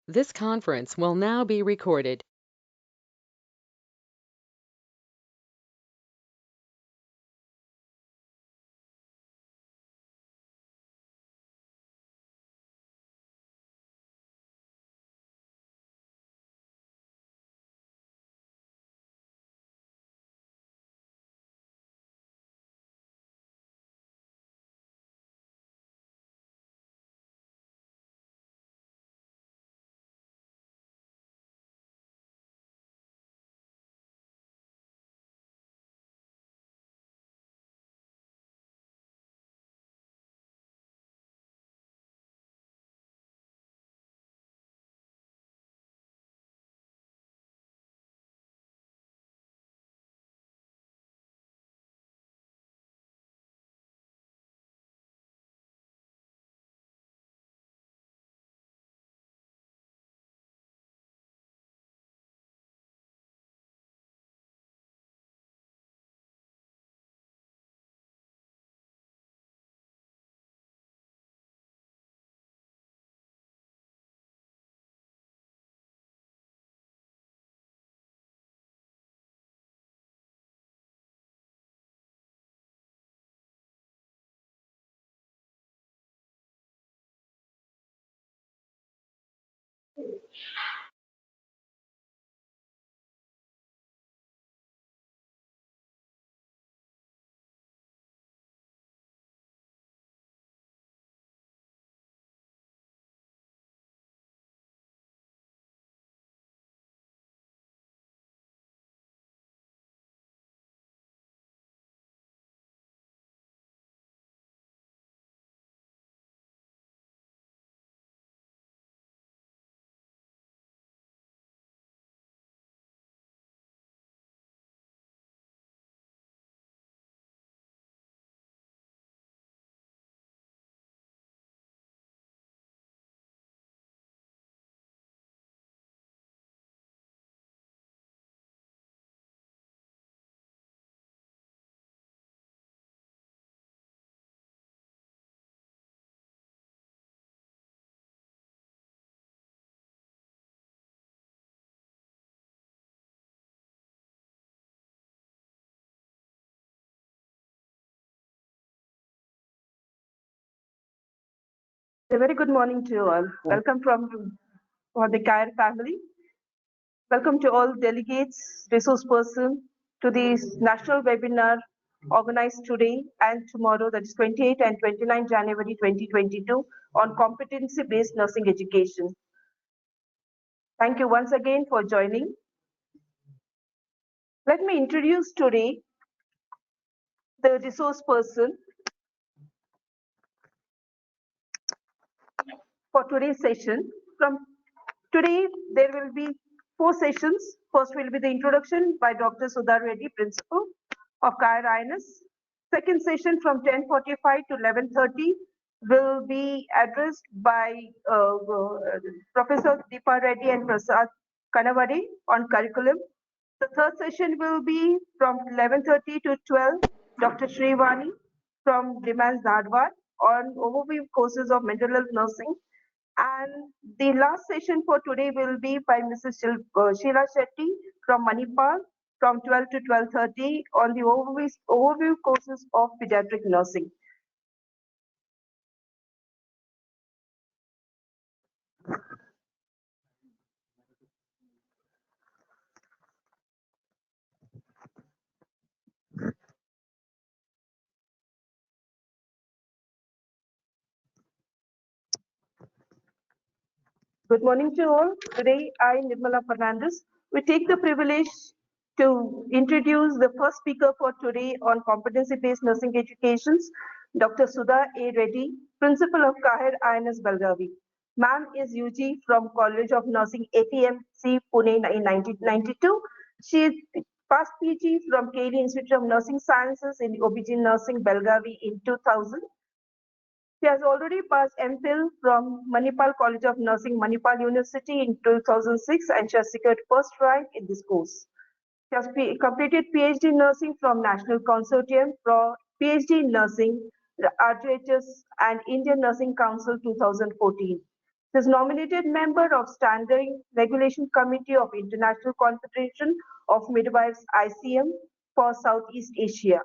This conference will now be recorded. A very good morning to you all. Welcome from for the CAIR family. Welcome to all delegates, resource person to this national webinar organized today and tomorrow, that is 28 and 29 January 2022 on competency-based nursing education. Thank you once again for joining. Let me introduce today the resource person for today's session. From today, there will be 4 sessions. First will be the introduction by Dr. Sudha Reddy, Principal of CAIR INS. Second session from 10:45 to 11:30 will be addressed by Professor Deepa Reddy and Prasad Kanavade on curriculum. The third session will be from 11:30 to 12, Dr. Shrivani from Dimans Dhadwad on overview courses of mental health nursing. And the last session for today will be by Mrs. Sheila Shetty from Manipal from 12 to 12:30 on the overview courses of pediatric nursing. Good morning to all. Today, I, Nirmala Fernandez, we take the privilege to introduce the first speaker for today on competency-based nursing educations, Dr. Sudha A. Reddy, Principal of CAIR INS Belgavi. Ma'am is UG from College of Nursing APMC Pune in 1992. She passed PG from KD Institute of Nursing Sciences in OBGYN Nursing Belgavi in 2000. She has already passed MPhil from Manipal College of Nursing, Manipal University in 2006, and she has secured first rank in this course. She has completed PhD in Nursing from National Consortium for PhD in Nursing, the Arthritis and Indian Nursing Council 2014. She is nominated member of Standing Regulation Committee of International Confederation of Midwives ICM for Southeast Asia.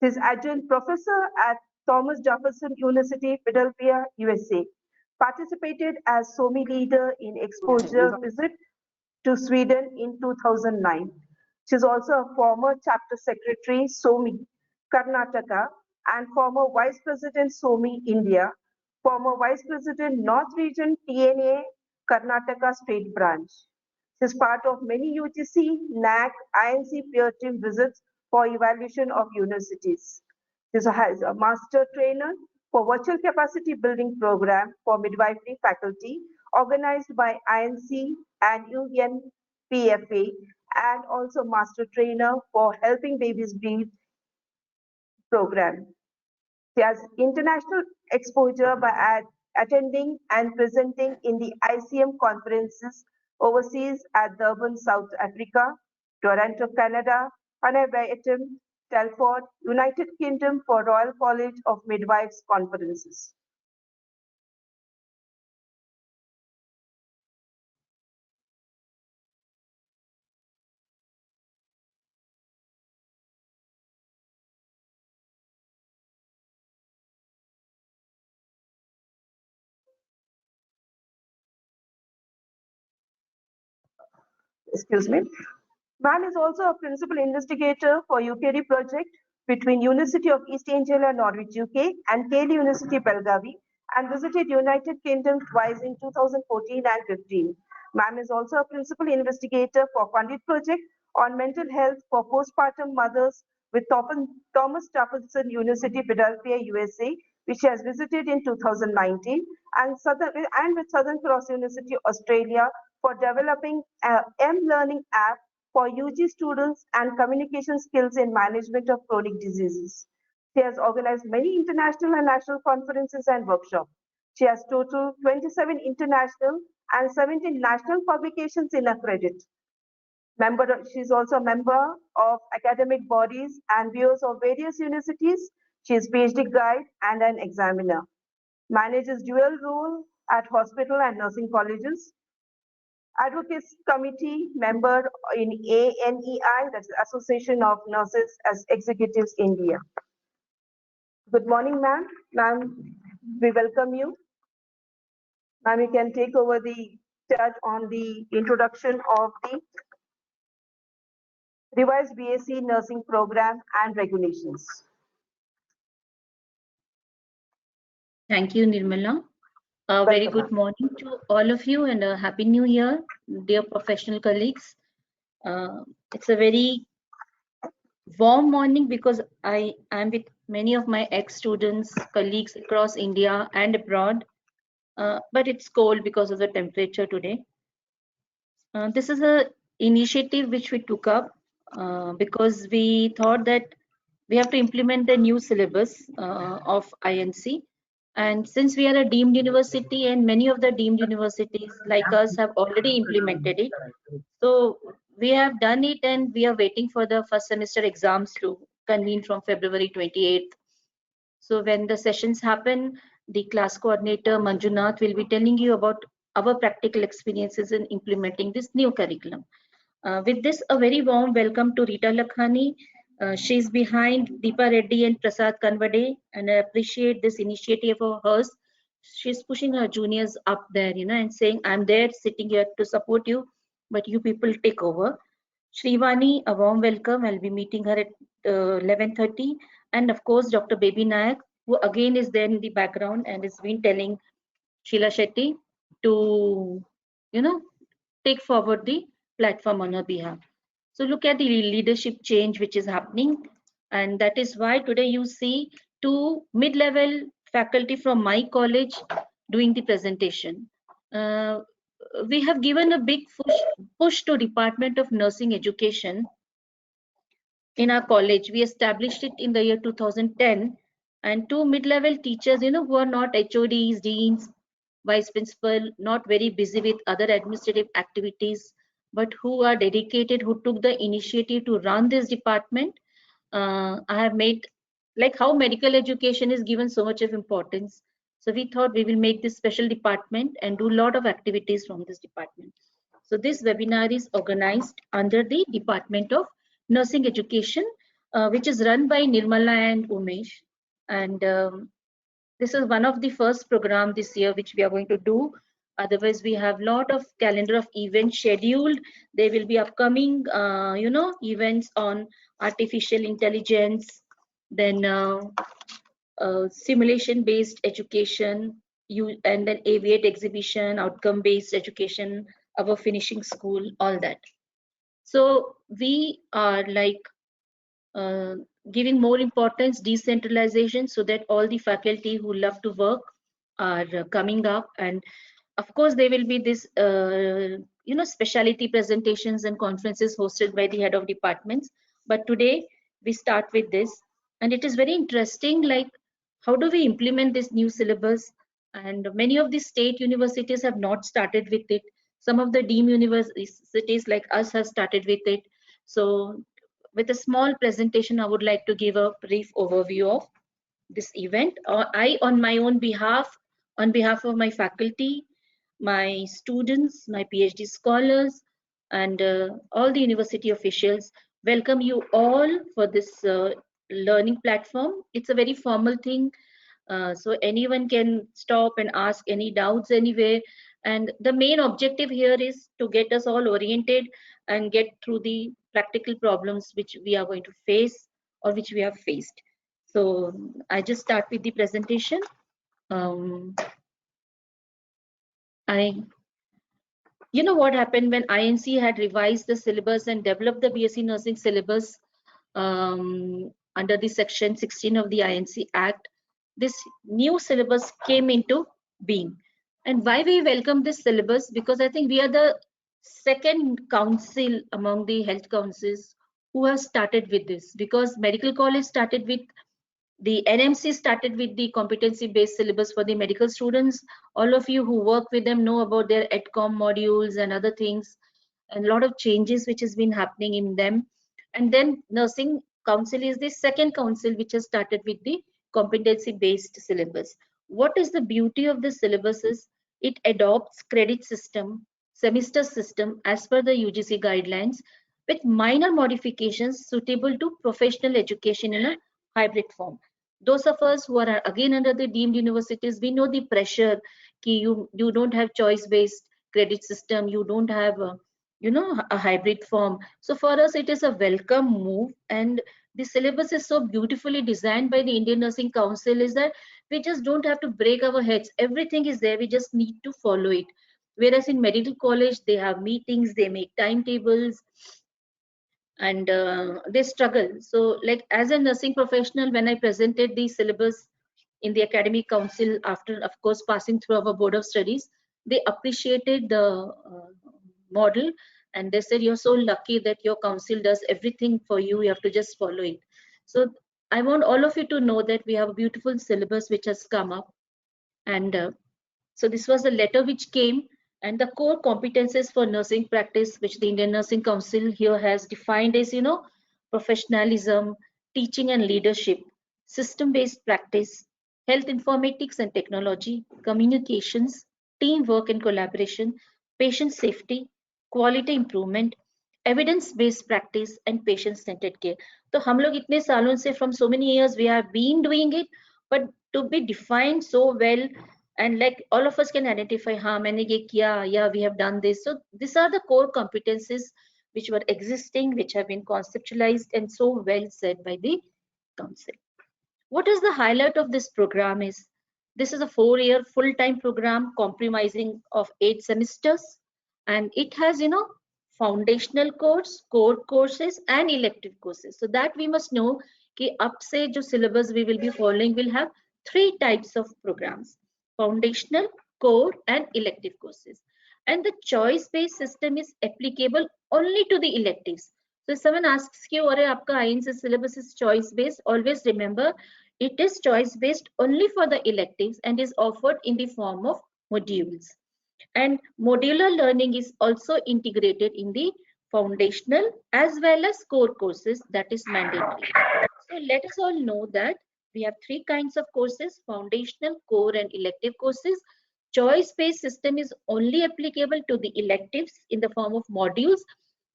She is adjunct professor at Thomas Jefferson University, Philadelphia, USA. Participated as SOMI leader in exposure visit to Sweden in 2009. She is also a former chapter secretary, SOMI, Karnataka, and former vice president, SOMI, India, former vice president, North Region, TNA, Karnataka State Branch. She is part of many UGC, NAC, INC peer team visits for evaluation of universities. She has a master trainer for virtual capacity building program for midwifery faculty organized by INC and UNPFA, and also master trainer for helping babies breathe program. She has international exposure by attending and presenting in the ICM conferences overseas at Durban, South Africa, Toronto, Canada, Antwerp, Telford, United Kingdom for Royal College of Midwives conferences. Excuse me. Ma'am is also a principal investigator for UKD project between University of East Anglia, Norwich, UK and Keele University, Belgavi, and visited United Kingdom twice in 2014 and 15. Ma'am is also a principal investigator for funded project on mental health for postpartum mothers with Thomas Jefferson University, Philadelphia, USA, which she has visited in 2019, and with Southern Cross University, Australia, for developing a M-learning app for UG students and communication skills in management of chronic diseases. She has organized many international and national conferences and workshops. She has total 27 international and 17 national publications in her credit. She is also a member of academic bodies and bureaus of various universities. She is PhD guide and an examiner. Manages dual role at hospital and nursing colleges. Advocacy Committee member in ANEI, that's the Association of Nurses as Executives India. Good morning, ma'am. Ma'am, we welcome you. Ma'am, you can take over the charge on the introduction of the revised BSc nursing program and regulations. Thank you, Nirmala. A very good morning to all of you and a happy new year, dear professional colleagues. It's a very warm morning because I am with many of my ex-students, colleagues across India and abroad, but it's cold because of the temperature today. This is a initiative which we took up because we thought that we have to implement the new syllabus of INC. And since we are a deemed university and many of the deemed universities like us have already implemented it, so we have done it and we are waiting for the first semester exams to convene from February 28th. So when the sessions happen, the class coordinator Manjunath will be telling you about our practical experiences in implementing this new curriculum. With this, a very warm welcome to Rita Lakhani. She's behind Deepa Reddy and Prasad Kanvade, and I appreciate this initiative of hers. She's pushing her juniors up there, and saying, I'm there sitting here to support you, but you people take over. Shrivani, a warm welcome. I'll be meeting her at 11:30. And of course, Dr. Baby Nayak, who again is there in the background and has been telling Sheila Shetty to, take forward the platform on her behalf. So look at the leadership change which is happening, and that is why today you see two mid-level faculty from my college doing the presentation. We have given a big push to Department of Nursing Education in our college. We established it in the year 2010, and two mid-level teachers, who are not HODs, deans, vice principal, not very busy with other administrative activities, but who are dedicated, who took the initiative to run this department. I have made, like how medical education is given so much of importance, So we thought we will make this special department and do a lot of activities from this department. So this webinar is organized under the Department of Nursing Education, which is run by Nirmala and Umesh. And this is one of the first program this year which we are going to do. Otherwise, we have lot of calendar of events scheduled. There will be upcoming, events on artificial intelligence, then simulation-based education, and then aviate exhibition, outcome-based education, our finishing school, all that. So we are like giving more importance decentralization so that all the faculty who love to work are coming up, and of course there will be this specialty presentations and conferences hosted by the head of departments. But today we start with this, and it is very interesting, like how do we implement this new syllabus, and many of the state universities have not started with it. Some of the deemed universities like us have started with it. So with a small presentation, I would like to give a brief overview of this event. I, on my own behalf, on behalf of my faculty, my students, my PhD scholars, and all the university officials, welcome you all for this learning platform. It's a very formal thing, so anyone can stop and ask any doubts anywhere. And the main objective here is to get us all oriented and get through the practical problems which we are going to face or which we have faced. So I just start with the presentation. You know what happened when INC had revised the syllabus and developed the BSc nursing syllabus under the section 16 of the INC Act. This new syllabus came into being. And why we welcome this syllabus? Because I think we are the second council among the health councils who have started with this, because medical college started with, the NMC started with the competency based syllabus for the medical students. All of you who work with them know about their EdCom modules and other things, and a lot of changes which has been happening in them. And then nursing council is the second council which has started with the competency based syllabus. What is the beauty of this syllabus is it adopts credit system, semester system as per the UGC guidelines, with minor modifications suitable to professional education in a hybrid form. Those of us who are again under the deemed universities, we know the pressure ki you don't have choice based credit system, you don't have a hybrid form. So for us it is a welcome move, and the syllabus is so beautifully designed by the Indian Nursing Council is that we just don't have to break our heads. Everything is there, we just need to follow it. Whereas in medical college they have meetings, they make timetables, and they struggle. So like as a nursing professional, when I presented the syllabus in the academic council, after of course passing through our board of studies, they appreciated the model, and they said you're so lucky that your council does everything for you, you have to just follow it. So I want all of you to know that we have a beautiful syllabus which has come up. And so this was the letter which came, and the core competences for nursing practice which the Indian Nursing Council here has defined is, professionalism, teaching and leadership, system-based practice, health informatics and technology, communications, teamwork and collaboration, patient safety, quality improvement, evidence-based practice, and patient-centered care. तो हम लोग इतने सालों से, from so many years we have been doing it, but to be defined so well, and like all of us can identify, हाँ मैंने ये किया, yeah we have done this. So these are the core competencies which were existing, which have been conceptualized and so well said by the council. What is the highlight of this program is, this is a 4-year full-time program comprising of 8 semesters, and it has foundational course, core courses, and elective courses. So that we must know कि अब से जो syllabus we will be following will have 3 types of programs: foundational, core, and elective courses. And the choice-based system is applicable only to the electives. So if someone asks you, "Arey, आपका INC syllabus is choice-based," always remember it is choice-based only for the electives and is offered in the form of modules. And modular learning is also integrated in the foundational as well as core courses, that is mandatory. So let us all know that We have three kinds of courses: foundational, core, and elective courses. Choice-based system is only applicable to the electives in the form of modules,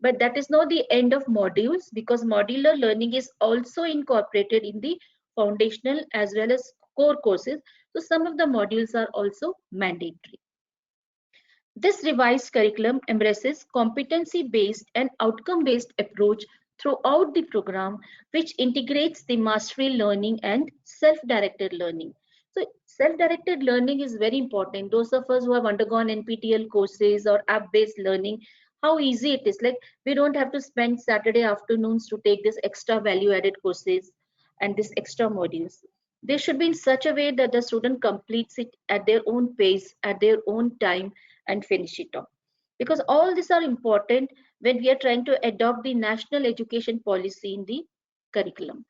but that is not the end of modules, because modular learning is also incorporated in the foundational as well as core courses. So some of the modules are also mandatory. This revised curriculum embraces competency-based and outcome-based approach throughout the program, which integrates the mastery learning and self-directed learning. So self-directed learning is very important. Those of us who have undergone NPTEL courses or app-based learning, how easy it is. Like, we don't have to spend Saturday afternoons to take this extra value-added courses and this extra modules. They should be in such a way that the student completes it at their own pace, at their own time, and finish it off. Because all these are important when we are trying to adopt the national education policy in the curriculum.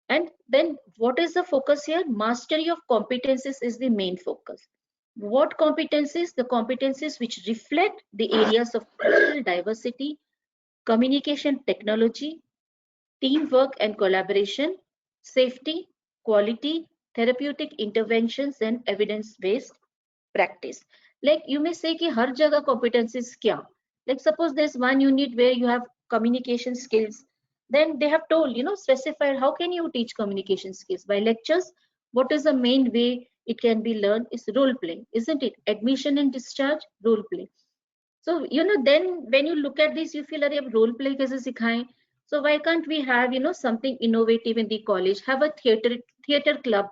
And then what is the focus here? Mastery of competencies is the main focus. What competencies? The competencies which reflect the areas of cultural diversity, communication technology, teamwork and collaboration, safety, quality, therapeutic interventions, and evidence-based practice. Like, you may say कि हर जगह competencies क्या? Like, suppose there's one unit where you have communication skills, then they have told, specified how can you teach communication skills by lectures. What is the main way it can be learned is role play, isn't it? Admission and discharge, role play. So, then when you look at this, you feel that role play kaise sikhaye. So why can't we have, something innovative in the college? Have a theater club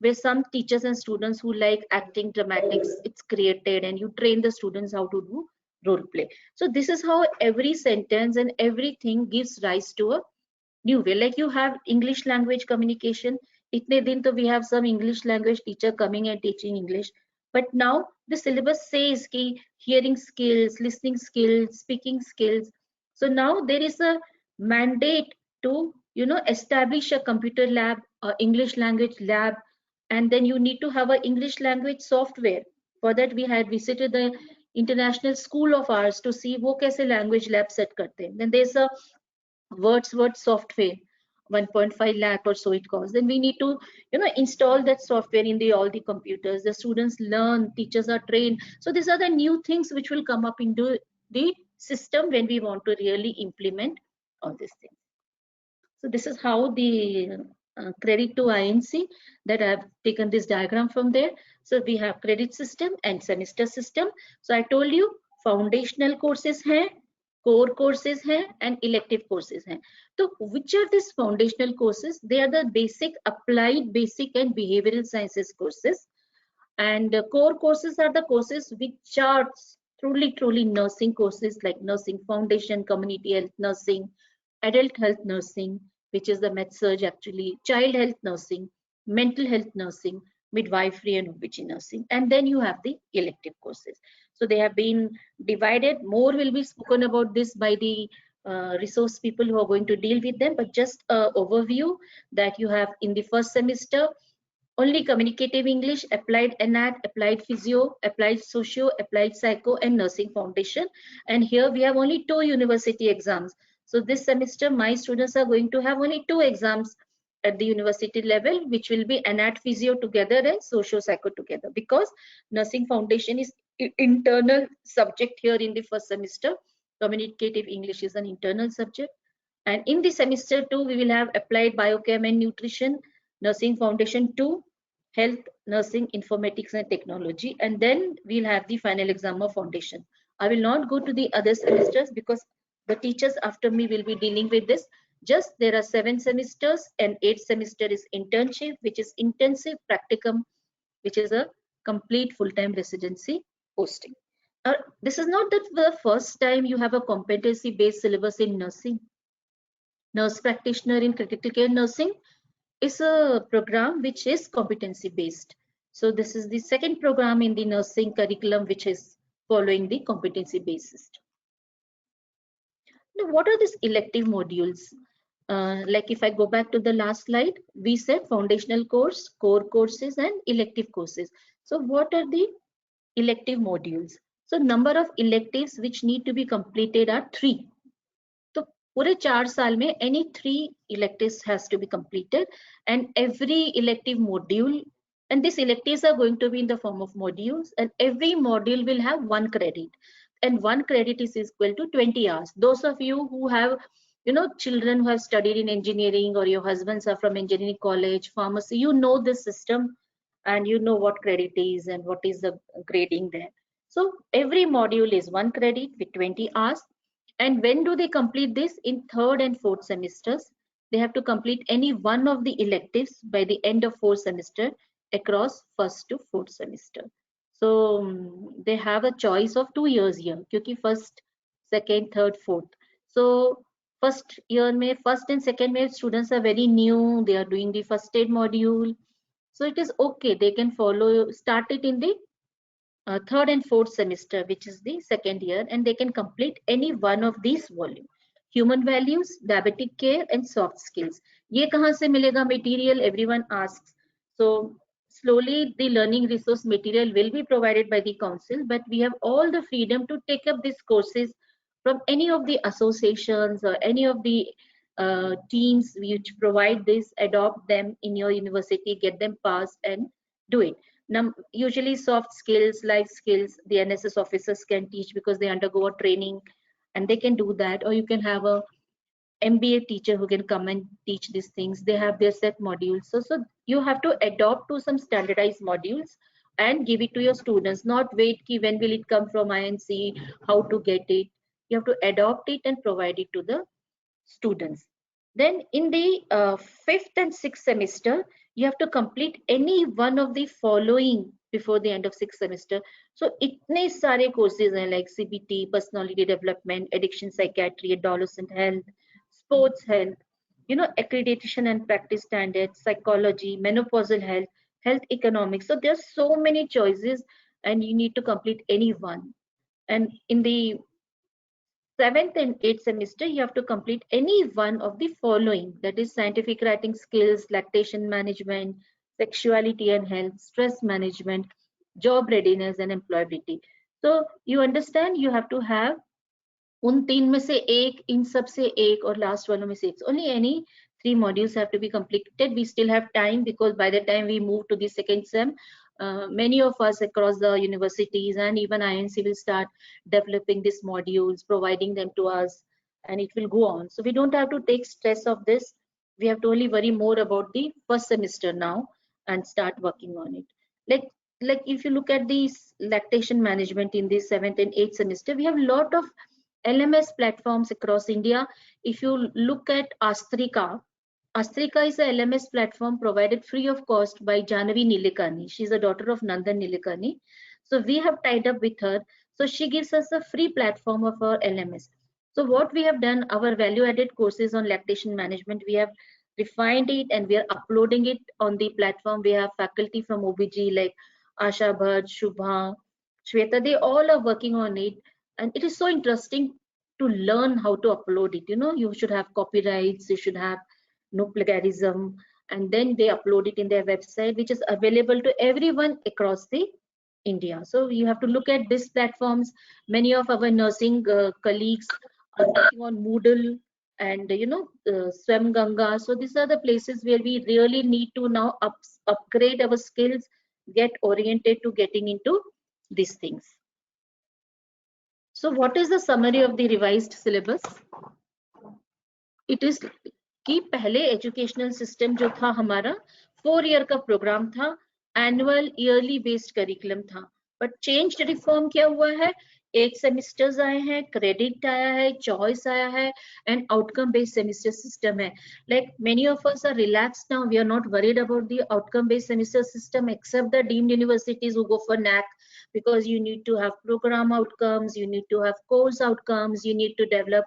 where some teachers and students who like acting, dramatics, it's created, and you train the students how to do role play. So this is how every sentence and everything gives rise to a new way. Like, you have English language communication. Itne din to we have some English language teacher coming and teaching English. But now the syllabus says ki hearing skills, listening skills, speaking skills. So now there is a mandate to, establish a computer lab, a English language lab, and then you need to have an English language software. For that, we had visited the international school of ours to see wo kaise language lab set karte hain. Then there's a Wordsworth software, 1.5 lakh or so it costs. Then we need to, install that software in all the computers. The students learn, teachers are trained. So these are the new things which will come up into the system when we want to really implement all these things. So this is how the credit to INC, that I have taken this diagram from there. So we have credit system and semester system. So I told you foundational courses hai, core courses हैं, and elective courses हैं. So which are these foundational courses? They are the basic, applied, basic, and behavioral sciences courses. And core courses are the courses which are truly nursing courses, like nursing foundation, community health nursing, adult health nursing, which is the med-surg actually, child health nursing, mental health nursing, midwifery and OBG nursing. And then you have the elective courses. So they have been divided. More will be spoken about this by the resource people who are going to deal with them, but just an overview that you have in the first semester only communicative English, applied anat, applied physio, applied socio, applied psycho, and nursing foundation. And here we have only 2 university exams. So this semester my students are going to have only 2 exams at the university level, which will be anat, physio together and socio psycho together, because nursing foundation is internal subject here in the first semester. Communicative English is an internal subject. And in the semester 2, we will have applied biochem and nutrition, nursing foundation 2, health, nursing, informatics and technology. And then we'll have the final exam of foundation. I will not go to the other semesters because the teachers after me will be dealing with this. Just there are 7 semesters and 8th semester is internship, which is intensive practicum, which is a complete full-time residency posting. This is not the first time you have a competency-based syllabus in nursing. Nurse practitioner in critical care nursing is a program which is competency based. So this is the second program in the nursing curriculum which is following the competency based system. Now, what are these elective modules? Like, if I go back to the last slide, we said foundational course, core courses, and elective courses. So what are the elective modules? So number of electives which need to be completed are 3. So पूरे 4 साल में any 3 electives has to be completed, and every elective module, and these electives are going to be in the form of modules, and every module will have 1 credit, and 1 credit is equal to 20 hours. Those of you who have children who have studied in engineering, or your husbands are from engineering college, pharmacy, you know this system, and you know what credit is and what is the grading there. So every module is 1 credit with 20 hours. And when do they complete this? In 3rd and 4th semesters. They have to complete any one of the electives by the end of 4th semester across 1st to 4th semester. So they have a choice of 2 years here, because 1st, 2nd, 3rd, 4th. So first year mein, 1st and 2nd mein students are very new. They are doing the first aid module. So it is okay. They can follow, start it in the 3rd and 4th semester, which is the 2nd year, and they can complete any one of these volumes. Human values, diabetic care, and soft skills. Ye kahan se milega material? Everyone asks. So slowly the learning resource material will be provided by the council, but we have all the freedom to take up these courses from any of the associations or any of the teams which provide this, adopt them in your university, get them passed and do it. Usually soft skills, life skills, the NSS officers can teach because they undergo a training and they can do that. Or you can have a MBA teacher who can come and teach these things. They have their set modules. So you have to adopt to some standardized modules and give it to your students. Not wait ki when will it come from INC, how to get it. You have to adopt it and provide it to the students. Then in the 5th and 6th semester, you have to complete any one of the following before the end of 6th semester. So itne sare courses hain, like CBT, personality development, addiction psychiatry, adolescent health, sports health, accreditation and practice standards, psychology, menopausal health, health economics. So there's so many choices and you need to complete any one. And in the 7th and 8th semester, you have to complete any one of the following, that is scientific writing skills, lactation management, sexuality and health, stress management, job readiness and employability. So you understand, you have to have उन 3 में से एक, इन सब से एक, और last वालों में से एक. Only any 3 modules have to be completed. We still have time because by the time we move to the 2nd sem, many of us across the universities and even INC will start developing these modules, providing them to us, and it will go on. So we don't have to take stress of this. We have to only worry more about the 1st semester now and start working on it. Like if you look at the lactation management in the 7th and 8th semester, we have a lot of LMS platforms across India. If you look at Astrika is a LMS platform provided free of cost by Jahnavi Nilekani. She's a daughter of Nandan Nilekani. So we have tied up with her. So she gives us a free platform of our LMS. So what we have done, our value-added courses on lactation management, we have refined it and we are uploading it on the platform. We have faculty from OBG like Asha Bhatt, Shubha, Shweta, they all are working on it. And it is so interesting to learn how to upload it. You should have copyrights, you should have no plagiarism, and then they upload it in their website, which is available to everyone across the India. So you have to look at these platforms. Many of our nursing colleagues are working on Moodle and Swam Ganga. So these are the places where we really need to now upgrade our skills, get oriented to getting into these things. So what is the summary of the revised syllabus? It is कि पहले educational system जो था हमारा 4 year का programme था, annual yearly based curriculum था, but change reform क्या हुआ है, 8 सेमिस्टर्स आए हैं, क्रेडिट आया है, चॉइस आया है, and outcome based semester system है. Like many of us are relaxed now, we are not worried about the outcome based semester system except the deemed universities who go for NAC, because you need to have program outcomes, you need to have course outcomes, you need to develop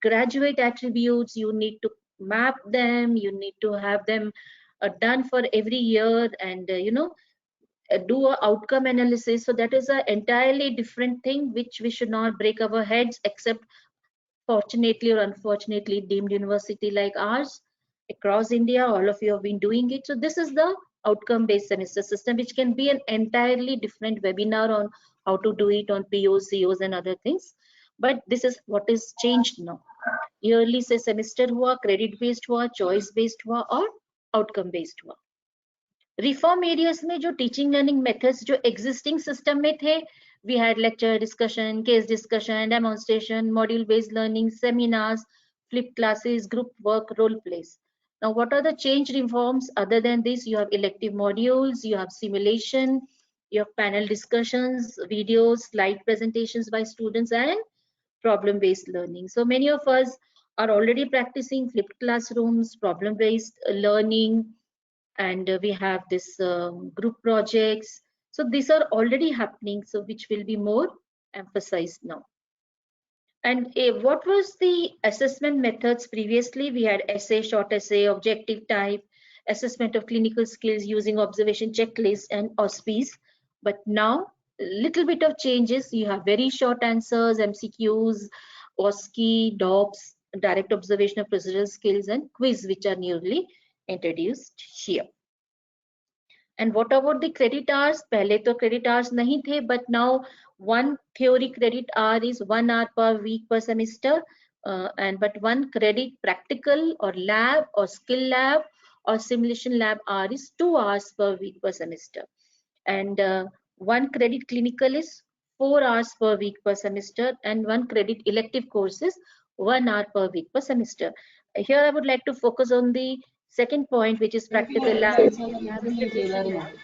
graduate attributes, you need to map them, you need to have them done for every year, and do a outcome analysis. So that is an entirely different thing which we should not break our heads, except fortunately or unfortunately deemed university like ours across India, all of you have been doing it. So this is the outcome based semester system, which can be an entirely different webinar on how to do it on POs, COs and other things, but this is what is changed now. Yearly से semester हुआ, credit based हुआ, choice based हुआ और outcome based हुआ। Reform areas में जो teaching learning methods जो existing system में थे, we had lecture discussion, case discussion, demonstration, module based learning, seminars, flipped classes, group work, role plays. Now what are the change reforms other than this? You have elective modules, you have simulation, you have panel discussions, videos, slide presentations by students, and problem based learning. So many of us are already practicing flipped classrooms, problem based learning, and we have this group projects. So these are already happening, so which will be more emphasized now. And what was the assessment methods previously? We had essay, short essay, objective type, assessment of clinical skills using observation checklist and auspice. But now little bit of changes. You have very short answers, MCQs, OSCE, DOPS, direct observation of procedural skills, and quiz, which are newly introduced here. And what about the credit hours? पहले तो credit hours नहीं थे, but now one theory credit hour is 1 hour per week per semester, but one credit practical or lab or skill lab or simulation lab hour is 2 hours per week per semester, and one credit clinical is 4 hours per week per semester, and one credit elective course is 1 hour per week per semester. Here I would like to focus on the second point, which is practical labs, lab and simulation labs.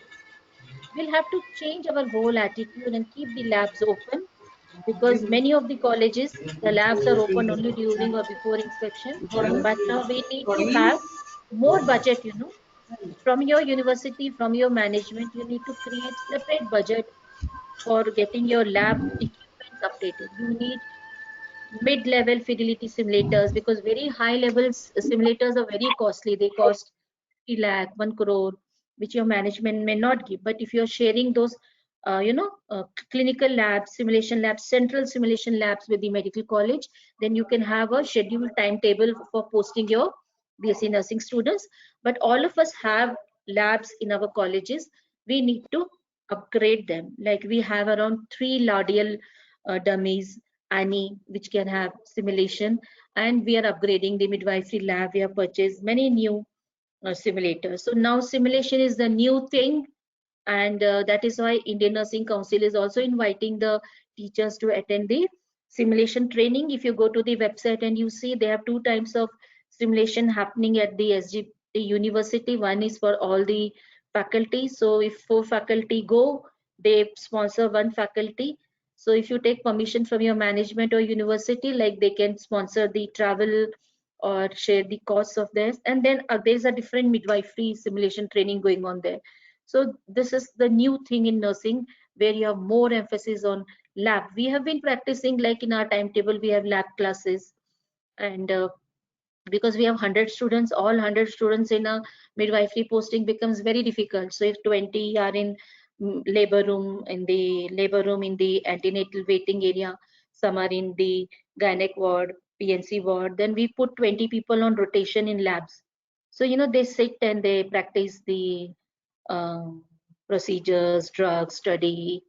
We'll have to change our whole attitude and keep the labs open, because many of the colleges, the labs are open only during or before inspection. But now we need to have more budget, from your university, from your management, you need to create separate budget for getting your lab equipments updated. You need mid-level fidelity simulators, because very high levels simulators are very costly. They cost 3 lakh, 1 crore, which your management may not give. But if you're sharing those, clinical labs, simulation labs, central simulation labs with the medical college, then you can have a scheduled timetable for posting your BSc nursing students. But all of us have labs in our colleges. We need to upgrade them. Like we have around 3 Lardial dummies, Annie, which can have simulation, and we are upgrading the midwifery lab. We have purchased many new simulators. So now simulation is the new thing, and that is why Indian Nursing Council is also inviting the teachers to attend the simulation training. If you go to the website and you see, they have 2 types of simulation happening at the SG university. One is for all the faculty. So if 4 faculty go, they sponsor 1 faculty. So if you take permission from your management or university, like they can sponsor the travel or share the costs of this. And then there's a different midwifery simulation training going on there. So this is the new thing in nursing, where you have more emphasis on lab. We have been practicing, like in our timetable, we have lab classes, and because we have 100 students, all 100 students in a midwifery posting becomes very difficult. So if 20 are in labor room, in the antenatal waiting area, some are in the gynec ward, PNC ward, then we put 20 people on rotation in labs. So they sit and they practice the um, procedures, drugs, study,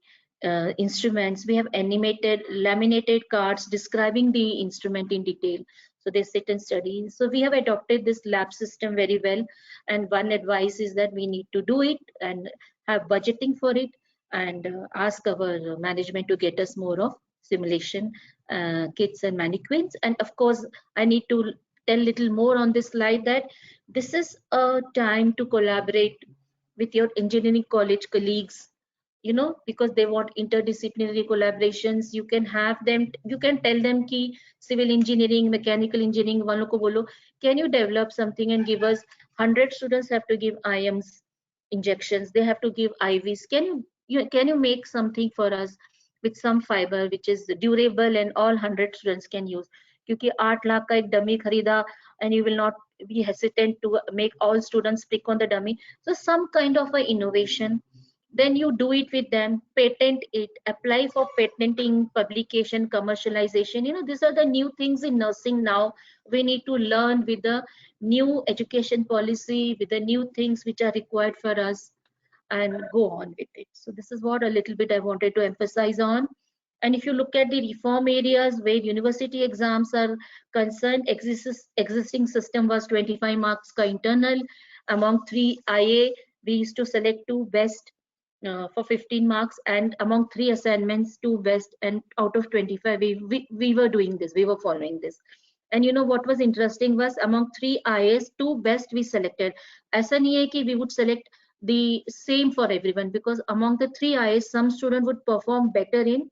instruments. We have animated, laminated cards describing the instrument in detail. So they sit and study. So we have adopted this lab system very well. And one advice is that we need to do it and have budgeting for it, and ask our management to get us more of simulation kits and mannequins. And of course, I need to tell little more on this slide that this is a time to collaborate with your engineering college colleagues, because they want interdisciplinary collaborations. You can have them, you can tell them ki civil engineering, mechanical engineering walon ko bolo, can you develop something and give us? 100 students have to give IMs injections, they have to give IVs. Can you make something for us with some fiber which is durable and all 100 students can use? क्योंकि 8 लाख का एक dummy खरीदा, and you will not be hesitant to make all students pick on the dummy. So some kind of a innovation, then you do it with them, patent it, apply for patenting, publication, commercialization. These are the new things in nursing now. We need to learn with the new education policy, with the new things which are required for us, and go on with it. So this is what a little bit I wanted to emphasize on. And if you look at the reform areas where university exams are concerned, existing system was 25 marks ka internal. Among 3 IA, we used to select 2 best for 15 marks, and among 3 assignments, 2 best, and out of 25, we were doing this, we were following this. And you know what was interesting was among 3 IAs, 2 best we selected. As an EA, we would select the same for everyone, because among the 3 IAs, some student would perform better in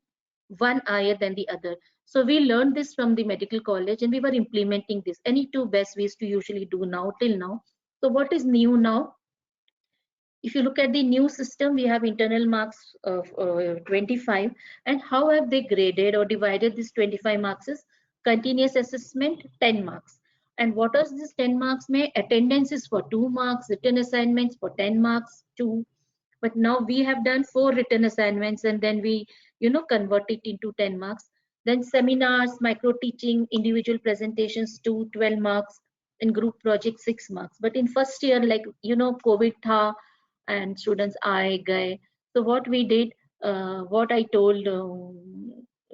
one higher than the other. So we learned this from the medical college, and we were implementing this. Any 2 best we used to usually do now till now. So what is new now? If you look at the new system, we have internal marks of 25, and how have they graded or divided this 25 marks is continuous assessment 10 marks. And what is this 10 marks? May attendance is for 2 marks, written assignments for 10 marks 2. But now we have done 4 written assignments, and then we convert it into 10 marks. Then seminars, micro teaching, individual presentations 12 marks, in group project 6 marks. But in first year, like COVID tha, and students I gaye. So what we did, what I told,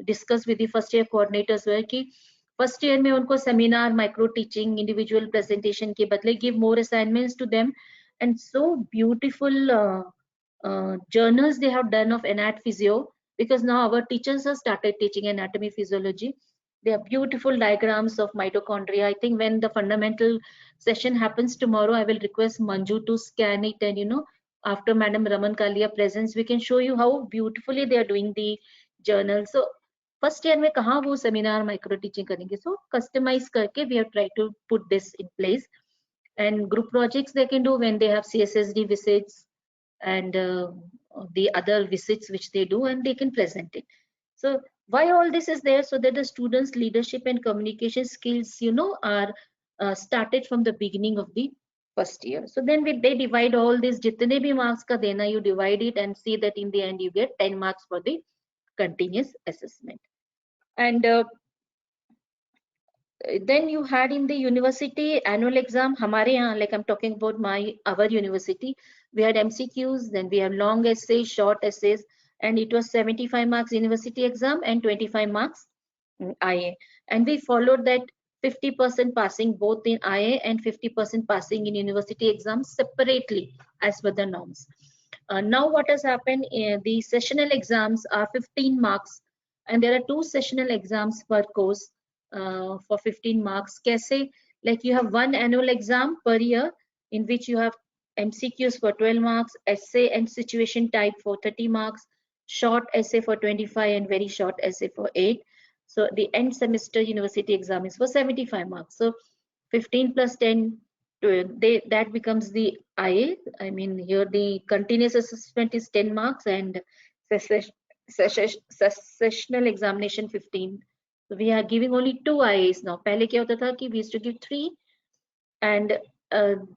discuss with the first year coordinators were ki first year mein unko seminar, micro teaching, individual presentation ke badle give more assignments to them. And so beautiful journals they have done of anat physio, because now our teachers have started teaching anatomy physiology. There are beautiful diagrams of mitochondria. I think when the fundamental session happens tomorrow, I will request Manju to scan it, and after Madam Raman Kalia presents, we can show you how beautifully they are doing the journal. So first year में कहाँ वो seminar micro teaching करेंगे? So customize करके we have tried to put this in place. And group projects they can do when they have CSSD visits and the other visits which they do, and they can present it. So why all this is there? So that the students leadership and communication skills are started from the beginning of the first year. So then they divide all this, jitne bhi marks ka dena, you divide it and see that in the end you get 10 marks for the continuous assessment. And then you had in the university annual exam. Hamare yahan, like I'm talking about our university, we had MCQs, then we have long essays, short essays, and it was 75 marks university exam and 25 marks IA. And we followed that 50% passing both in IA and 50% passing in university exams separately as per the norms. Now what has happened, the sessional exams are 15 marks, and there are 2 sessional exams per course for 15 marks. Kaise? Like you have 1 annual exam per year in which you have MCQs for 12 marks, essay and situation type for 30 marks, short essay for 25, and very short essay for 8. So the end semester university exam is for 75 marks. So 15 plus 10, that becomes the IA. I mean, here the continuous assessment is 10 marks and sessional examination 15. So we are giving only 2 IAs now. Pehle kya hota tha ki we used to give 3, and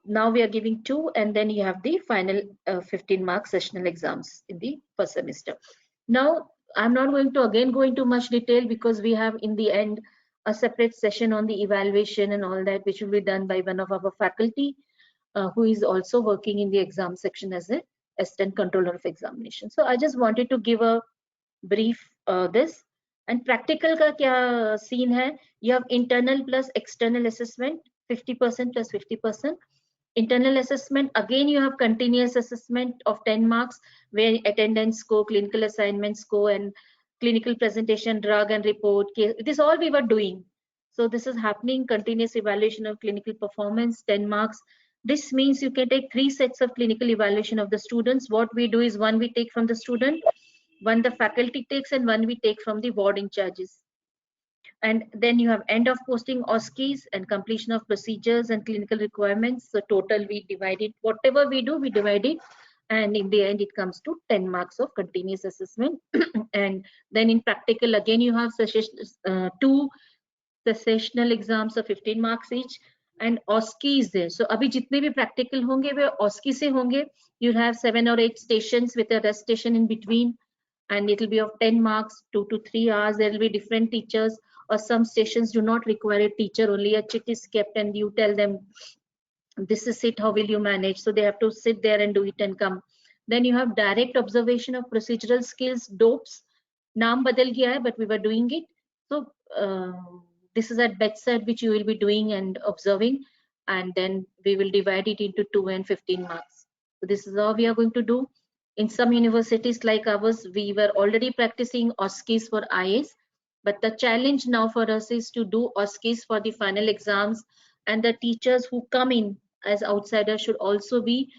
now we are giving 2, and then you have the final 15 mark sessional exams in the first semester. Now I'm not going to again go into much detail, because we have in the end a separate session on the evaluation and all that, which will be done by one of our faculty who is also working in the exam section as a assistant controller of examination. So I just wanted to give a brief this. And practical ka kya scene hai? You have internal plus external assessment, 50% plus 50%. Internal assessment, again you have continuous assessment of 10 marks, where attendance score, clinical assignment score, and clinical presentation, drug and report case. This all we were doing. So this is happening, continuous evaluation of clinical performance, 10 marks. This means you can take 3 sets of clinical evaluation of the students. What we do is, 1 we take from the student, 1 the faculty takes, and 1 we take from the ward in charges. And then you have end of posting OSCEs and completion of procedures and clinical requirements. So total we divide it, whatever we do, we divide it, and in the end it comes to 10 marks of continuous assessment. And then in practical, again you have 2 sessional exams of 15 marks each, and OSCE is there. So abhi jitne bhi practical honge wo OSCE se honge. You'll have 7 or 8 stations with a rest station in between, and it will be of 10 marks, 2 to 3 hours. There will be different teachers, or some stations do not require a teacher, only a chit is kept, and you tell them this is it, how will you manage? So they have to sit there and do it and come. Then you have direct observation of procedural skills, dopes, naam badal gaya hai, but we were doing it. So this is at bedside, which you will be doing and observing, and then we will divide it into 2 and 15 marks. So this is how we are going to do. In some universities like ours, we were already practicing OSCEs for IAS, but the challenge now for us is to do OSCEs for the final exams, and the teachers who come in as outsiders should also be,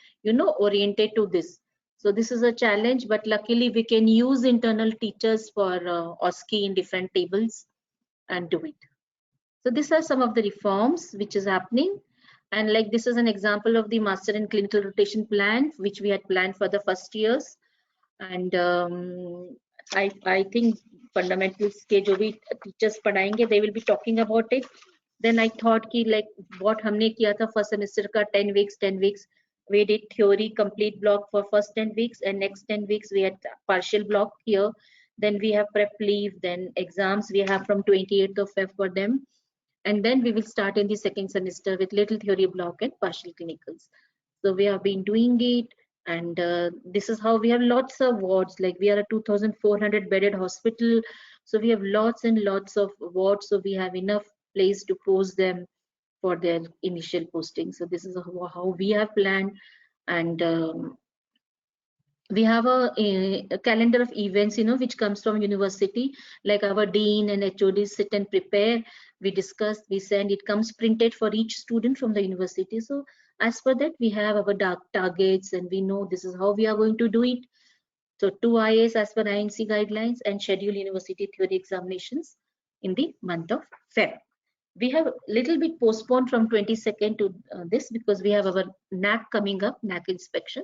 oriented to this. So this is a challenge, but luckily we can use internal teachers for OSCE in different tables and do it. So these are some of the reforms which is happening. And like this is an example of the master in clinical rotation plan, which we had planned for the first years. And I think fundamentals के जो भी teachers पढ़ाएंगे, they will be talking about it. Then I thought कि like what हमने किया था first semester का 10 weeks, we did theory complete block for first 10 weeks, and next 10 weeks we had partial block here. Then we have prep leave, then exams we have from 28th of Feb for them, and then we will start in the second semester with little theory block and partial clinicals. So we have been doing it, and this is how we have lots of wards. Like we are a 2,400 bedded hospital, so we have lots and lots of wards, so we have enough place to post them for their initial posting. So this is how we have planned. And we have a calendar of events, which comes from university, like our dean and HODs sit and prepare. We discuss, we send, it comes printed for each student from the university. So as per that, we have our targets, and we know this is how we are going to do it. So 2 IAs as per INC guidelines, and schedule university theory examinations in the month of Feb. We have little bit postponed from 22nd to this, because we have our NAC coming up, NAC inspection.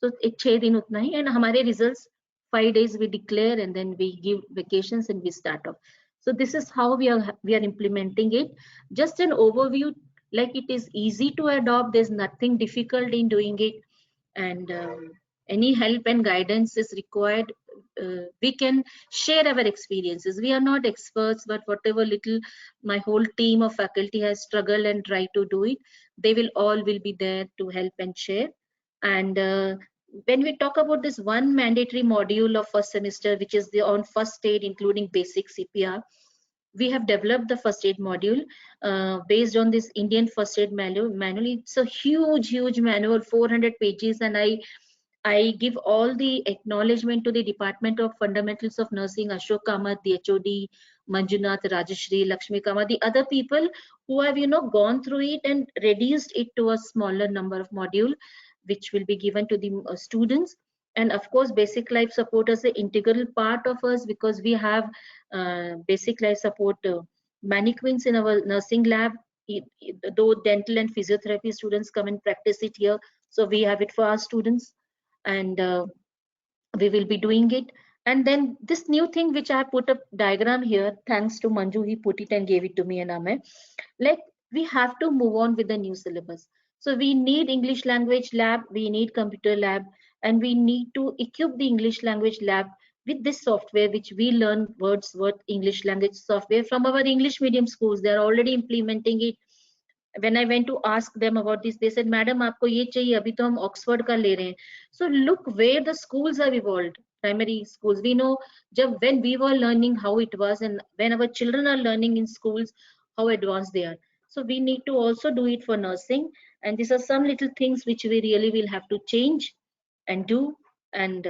So it 6 दिन उतना ही, and हमारे results 5 days we declare, and then we give vacations and we start off. So this is how we are implementing it. Just an overview, like it is easy to adopt. There's nothing difficult in doing it, and any help and guidance is required. We can share our experiences. We are not experts, but whatever little my whole team of faculty has struggled and tried to do it, they will all will be there to help and share. And when we talk about this one mandatory module of first semester, which is the on first aid, including basic CPR, we have developed the first aid module based on this Indian first aid manual. It's a huge manual, 400 pages, and I give all the acknowledgement to the Department of Fundamentals of Nursing, Ashok Kamath, the HOD, Manjunath, Rajashri, Lakshmi Kamath, the other people who have gone through it and reduced it to a smaller number of module, which will be given to the students. And of course, basic life support is an integral part of us, because we have basic life support mannequins in our nursing lab. Though dental and physiotherapy students come and practice it here, so we have it for our students, and we will be doing it. And then this new thing which I have put a diagram here, thanks to Manju, he put it and gave it to me and Ame. Like we have to move on with the new syllabus. So we need English language lab, we need computer lab, and we need to equip the English language lab with this software, which we learn Wordsworth English language software from our English medium schools. They are already implementing it. When I went to ask them about this, they said, "Madam, आपको ये चाहिए? अभी तो हम Oxford का ले रहे हैं." So look where the schools have evolved. Primary schools, we know, when we were learning how it was, and when our children are learning in schools, how advanced they are. So we need to also do it for nursing, and these are some little things which we really will have to change and do, and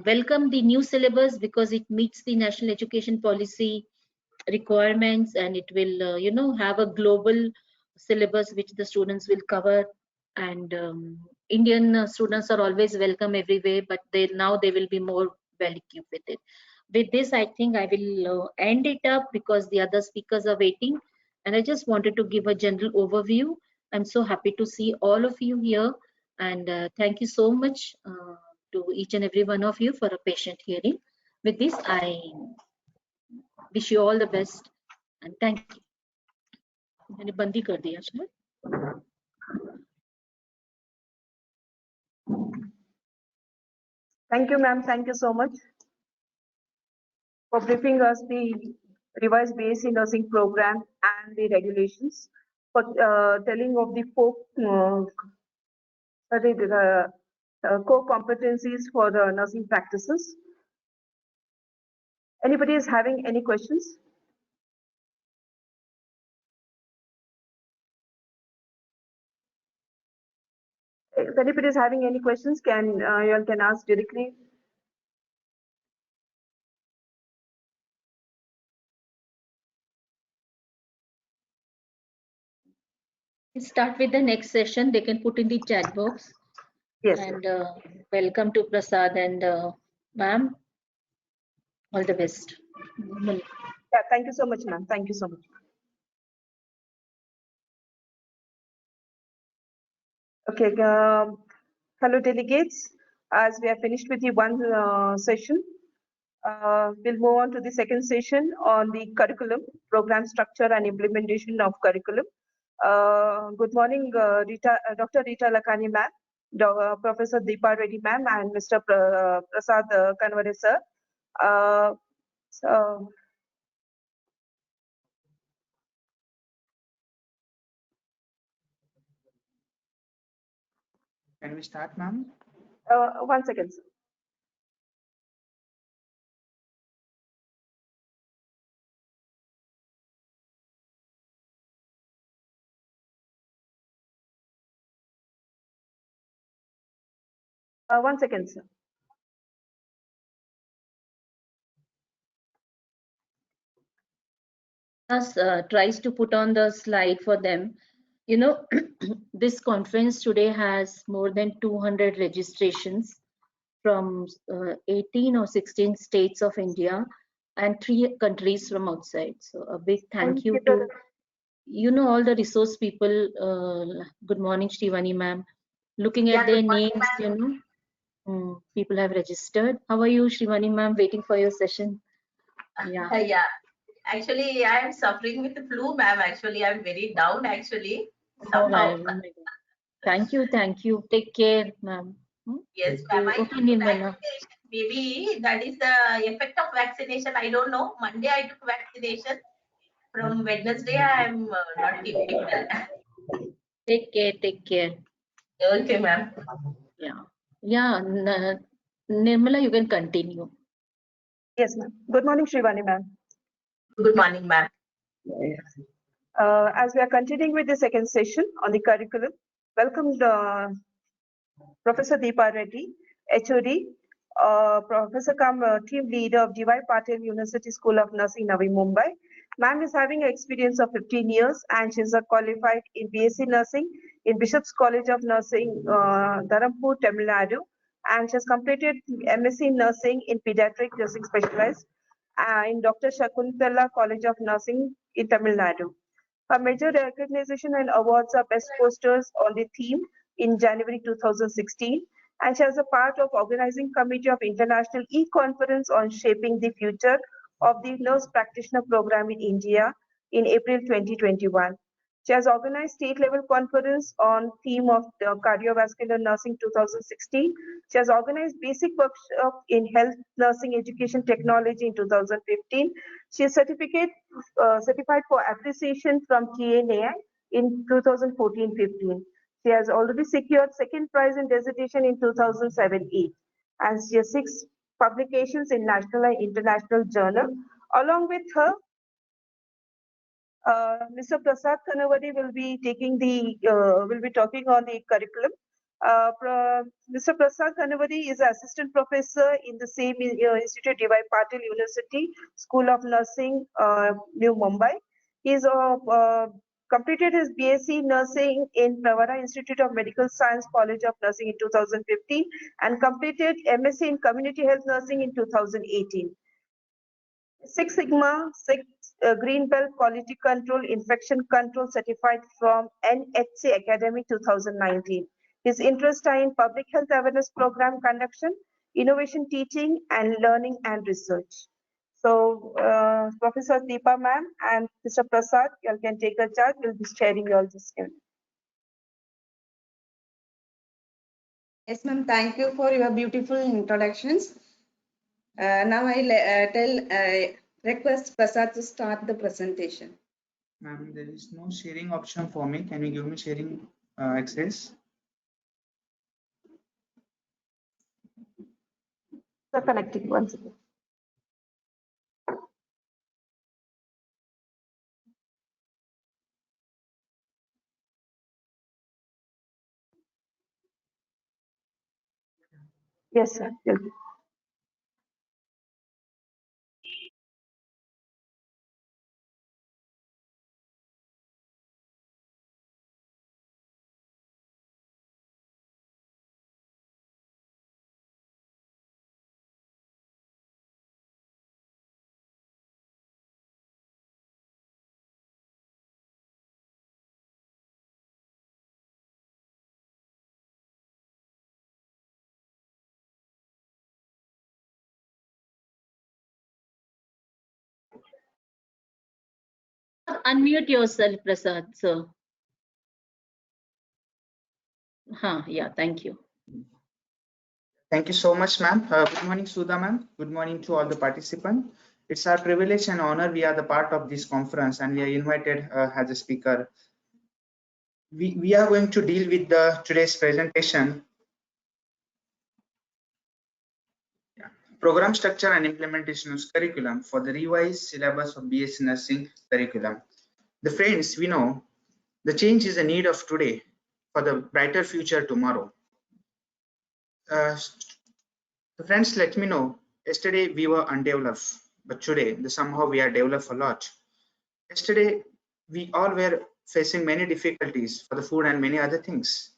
welcome the new syllabus, because it meets the national education policy requirements, and it will have a global syllabus which the students will cover. And Indian students are always welcome everywhere, but they will be more well equipped with it. With this, I think I will end it up, because the other speakers are waiting, and I just wanted to give a general overview. I'm so happy to see all of you here, and thank you so much to each and every one of you for a patient hearing. With this, I wish you all the best, and thank you. मैंने बंद ही कर दिया शायद. Thank you, ma'am. Thank you so much for briefing us the revised BSc nursing program and the regulations, for telling of the core competencies for the nursing practices. Anybody is having any questions? If anybody is having any questions, you all can ask directly. We'll start with the next session. They can put in the chat box. Yes. And welcome to Prasad and ma'am. All the best. Yeah, thank you so much, ma'am. Thank you so much. Okay, hello delegates. As we have finished with the one session, we'll move on to the second session on the curriculum, program structure and implementation of curriculum. Good morning, Dr. Rita Lakani ma'am, Professor Deepa Reddy ma'am, and Mr. Prasad Kanware sir. So, Can we start, ma'am? 1 second, sir. One second, sir. Tries to put on the slide for them. You know, this conference today has more than 200 registrations from 18 or 16 states of India and 3 countries from outside. So a big thank you to, you know, all the resource people. Good morning, Shrivani ma'am. Looking at their names, you know, people have registered. How are you, Shrivani ma'am? Waiting for your session. Yeah. Yeah. Actually, I am suffering with the flu, ma'am. Actually, I'm very down. Actually, somehow. Oh my God. Thank you, thank you. Take care, ma'am. Yes, ma'am. I Okay, took Nirmala. vaccination. Maybe that is the effect of vaccination. I don't know. Monday I took vaccination. From Wednesday, I'm not keeping well. Take care, take care. Okay, ma'am. Yeah. Yeah, Nirmala, you can continue. Yes, ma'am. Good morning, Shrivani ma'am. Good morning, ma'am. As we are continuing with the second session on the curriculum, welcome Professor Deepa Reddy, HOD, Professor team leader of DY Patel University School of Nursing, Navi Mumbai. Ma'am is having an experience of 15 years and she's qualified in BSc Nursing in Bishop's College of Nursing, Dharampur, Tamil Nadu. And she has completed MSc Nursing in Pediatric Nursing Specialized in Dr. Shakuntala College of Nursing in Tamil Nadu. Her major recognition and awards are Best Posters on the theme in January 2016, and she has a part of organizing committee of International E-Conference on Shaping the Future of the Nurse Practitioner Program in India in April 2021. She has organized state-level conference on theme of cardiovascular nursing 2016. She has organized basic workshop in health nursing education technology in 2015. She is certified for appreciation from TNAI in 2014-15. She has already secured second prize in dissertation in 2007-8, and she has 6 publications in national and international journal. Along with her, Mr. Prasad Kanavadi will be talking on the curriculum. Mr. Prasad Kanavadi is assistant professor in the same institute, DY Patel University School of Nursing, New Mumbai. He's completed his BSc Nursing in Pravara Institute of Medical Science College of Nursing in 2015 and completed MSc in Community Health Nursing in 2018. Six Sigma, Green Belt Quality Control, Infection Control certified from NHC Academy 2019. His interests are in public health awareness program conduction, innovation teaching, and learning and research. So, Professor Deepa ma'am and Mr. Prasad, you all can take a charge. We'll be sharing your discussion. Yes, ma'am. Thank you for your beautiful introductions. Now I request Prasad to start the presentation. Ma'am, there is no sharing option for me. Can you give me sharing access? So connecting once again. Yes, sir. Yes. Unmute yourself, Prasad, sir. Yeah, thank you. Thank you so much, ma'am. Good morning, Sudha, ma'am. Good morning to all the participants. It's our privilege and honor we are the part of this conference and we are invited as a speaker. We are going to deal with today's presentation. Program structure and implementation of curriculum for the revised syllabus of BSc Nursing curriculum. The friends, we know the change is a need of today for the brighter future tomorrow. The friends, let me know, yesterday we were undeveloped, but today somehow we are developed a lot. Yesterday, we all were facing many difficulties for the food and many other things.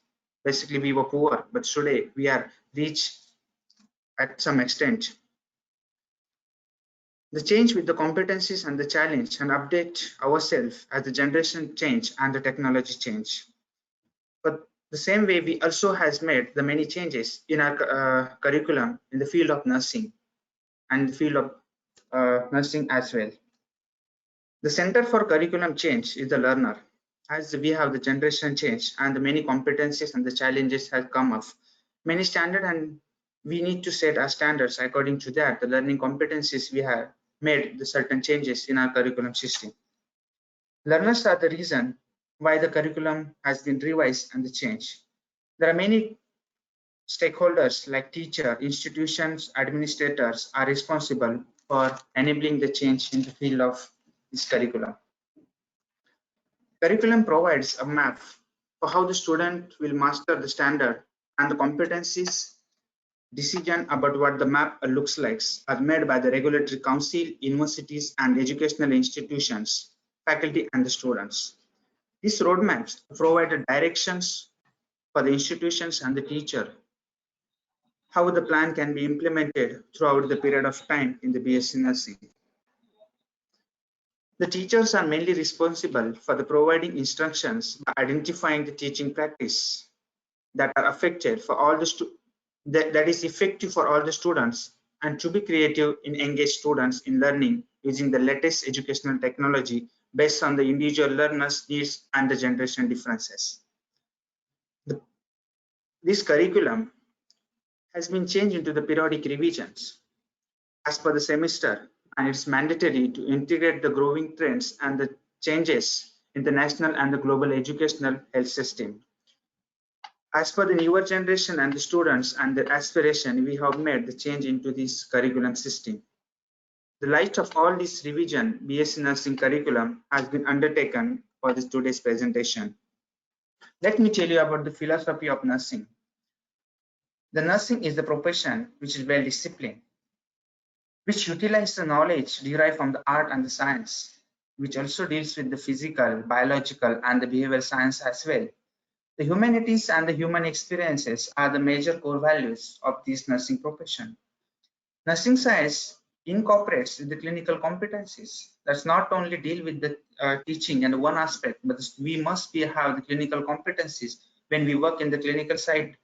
Basically, we were poor, but today we are rich at some extent. The change with the competencies and the challenge and update ourselves as the generation change and the technology change. But the same way, we also has made the many changes in our curriculum in the field of nursing and the field of nursing as well. The Center for Curriculum Change is the learner. As we have the generation change and the many competencies and the challenges have come up, many standard and we need to set our standards according to that. The learning competencies we have made the certain changes in our curriculum system. Learners are the reason why the curriculum has been revised and the change. There are many stakeholders like teacher, institutions, administrators are responsible for enabling the change in the field of this curriculum. Curriculum provides a map for how the student will master the standard and the competencies. Decision about what the map looks like are made by the regulatory council, universities and educational institutions, faculty and the students. These roadmaps provide directions for the institutions and the teacher, how the plan can be implemented throughout the period of time in the BSc Nursing. The teachers are mainly responsible for the providing instructions by identifying the teaching practice that are affected for all the that is effective for all the students and to be creative in engage students in learning using the latest educational technology based on the individual learners' needs and the generation differences. This curriculum has been changed into the periodic revisions as per the semester, and it's mandatory to integrate the growing trends and the changes in the national and the global educational health system. As per the newer generation and the students and their aspiration, we have made the change into this curriculum system. The light of all this revision, BSc Nursing curriculum has been undertaken for this today's presentation. Let me tell you about the philosophy of nursing. The nursing is the profession which is well disciplined, which utilizes the knowledge derived from the art and the science, which also deals with the physical, biological, and the behavioral science as well. The humanities and the human experiences are the major core values of this nursing profession. Nursing science incorporates the clinical competencies. That's not only deal with the teaching and one aspect, but we must have the clinical competencies when we work in the clinical side.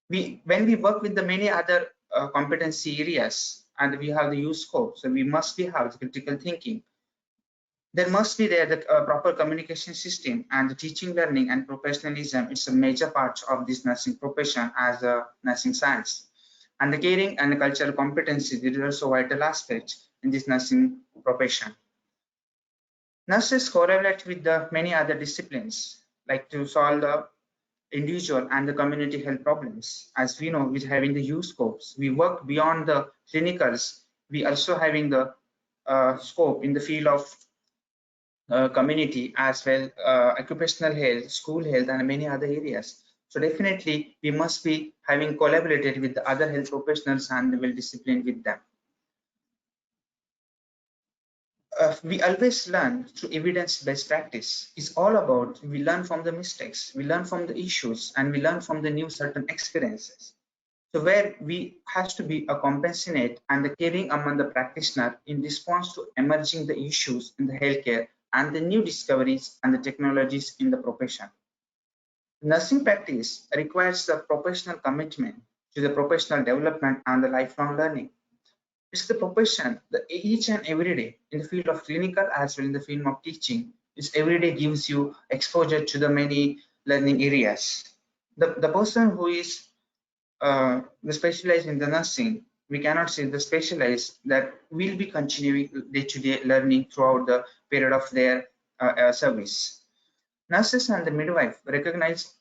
When we work with the many other competency areas and we have the use scope, so we must have the critical thinking. There must be the proper communication system and the teaching, learning and professionalism. It's a major part of this nursing profession as a nursing science. And the caring and the cultural competencies is also a vital aspect in this nursing profession. Nurses correlate with the many other disciplines, like to solve the individual and the community health problems. As we know, with having the use scopes, we work beyond the clinicals. We also having the scope in the field of community as well, occupational health, school health, and many other areas. So definitely we must be having collaborated with the other health professionals and well disciplined with them. We always learn through evidence-based practice. It's all about we learn from the mistakes, we learn from the issues, and we learn from the new certain experiences. So where we has to be a compassionate and the caring among the practitioner in response to emerging the issues in the healthcare and the new discoveries and the technologies in the profession. Nursing practice requires the professional commitment to the professional development and the lifelong learning. It's the profession that each and every day in the field of clinical as well in the field of teaching, is every day gives you exposure to the many learning areas. The person who is the specialized in the nursing, we cannot say the specialized that will be continuing day-to-day learning throughout the period of their service. Nurses and the midwife recognize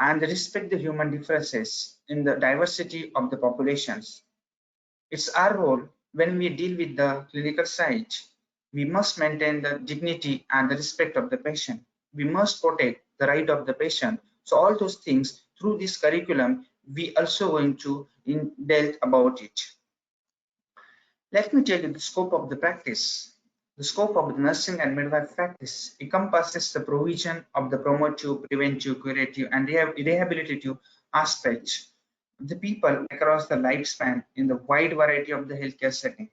and respect the human differences in the diversity of the populations. It's our role when we deal with the clinical side. We must maintain the dignity and the respect of the patient. We must protect the right of the patient. So all those things through this curriculum, we also going to delve about it. Let me tell you the scope of the practice. The scope of the nursing and midwife practice encompasses the provision of the promotive, preventive, curative, and rehabilitative aspects of the people across the lifespan in the wide variety of the healthcare setting.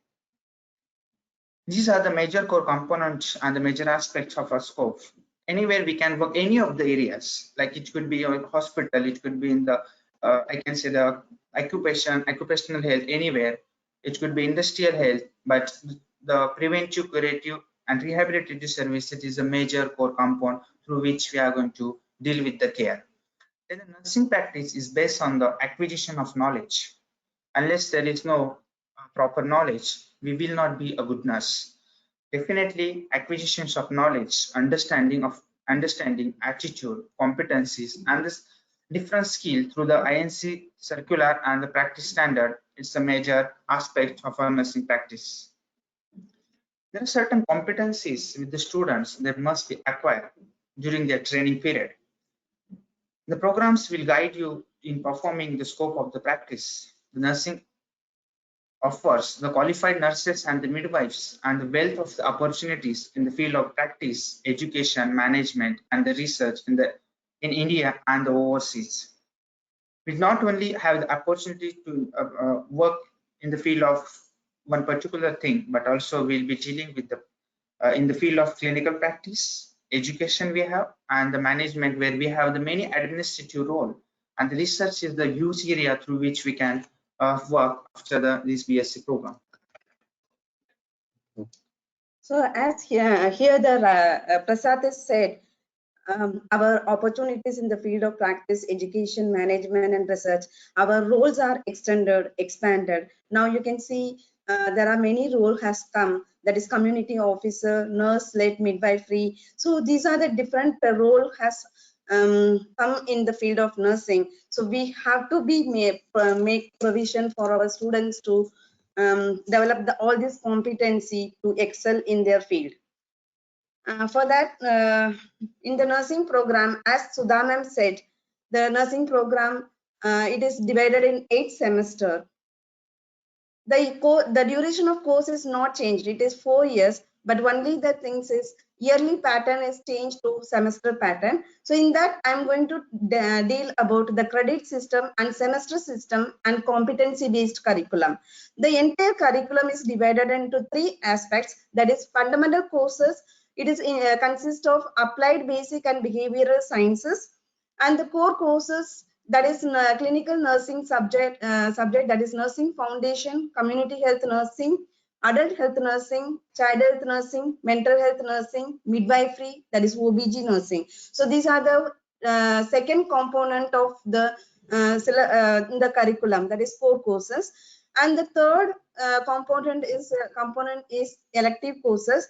These are the major core components and the major aspects of our scope. Anywhere we can work any of the areas, like it could be a hospital, it could be in the, I can say the occupational health, anywhere. It could be industrial health, but the preventive, curative, and rehabilitative services is a major core component through which we are going to deal with the care. Then the nursing practice is based on the acquisition of knowledge. Unless there is no proper knowledge, we will not be a good nurse. Definitely, acquisitions of knowledge, understanding, attitude, competencies, and this different skill through the INC circular and the practice standard is a major aspect of our nursing practice. There are certain competencies with the students that must be acquired during their training period. The programs will guide you in performing the scope of the practice. The nursing offers the qualified nurses and the midwives and the wealth of the opportunities in the field of practice, education, management, and the research in India and the overseas. We not only have the opportunity to work in the field of one particular thing, but also we'll be dealing with the in the field of clinical practice, education we have, and the management where we have the many administrative role, and the research is the huge area through which we can work after this BSc program. So as here the Prasad has said, our opportunities in the field of practice, education, management, and research, our roles are expanded. Now you can see there are many roles has come, that is community officer, nurse-led midwifery. So these are the different role has come in the field of nursing. So we have to be make provision for our students to develop all this competency to excel in their field. For that, in the nursing program, as Sudha ma'am said, the nursing program, it is divided in 8 semesters. The duration of course is not changed. It is 4 years, but only the things is yearly pattern is changed to semester pattern. So in that, I'm going to deal about the credit system and semester system and competency based curriculum. The entire curriculum is divided into 3 aspects, that is fundamental courses. It is consists of applied, basic, and behavioral sciences, and the core courses, that is clinical nursing subject, that is nursing foundation, community health nursing, adult health nursing, child health nursing, mental health nursing, midwifery, that is OBG nursing. So these are the second component of the curriculum, that is core courses. And the third component is elective courses.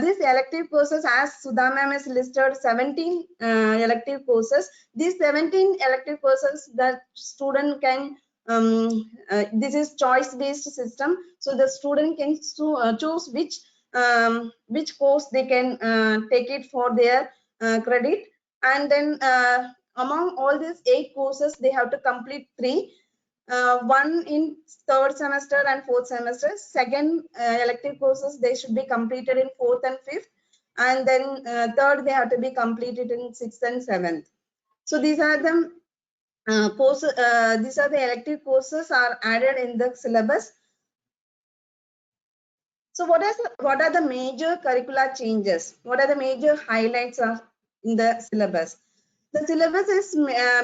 These elective courses, as Sudha ma'am has listed 17 elective courses. These 17 elective courses that student can, this is choice based system. So the student can choose which course they can take it for their credit. And then among all these 8 courses, they have to complete 3. One in 3rd semester and 4th semester. Second elective courses, they should be completed in 4th and 5th. And then 3rd, they have to be completed in 6th and 7th. So these are the courses, these are the elective courses are added in the syllabus. So what are the major curricular changes? What are the major highlights of in the syllabus? The syllabus is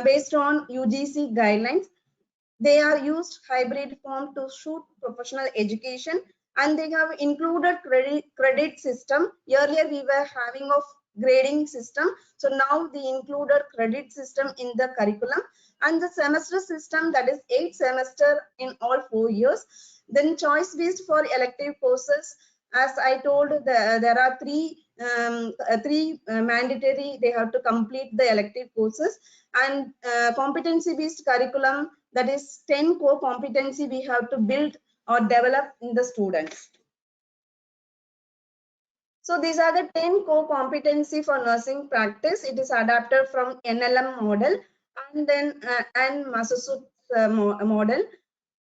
based on UGC guidelines. They are used hybrid form to suit professional education, and they have included credit system. Earlier we were having of grading system, so now they included credit system in the curriculum, and the semester system, that is 8 semester in all 4 years. Then choice based for elective courses. As I told, there are three mandatory, they have to complete the elective courses, and competency based curriculum, that is 10 core competency we have to build or develop in the students. So these are the 10 core competency for nursing practice. It is adapted from NLM model and then and Massachusetts model.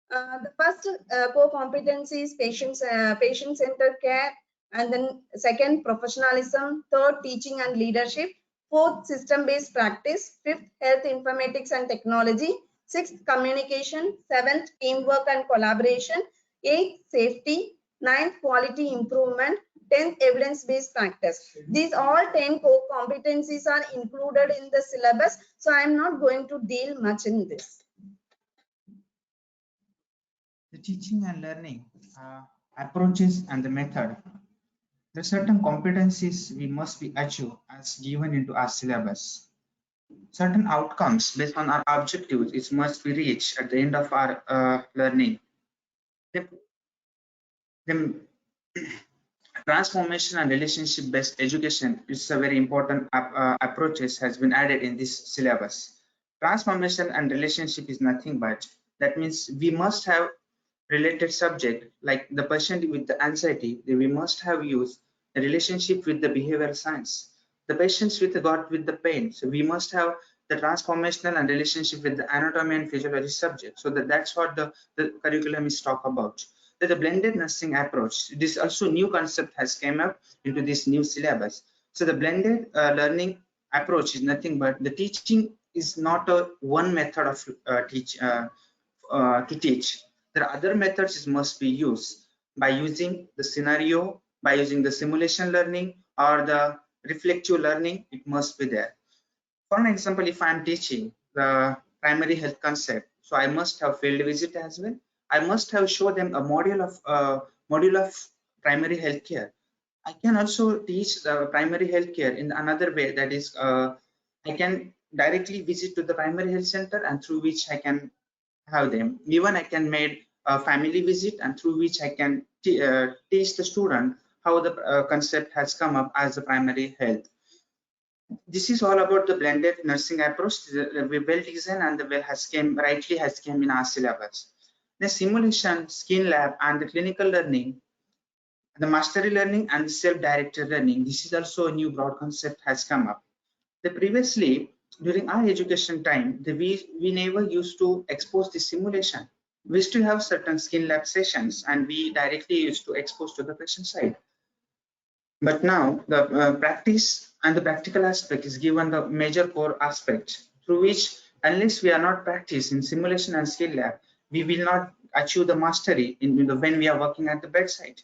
The first core competency is patient-centered care, and then second, professionalism, third, teaching and leadership, fourth, system-based practice, fifth, health informatics and technology, sixth, communication, seventh, teamwork and collaboration, eighth, safety, ninth, quality improvement, 10th, evidence-based practice. These all 10 core competencies are included in the syllabus, so I am not going to deal much in this. The teaching and learning approaches and the method. There are certain competencies we must be achieved as given into our syllabus. Certain outcomes based on our objectives it must be reached at the end of our learning. The transformation and relationship based education is a very important approaches has been added in this syllabus. Transformation and relationship is nothing but, that means we must have related subject, like the patient with the anxiety, we must have used a relationship with the behavioral science. The patients with the pain, so we must have the transformational and relationship with the anatomy and physiology subject. So that's what the curriculum is talk about. The blended nursing approach, this also new concept has came up into this new syllabus. So the blended learning approach is nothing but the teaching is not a one method of to teach. There are other methods must be used by using the scenario, by using the simulation learning or the reflective learning, it must be there. For an example, if I am teaching the primary health concept, so I must have field visit as well. I must have show them a module of primary health care. I can also teach the primary health care in another way, that is I can directly visit to the primary health center and through which I can have them. Even I can make a family visit and through which I can teach the student how the concept has come up as the primary health. This is all about the blended nursing approach. We well designed and the well has came in our syllabus. The simulation, skin lab, and the clinical learning, the mastery learning and the self-directed learning. This is also a new broad concept has come up. Previously, during our education time, we never used to expose the simulation. We used to have certain skin lab sessions and we directly used to expose to the patient side. But now the practice and the practical aspect is given the major core aspect, through which unless we are not practice in simulation and skill lab, we will not achieve the mastery when we are working at the bedside.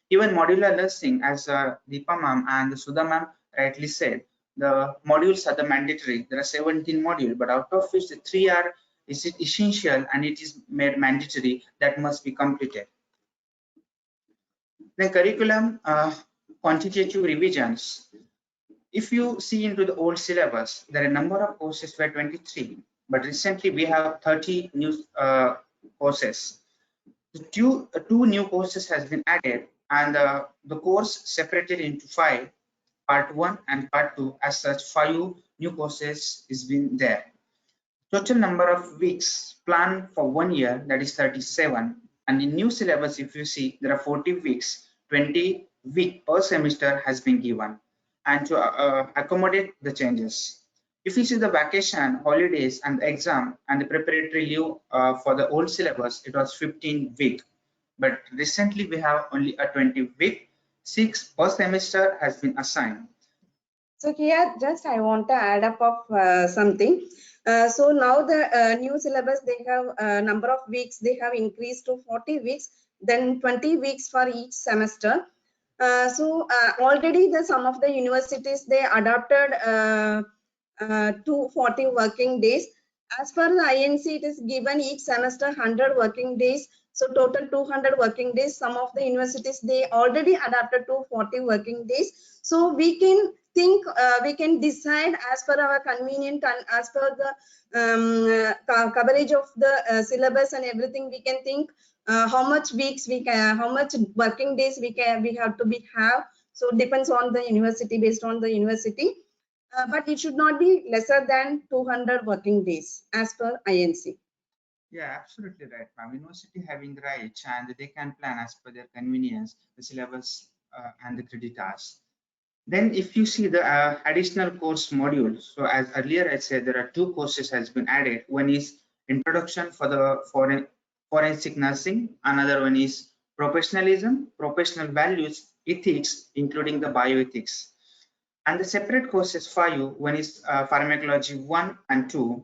Even modular nursing, as Deepa ma'am and Sudha ma'am rightly said, the modules are the mandatory. There are 17 modules, but out of which the 3 are essential and it is made mandatory, that must be completed. The curriculum quantitative revisions. If you see into the old syllabus, there are a number of courses were 23, but recently we have 30 new courses. Two new courses has been added, and the course separated into 5, part 1 and part 2. As such, 5 new courses is been there. Total number of weeks planned for 1 year, that is 37. And in new syllabus, if you see, there are 40 weeks, 20 weeks per semester has been given, and to accommodate the changes. If you see the vacation, holidays, and the exam and the preparatory leave for the old syllabus, it was 15 week. But recently we have only a 20 week, 6 per semester has been assigned. So here, just I want to add up of something. So now the new syllabus, they have number of weeks, they have increased to 40 weeks, then 20 weeks for each semester. So already some of the universities, they adopted to 40 working days. As per the INC, it is given each semester 100 working days. So total 200 working days. Some of the universities, they already adapted to 40 working days. So we can think, we can decide as per our convenient and as per the coverage of the syllabus and everything. We can think how much weeks we can, how much working days we have to have. So it depends on the university, based on the university. But it should not be lesser than 200 working days as per INC. Yeah, absolutely right, ma'am. University having right and they can plan as per their convenience the syllabus and the credit hours. Then if you see the additional course modules, so as earlier I said, there are 2 courses has been added. One is introduction for the forensic nursing, another one is professionalism, professional values, ethics, including the bioethics. And the separate courses for you, one is pharmacology 1 and 2,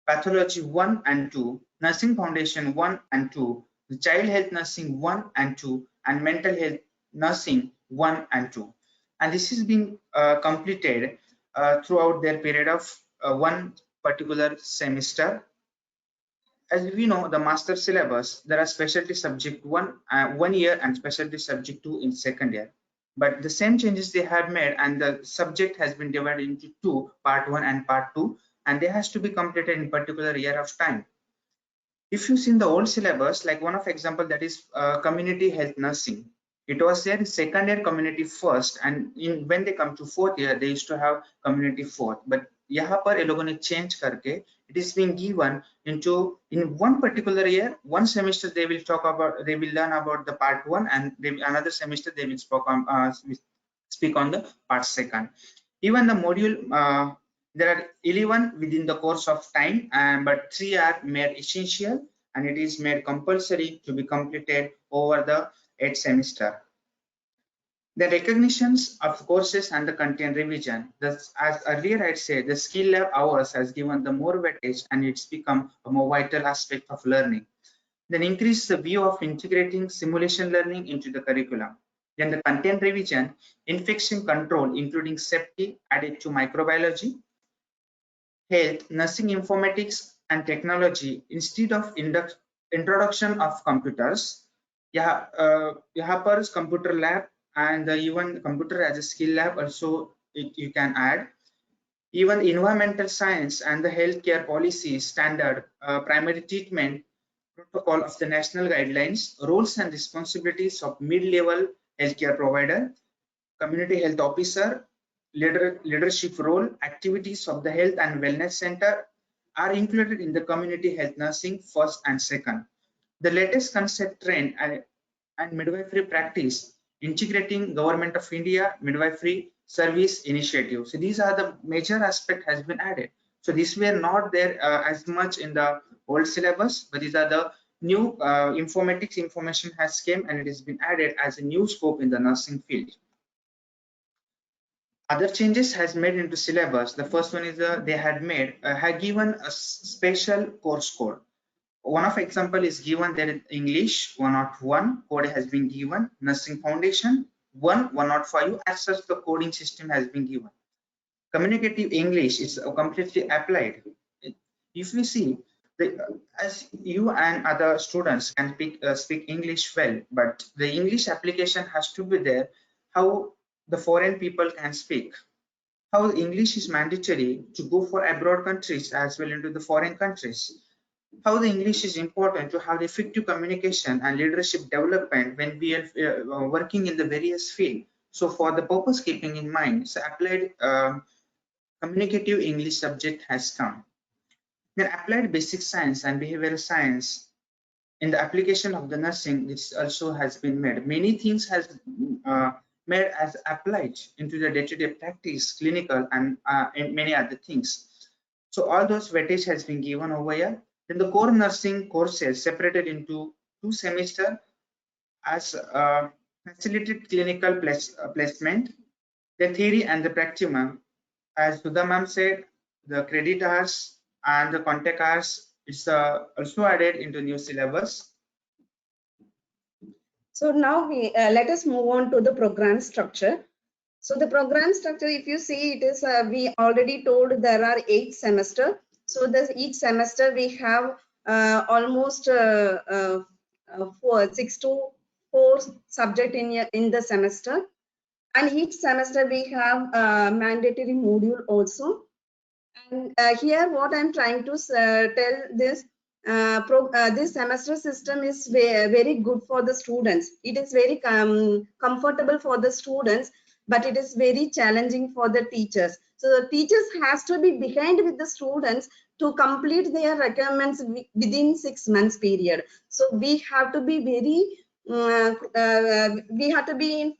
pathology 1 and 2, nursing foundation 1 and 2, the child health nursing 1 and 2, and mental health nursing 1 and 2. And this is being completed throughout their period of one particular semester. As we know, the master syllabus, there are specialty subject 1 year and specialty subject 2 in second year. But the same changes they have made, and the subject has been divided into 2, part 1 and part 2, and they has to be completed in particular year of time. If you see in the old syllabus, like one of example, that is community health nursing. It was there in second year community first, and when they come to 4th year, they used to have community 4th. But यहाँ पर ये लोगों ने change करके, it is being given into in one particular year, one semester they will talk about, they will learn about the part 1, and another semester they will speak on the part 2. Even the module, there are 11 within the course of time, but 3 are made essential, and it is made compulsory to be completed over the 8th semester. The recognitions of courses and the content revision. Thus, as earlier I said, the skill lab hours has given the more weightage, and it's become a more vital aspect of learning. Then increase the view of integrating simulation learning into the curriculum. Then the content revision, infection control, including safety added to microbiology, health, nursing informatics, and technology instead of introduction of computers. यहाँ पर computer lab and even computer as a skill lab also you can add. Even environmental science and the healthcare policy standard, primary treatment protocol of the national guidelines, roles and responsibilities of mid-level healthcare provider, community health officer, leadership role, activities of the health and wellness center are included in the community health nursing first and second. The latest concept trend and midwifery practice, integrating Government of India midwifery service initiative. So these are the major aspect has been added. So these were not there as much in the old syllabus, but these are the new informatics information has came, and it has been added as a new scope in the nursing field. Other changes has made into syllabus. The first one is they had given a special course code. One of example is given there in English 101 code has been given, nursing foundation 105 as such the coding system has been given. Communicative English is completely applied. If we see as you and other students can speak English well, but the English application has to be there. How the foreign people can speak, how English is mandatory to go for abroad countries as well into the foreign countries, how the English is important to have effective communication and leadership development when we are working in the various fields. So for the purpose keeping in mind, so applied communicative English subject has come. Then applied basic science and behavioral science in the application of the nursing, this also has been made. Many things has made as applied into the day-to-day practice, clinical, and many other things. So all those weightage has been given over here. Then the core nursing courses separated into 2 semesters as facilitated clinical placement, the theory and the practicum. As Sudha ma'am said, the credit hours and the contact hours is also added into new syllabus. So now we let us move on to the program structure. So the program structure, if you see, it is we already told there are 8 semesters. So each semester we have almost 6 to 4 subject in the semester, and each semester we have mandatory module also. And here what I'm trying to tell this this semester system is very good for the students. It is very comfortable for the students, but it is very challenging for the teachers. So the teachers has to be behind with the students to complete their requirements within 6 months period. So we have to be very we have to be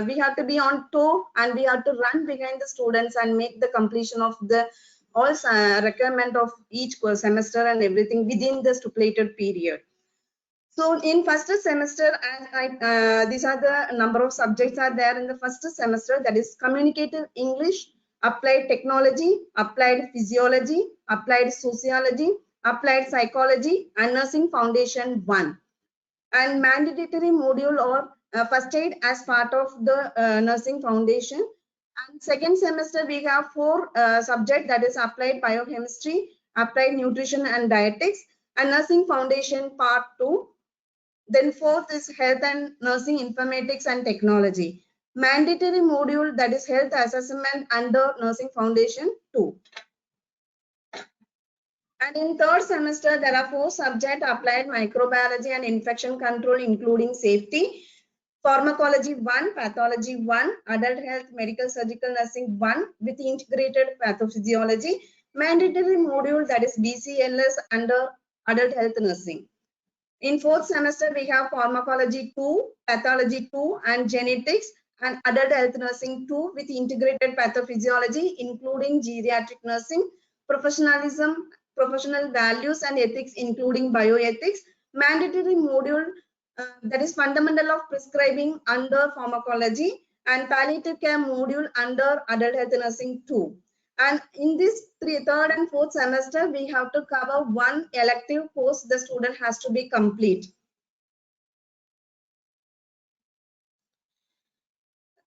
we have to be on toe, and we have to run behind the students and make the completion of the all requirement of each semester and everything within the stipulated period. So in first semester, these are the number of subjects are there in the first semester, that is communicative English, applied technology, applied physiology, applied sociology, applied psychology, and nursing foundation 1. And mandatory module or first aid as part of the nursing foundation. And second semester we have 4 subjects, that is applied biochemistry, applied nutrition and dietetics, and nursing foundation part 2. Then fourth is health and nursing informatics and technology. Mandatory module, that is health assessment under nursing foundation 2. And in third semester, there are 4 subjects, applied microbiology and infection control, including safety, pharmacology 1, pathology 1, adult health, medical surgical nursing 1 with integrated pathophysiology, mandatory module, that is BCLS under adult health nursing. In fourth semester, we have pharmacology 2, pathology 2, and genetics, and adult health nursing 2 with integrated pathophysiology, including geriatric nursing, professionalism, professional values and ethics, including bioethics, mandatory module, that is fundamental of prescribing under pharmacology, and palliative care module under adult health nursing 2. And in this third and fourth semester, we have to cover 1 elective course the student has to be complete.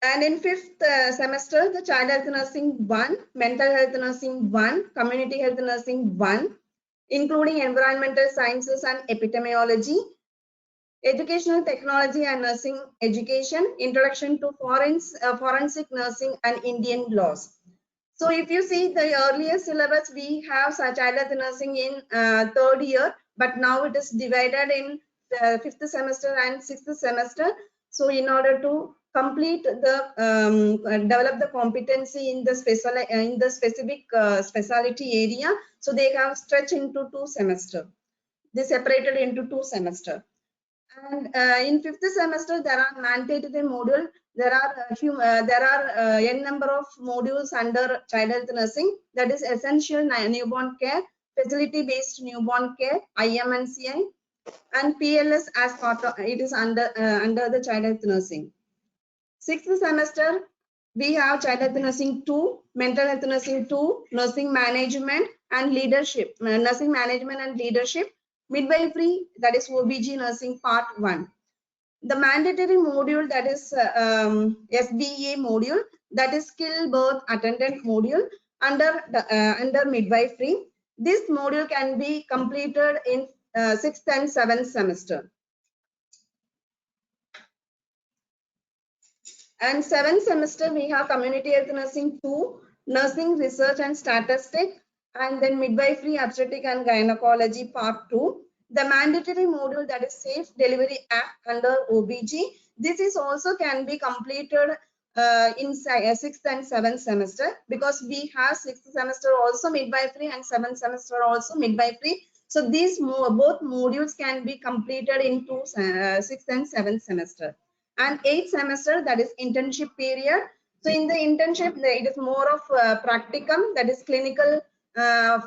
And in fifth semester, the child health nursing 1, mental health nursing 1, community health nursing 1, including environmental sciences and epidemiology, educational technology and nursing education, introduction to forensic nursing and Indian laws. So if you see the earlier syllabus, we have child health nursing in 3rd year, but now it is divided in 5th semester and 6th semester. So in order to complete the develop the competency in the specific specialty area, so they have stretched into 2 semester. They separated into 2 semester. And in 5th semester, there are mandatory module. There are n number of modules under child health nursing, that is essential newborn care, facility based newborn care, IMNCI, and PLS as part of it is under the child health nursing. 6th semester, we have child health nursing 2, mental health nursing 2, nursing management and leadership, nursing management and leadership, midwifery, that is OBG nursing part 1. The mandatory module, that is SBA module, that is skill birth attendant module under midwifery. This module can be completed in 6th and 7th semester. And 7th semester, we have community health nursing 2, nursing research and statistics, and then midwifery, obstetric and gynecology part 2. The mandatory module, that is Safe Delivery Act under OBG. This is also can be completed in 6th and 7th semester, because we have 6th semester also midwifery and 7th semester also midwifery. So these both modules can be completed into 6th and 7th semester. And 8th semester, that is internship period. So in the internship, it is more of practicum, that is clinical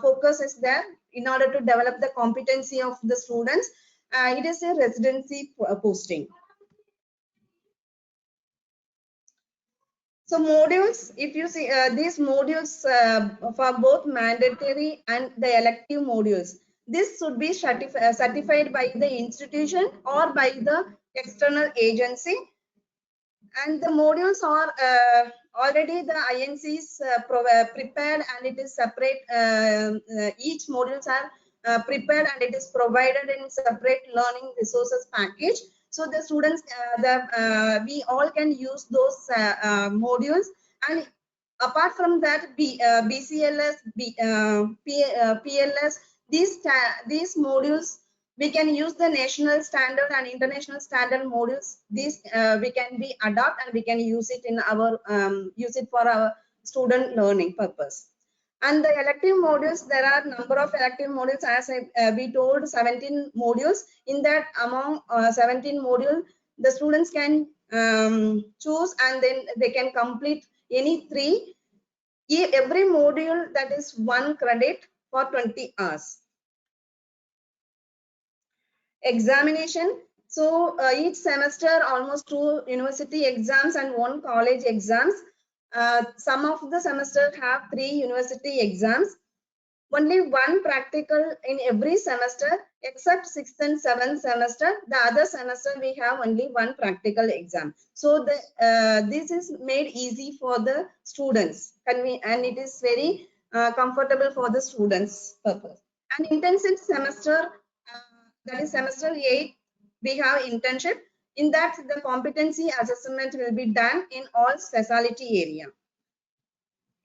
focus is there in order to develop the competency of the students. It is a residency posting. So modules, if you see these modules for both mandatory and the elective modules, this should be certified by the institution or by the external agency. And the modules are already the INCs prepared, and it is separate. Each modules are prepared and it is provided in separate learning resources package. So the students, we all can use those modules. And apart from that, BCLS, PLS, these modules, we can use the national standard and international standard modules. These we can be adopt and we can use it in our use it for our student learning purpose. And the elective modules, there are number of elective modules, as we told, 17 modules. In that, among 17 modules, the students can choose and then they can complete any 3. Every module, that is 1 credit for 20 hours. Examination. So each semester almost 2 university exams and 1 college exams. Some of the semesters have 3 university exams. Only 1 practical in every semester, except 6th and 7th semester. The other semester we have only 1 practical exam. So this is made easy for the students, and it is very comfortable for the students' purpose. And intensive semester, that is semester 8, we have internship. In that, the competency assessment will be done in all specialty area.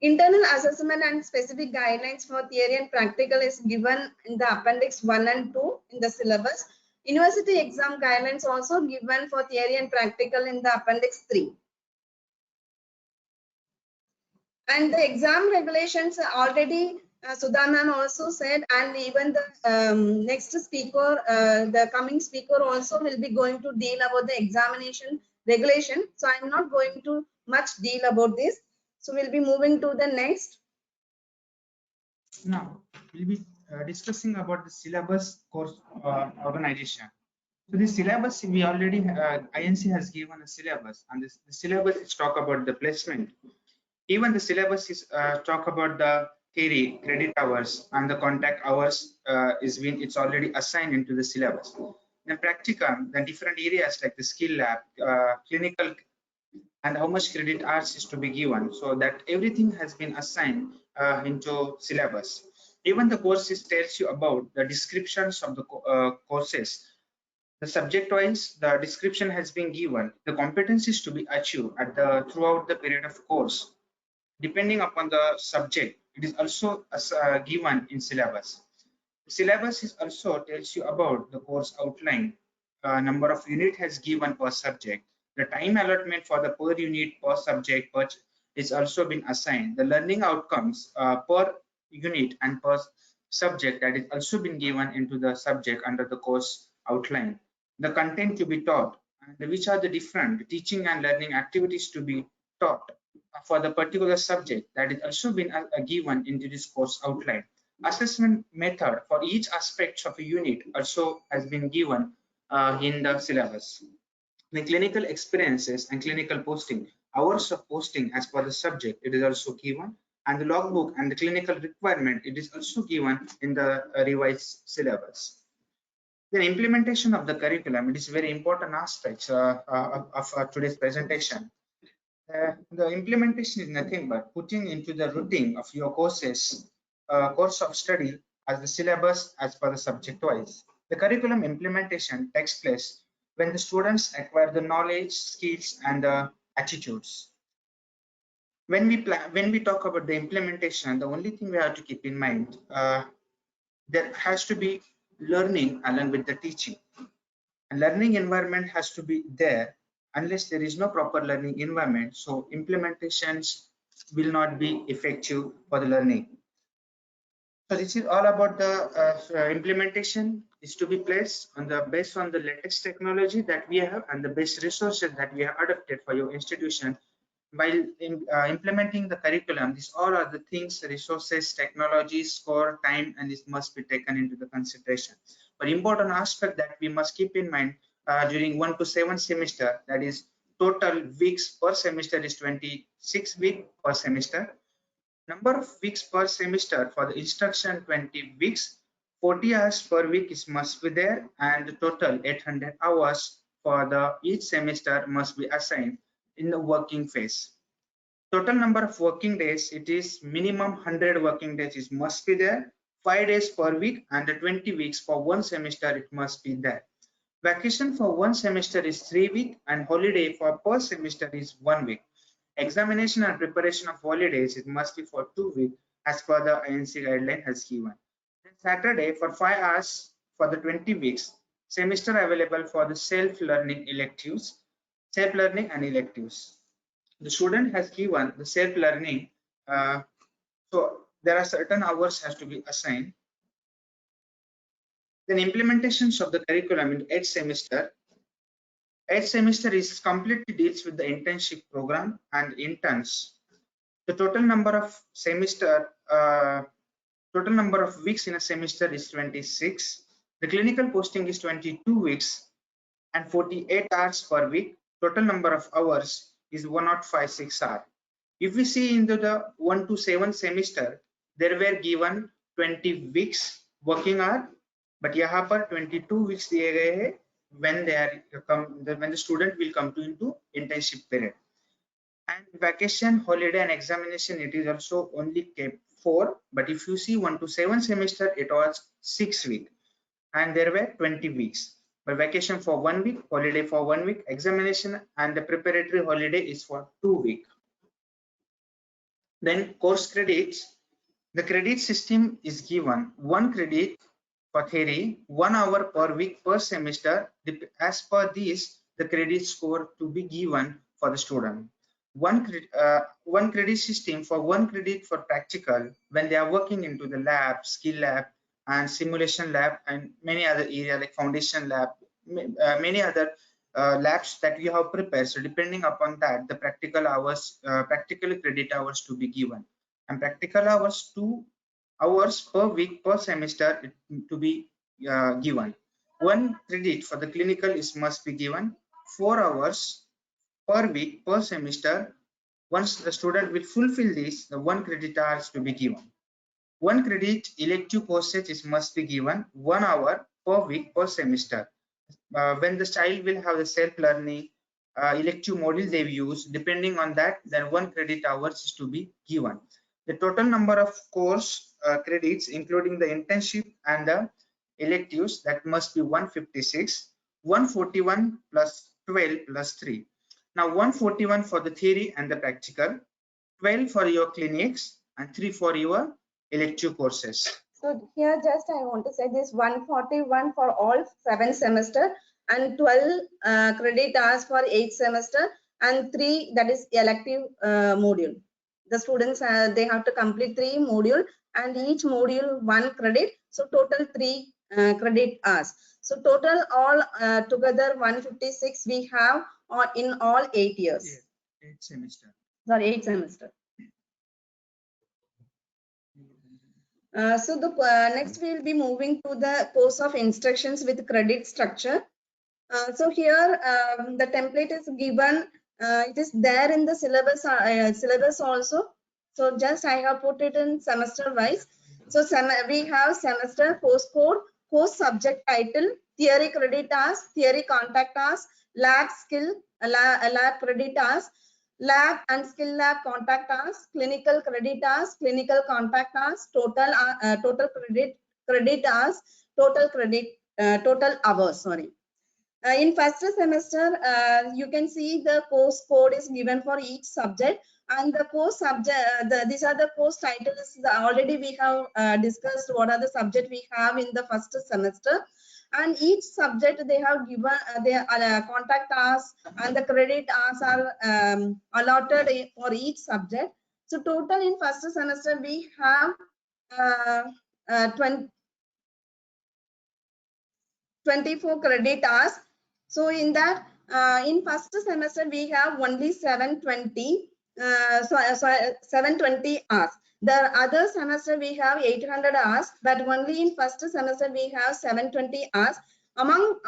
Internal assessment and specific guidelines for theory and practical is given in the appendix 1 and 2 in the syllabus. University exam guidelines also given for theory and practical in the appendix 3. And the exam regulations already Sudha ma'am also said, and even the next speaker, the coming speaker also will be going to deal about the examination regulation. So I'm not going to much deal about this. So we'll be moving to the next. Now we'll be discussing about the syllabus course organization. So the syllabus, we already INC has given a syllabus, and the syllabus is talk about the placement. Even the syllabus is talk about the theory, credit hours, and the contact hours it's already assigned into the syllabus. Then practicum, the different areas like the skill lab, clinical, and how much credit hours is to be given. So that everything has been assigned into syllabus. Even the courses tells you about the descriptions of the courses. The subject-wise, the description has been given. The competencies to be achieved at throughout the period of course. Depending upon the subject, it is also given in syllabus. The syllabus is also tells you about the course outline. Number of unit has given per subject. The time allotment for the per unit per subject is also been assigned. The learning outcomes per unit and per subject, that is also been given into the subject under the course outline. The content to be taught, and which are the different teaching and learning activities to be taught for the particular subject, that is also been given into this course outline. Assessment method for each aspect of a unit also has been given in the syllabus. The clinical experiences and clinical posting, hours of posting as per the subject, it is also given, and the logbook and the clinical requirement, it is also given in the revised syllabus. Then implementation of the curriculum, it is very important aspect of today's presentation. The implementation is nothing but putting into the routine of your courses, course of study as the syllabus as per the subject wise. The curriculum implementation takes place when the students acquire the knowledge, skills, and the attitudes. When we talk about the implementation, the only thing we have to keep in mind, there has to be learning along with the teaching. A learning environment has to be there. Unless there is no proper learning environment, so implementations will not be effective for the learning. So this is all about the implementation is to be placed on the based on the latest technology that we have and the best resources that we have adopted for your institution. while implementing the curriculum, these all are the things, resources, technologies, score, time, and this must be taken into the consideration. But important aspect that we must keep in mind during 1 to 7 semester, that is total weeks per semester is 26 weeks per semester. Number of weeks per semester for the instruction 20 weeks, 40 hours per week is must be there, and the total 800 hours for the each semester must be assigned in the working phase. Total number of working days, it is minimum 100 working days is must be there, 5 days per week, and the 20 weeks for one semester it must be there. Vacation for one semester is 3 weeks and holiday for per semester is 1 week. Examination and preparation of holidays, it must be for 2 weeks as per the INC guideline has given. Then Saturday for 5 hours for the 20 weeks. Semester available for the self-learning electives, self-learning and electives. The student has given the self-learning, so there are certain hours has to be assigned. Then implementations of the curriculum in 8th semester. 8th semester is completely deals with the internship program and interns. The total number of total number of weeks in a semester is 26. The clinical posting is 22 weeks and 48 hours per week. Total number of hours is 1056 hours. If we see into the 1 to 7 semester, there were given 20 weeks working hour, but यहाँ पर 22 weeks दिए गए हैं when they are when the student will come to into internship period. And vacation, holiday, and examination, it is also only kept 4. But if you see 1 to 7 semester, it was 6 weeks, and there were 20 weeks. But vacation for 1 week, holiday for 1 week, examination and the preparatory holiday is for 2 weeks. Then course credits. The credit system is given 1 credit for theory, 1 hour per week per semester. As per this, the credit score to be given for the student. One credit system for 1 credit for practical when they are working into the lab, skill lab, and simulation lab, and many other areas like foundation lab, many other labs that you have prepared. So depending upon that, the practical hours, practical credit hours to be given, and practical hours 2 hours per week per semester to be given. 1 credit for the clinical is must be given, 4 hours per week per semester. Once the student will fulfill this, the 1 credit hours to be given. 1 credit elective courses is must be given, 1 hour per week per semester. When the child will have the self-learning elective module they use, depending on that, then 1 credit hours is to be given. The total number of course credits, including the internship and the electives, that must be 156, 141 plus 12 plus 3. Now 141 for the theory and the practical, 12 for your clinics, and 3 for your elective courses. So here just I want to say this 141 for all 7 semester and 12 credit hours for 8 semester and 3 that is elective module. The students they have to complete 3 module and each module 1 credit. So total 3 credit hours. So total all together 156 we have in all 8 years. Yeah, 8 semester. Sorry, 8 semester. So the next we will be moving to the course of instructions with credit structure. So here the template is given. It is there in the syllabus also. So just I have put it in semester wise. So we have semester, course code, course subject title, theory credit hours, theory contact hours, lab skill, lab credit hours, lab and skill lab contact hours, clinical credit hours, clinical contact hours, total credit hours, total hours. Sorry. In first semester, you can see the course code is given for each subject, and the course subject. These are the course titles. Already we have discussed what are the subject we have in the first semester. And each subject they have given their contact hours and the credit hours are allotted for each subject. So total in first semester we have 24 credit hours. So in that in first semester we have only 720 720 hours. The other semester we have 800 hours, but only in first semester we have 720 hours. Among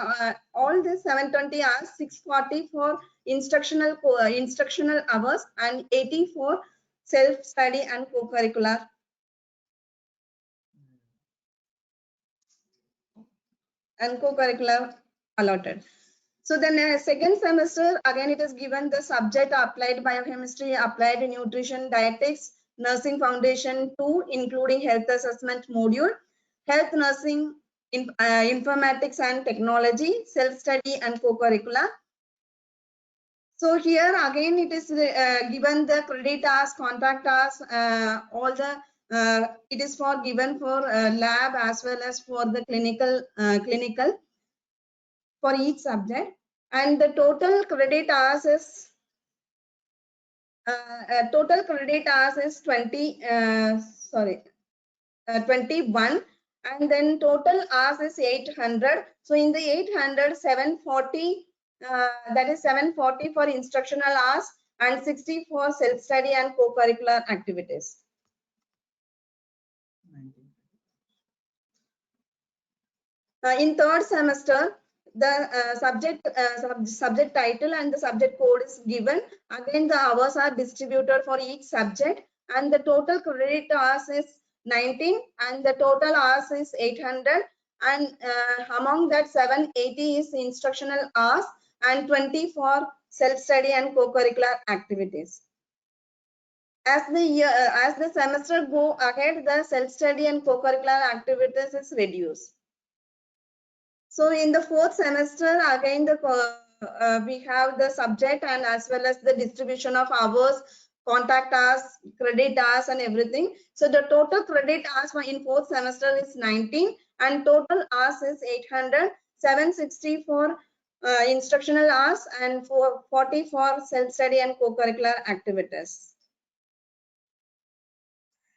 all this 720 hours, 640 for instructional hours and 80 for self-study and co-curricular. Allotted. So then second semester, again it is given the subject applied biochemistry, applied nutrition, dietetics, nursing foundation 2, including health assessment module, health nursing, informatics and technology, self-study and co-curricular. So here again it is given the credit hours, contract hours, all the it is for given for lab as well as for the clinical for each subject, and the total credit hours is 21, and then total hours is 800. So in the 800, 740 that is 740 for instructional hours and 60 for self-study and co-curricular activities. In third semester, the subject title and the subject code is given. Again, the hours are distributed for each subject, and the total credit hours is 19, and the total hours is 800, and among that 780 is instructional hours and 20 for self-study and co-curricular activities. As the semester go ahead, the self-study and co-curricular activities is reduced. So in the fourth semester, again we have the subject and as well as the distribution of hours, contact hours, credit hours and everything. So the total credit hours in fourth semester is 19, and total hours is 800, 760 for instructional hours and 40 for self-study and co-curricular activities.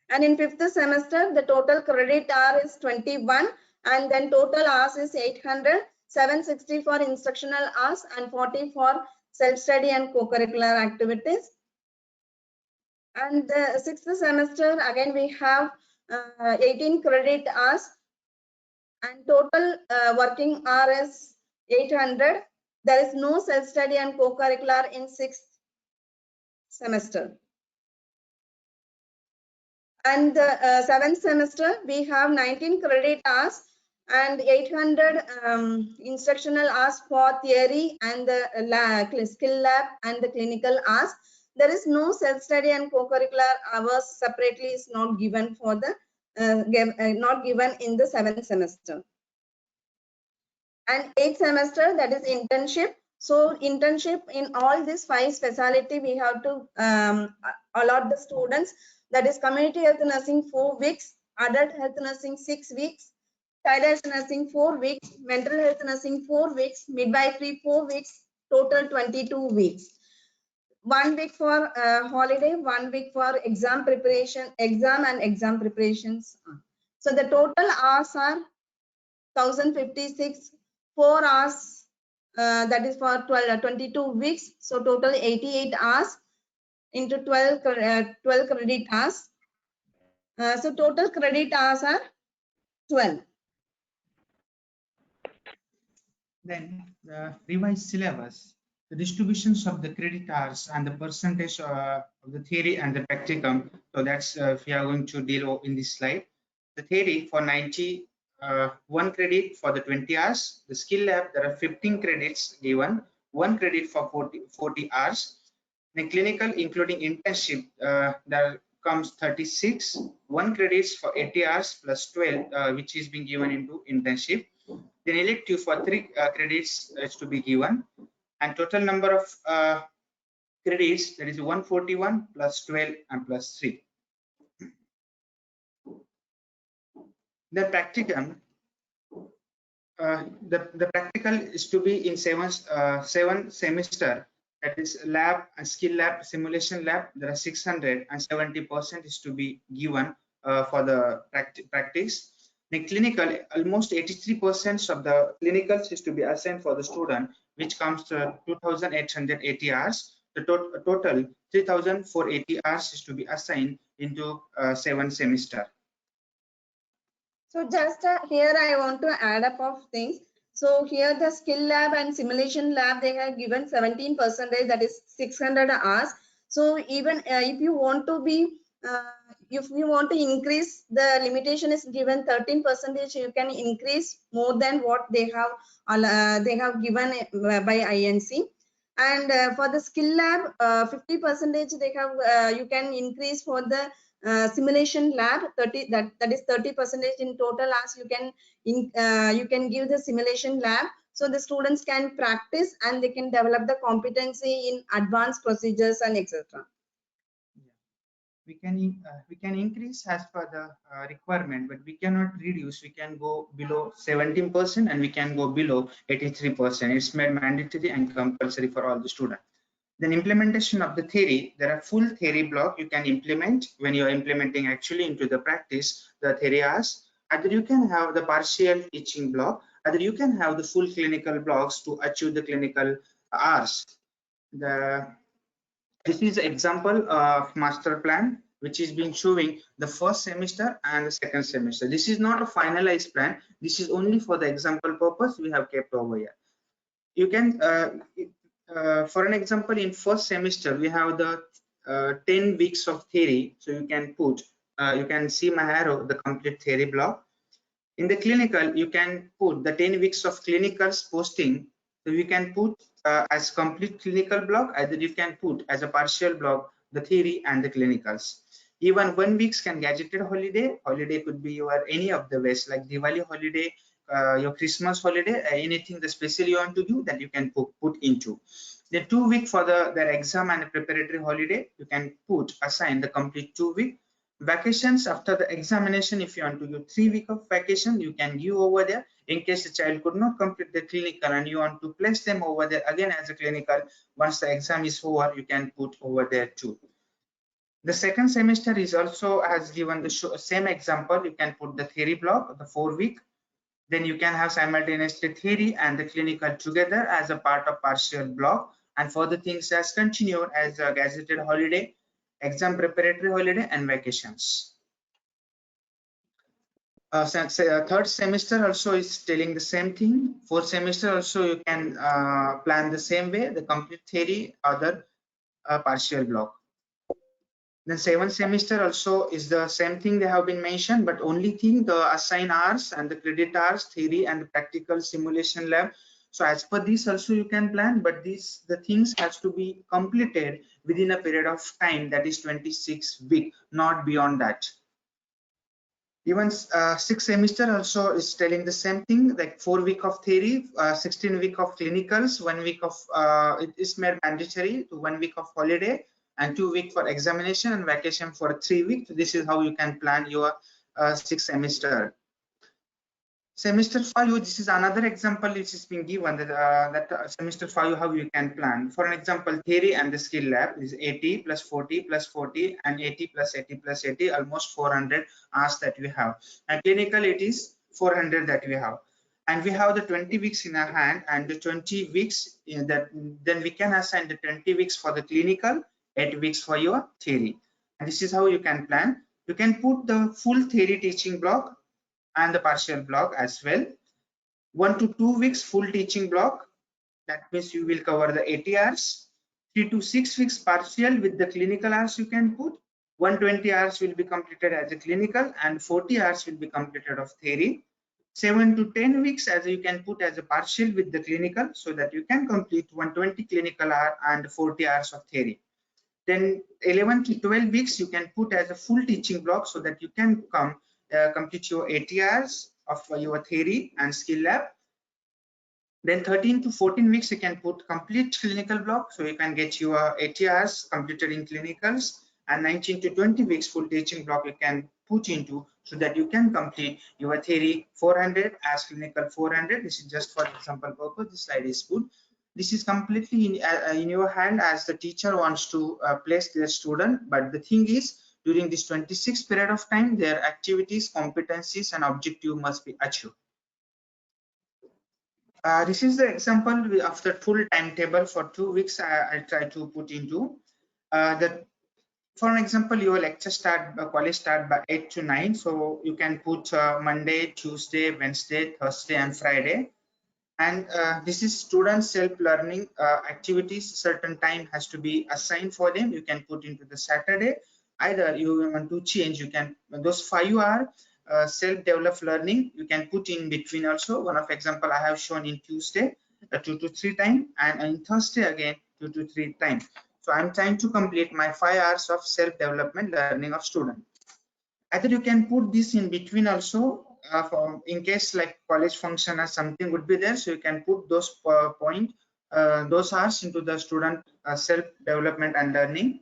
And in fifth semester, the total credit hour is 21, and then total hours is 800, 760 for instructional hours and 40 for self-study and co-curricular activities. And the sixth semester, again we have 18 credit hours, and total working hour is 800. There is no self-study and co-curricular in sixth semester. And the seventh semester, we have 19 credit hours and 800 instructional hours for theory and the skill lab and the clinical hours. There is no self-study and co-curricular hours separately is not given for the not given in the seventh semester. And eighth semester, that is internship. So internship in all these 5 specialty, we have to allot the students. That is community health nursing 4 weeks, adult health nursing 6 weeks, child health nursing 4 weeks, mental health nursing 4 weeks, midwifery 4 weeks, total 22 weeks. 1 week for holiday, 1 week for exam preparations. So the total hours are 1056, 4 hours, that is for 22 weeks. So total 88 hours into 12 credit hours. So total credit hours are 12. Then the revised syllabus, the distributions of the credit hours and the percentage of the theory and the practicum. So that's we are going to deal in this slide. The theory for 1 credit for the 20 hours. The skill lab, there are 15 credits given, 1 credit for 40 hours. The clinical, including internship, there comes 36, 1 credits for 80 hours plus 12, which is being given into internship. Then elective for 3 credits is to be given, and total number of credits, that is 141 plus 12 and plus 3. The practicum, the practical is to be in 7 semester. That is lab and skill lab, simulation lab. There are 600 and 70% is to be given for the practice. The clinical, almost 83% of the clinicals is to be assigned for the student, which comes to 2,880 hours. The total 3,480 hours is to be assigned into 7 semester. So just here I want to add up of things. So here the skill lab and simulation lab, they have given 17%, that is 600 hours. So even if you want to be, if you want to increase, the limitation is given 13%, you can increase more than what they have given by INC. And for the skill lab, 50% they have, you can increase for the simulation lab. 30, that is 30% in total as you can give the simulation lab, so the students can practice and they can develop the competency in advanced procedures and etc. We can increase as per the requirement, but we cannot reduce. We can go below 17% and we can go below 83%. It's made mandatory and compulsory for all the students. Then implementation of the theory, there are full theory block you can implement when you are implementing actually into the practice the theory hours. Either you can have the partial teaching block, either you can have the full clinical blocks to achieve the clinical hours. This is an example of master plan which is being showing the first semester and the second semester. This is not a finalized plan. This is only for the example purpose we have kept over here. You can for an example, in first semester we have the 10 weeks of theory, so you can put you can see my arrow, the complete theory block. In the clinical you can put the 10 weeks of clinicals posting, so you can put as complete clinical block, either you can put as a partial block the theory and the clinicals. Even 1 week can gadgeted holiday could be your any of the ways like Diwali holiday, your Christmas holiday, anything the special you want to do that you can put into. The 2 week for their exam and preparatory holiday, you can assign the complete 2 week. Vacations after the examination, if you want to give 3 week of vacation, you can give over there. In case the child could not complete the clinical and you want to place them over there again as a clinical, once the exam is over, you can put over there too. The second semester is also has given the same example. You can put the theory block, the 4 week. Then you can have simultaneously theory and the clinical together as a part of partial block, and further things as continued as a gazetted holiday, exam preparatory holiday, and vacations. Third semester also is telling the same thing. Fourth semester also you can plan the same way, the complete theory or the partial block. Then seventh semester also is the same thing they have been mentioned, but only thing the assign hours and the credit hours, theory and the practical simulation lab. So as per this also you can plan, but the things has to be completed within a period of time, that is 26 weeks, not beyond that. Even sixth semester also is telling the same thing, like 4 week of theory, 16 week of clinicals, 1 week of it is made mandatory to 1 week of holiday, and 2 weeks for examination and vacation for 3 weeks. This is how you can plan your sixth semester. Semester 5, this is another example which is being given that semester 5 how you can plan. For an example, theory and the skill lab is 80 plus 40 plus 40 and 80 plus 80 plus 80, almost 400 hours that we have. And clinical it is 400 that we have. And we have the 20 weeks in our hand, and the 20 weeks in that, then we can assign the 20 weeks for the clinical, 8 weeks for your theory. And this is how you can plan. You can put the full theory teaching block and the partial block as well. 1 to 2 weeks full teaching block, that means you will cover the 80 hours. 3 to 6 weeks partial with the clinical hours you can put. 120 hours will be completed as a clinical and 40 hours will be completed of theory. 7 to 10 weeks as you can put as a partial with the clinical, so that you can complete 120 clinical hour and 40 hours of theory. Then 11 to 12 weeks you can put as a full teaching block, so that you can complete your 80 hours of your theory and skill lab. Then 13 to 14 weeks you can put complete clinical block, so you can get your 80 hours completed in clinicals, and 19 to 20 weeks full teaching block you can put into, so that you can complete your theory 400 as clinical 400. This is just for example purpose. This slide is good. This is completely in your hand as the teacher wants to place their student, but the thing is, during this 26 period of time, their activities, competencies, and objective must be achieved. This is the example of the full timetable for 2 weeks I try to put into. For an example, your lecture college start by 8 to 9. So you can put Monday, Tuesday, Wednesday, Thursday, and Friday. And this is student self-learning activities. Certain time has to be assigned for them. You can put into the Saturday. Either you want to change, you can, those 5 are self-developed learning. You can put in between also. One of example I have shown in Tuesday, 2 to 3 time, and in Thursday again 2 to 3 time. So I'm trying to complete my 5 hours of self-development learning of student. Either you can put this in between also, in case like college function or something would be there, so you can put those those hours into the student self-development and learning.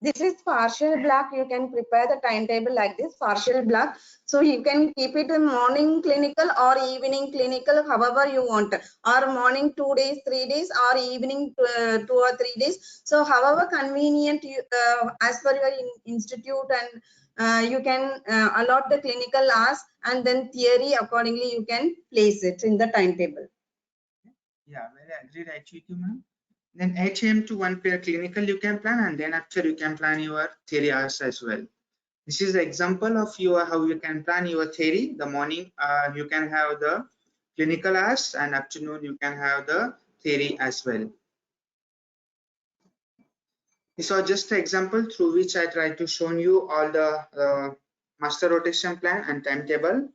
This is partial block. You can prepare the timetable like this, partial block. So you can keep it in morning clinical or evening clinical, however you want, or morning 2 days, 3 days, or evening 2 or 3 days. So however convenient you, as per your institute, and you can allot the clinical hours, and then theory accordingly you can place it in the timetable. Yeah, very agreed actually, ma'am. Then 8 a.m. to 1 p.m. clinical you can plan, and then after you can plan your theory hours as well. This is the example of how you can plan your theory. The morning you can have the clinical hours, and afternoon you can have the theory as well. This was just an example through which I tried to show you all the master rotation plan and timetable.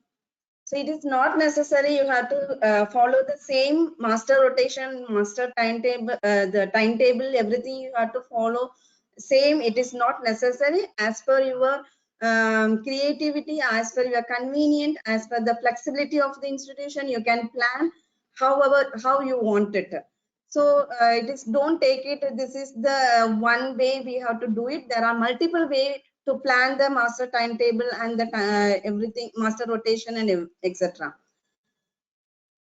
So it is not necessary you have to follow the same master rotation, master timetable, the timetable, everything you have to follow same. It is not necessary. As per your creativity, as per your convenient, as per the flexibility of the institution, you can plan how you want it. So it is, don't take it, this is the one way we have to do it. There are multiple ways to plan the master timetable and the everything, master rotation and etc.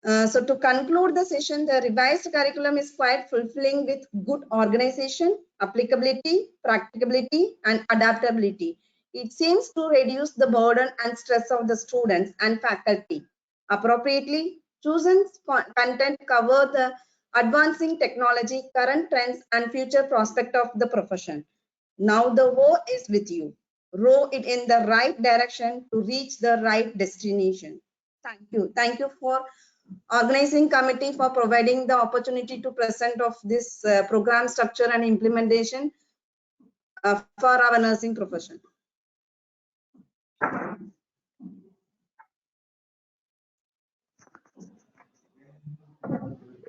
So to conclude the session, the revised curriculum is quite fulfilling with good organization, applicability, practicability, and adaptability. It seems to reduce the burden and stress of the students and faculty. Appropriately, chosen content cover the advancing technology, current trends, and future prospect of the profession. Now the war is with you. Row it in the right direction to reach the right destination. Thank you. Thank you for organizing committee for providing the opportunity to present of this program structure and implementation for our nursing profession.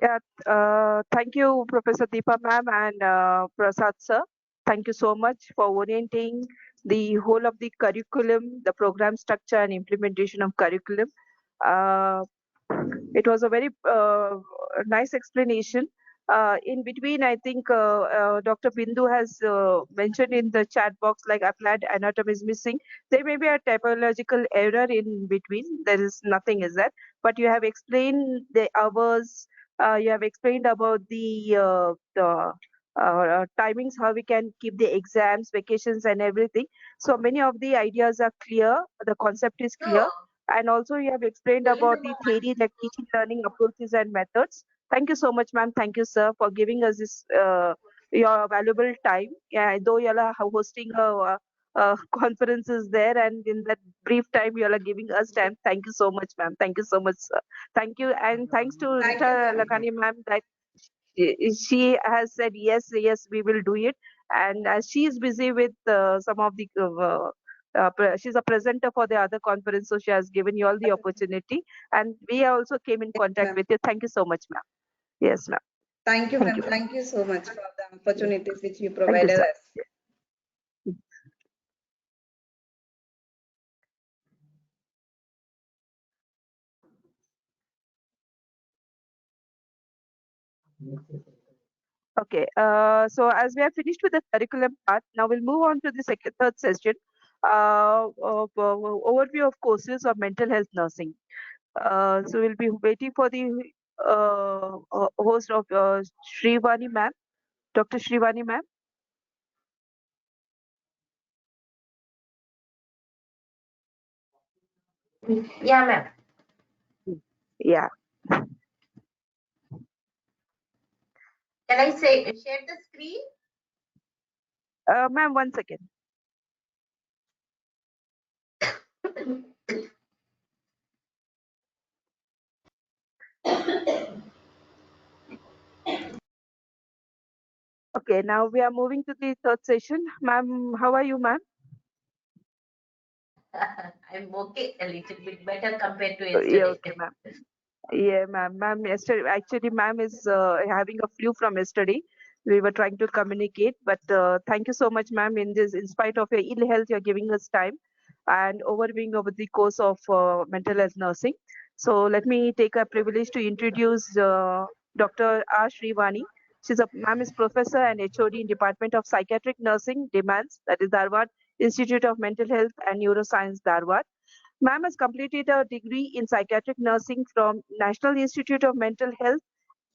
Yeah, thank you, Professor Deepa ma'am and Prasad sir. Thank you so much for orienting the whole of the curriculum, the program structure and implementation of curriculum. It was a very nice explanation. In between, I think Dr. Bindu has mentioned in the chat box, like applied anatomy is missing. There may be a typological error in between. There is nothing is that, but you have explained the hours. You have explained about the timings, how we can keep the exams, vacations, and everything. So many of the ideas are clear. The concept is clear. And also you have explained about the theory, like teaching learning approaches and methods. Thank you so much, ma'am. Thank you, sir, for giving us this your valuable time. Yeah, though you are hosting conferences there, and in that brief time you are giving us time. Thank you so much, ma'am. Thank you so much, sir. Thank you, and thanks to Rita Lakani, ma'am, that she has said yes, we will do it. And as she is busy with some of the she's a presenter for the other conference, so she has given you all the opportunity, and we also came in contact with you. Thank you so much, ma'am. Yes, ma'am. Thank you, ma'am. Thank you so much for the opportunities which you provided us. Okay, so as we have finished with the curriculum part, now we'll move on to the third session, overview of courses of mental health nursing. So we'll be waiting for the host of Shrivani ma'am, Dr. Shrivani ma'am. Yeah, ma'am. Yeah. Can I share the screen? Ma'am, 1 second. Okay, now we are moving to the third session. Ma'am, how are you, ma'am? I'm okay, a little bit better compared to Yeah, yesterday. okay, ma'am. Yeah, ma'am. Ma'am, yesterday, actually, ma'am is having a flu from yesterday. We were trying to communicate, but thank you so much, ma'am. In spite of your ill health, you're giving us time and overviewing over the course of mental health nursing. So let me take a privilege to introduce Dr. R. Srivani. Ma'am is professor and HOD in Department of Psychiatric Nursing, DEMANS, that is Dharwad Institute of Mental Health and Neuroscience, Dharwad. Ma'am has completed a degree in psychiatric nursing from National Institute of Mental Health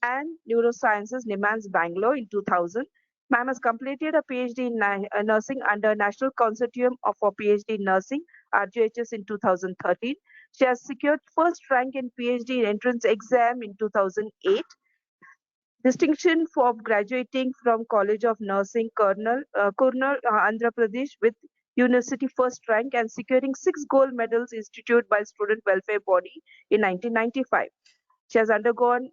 and Neurosciences, NIMANS, Bangalore in 2000. Ma'am has completed a PhD in nursing under National Consortium for PhD in Nursing, RGHS, in 2013. She has secured first rank in PhD entrance exam in 2008. Distinction for graduating from College of Nursing, Kurnool, Andhra Pradesh, with university first rank, and securing 6 gold medals instituted by Student Welfare Body in 1995. She has undergone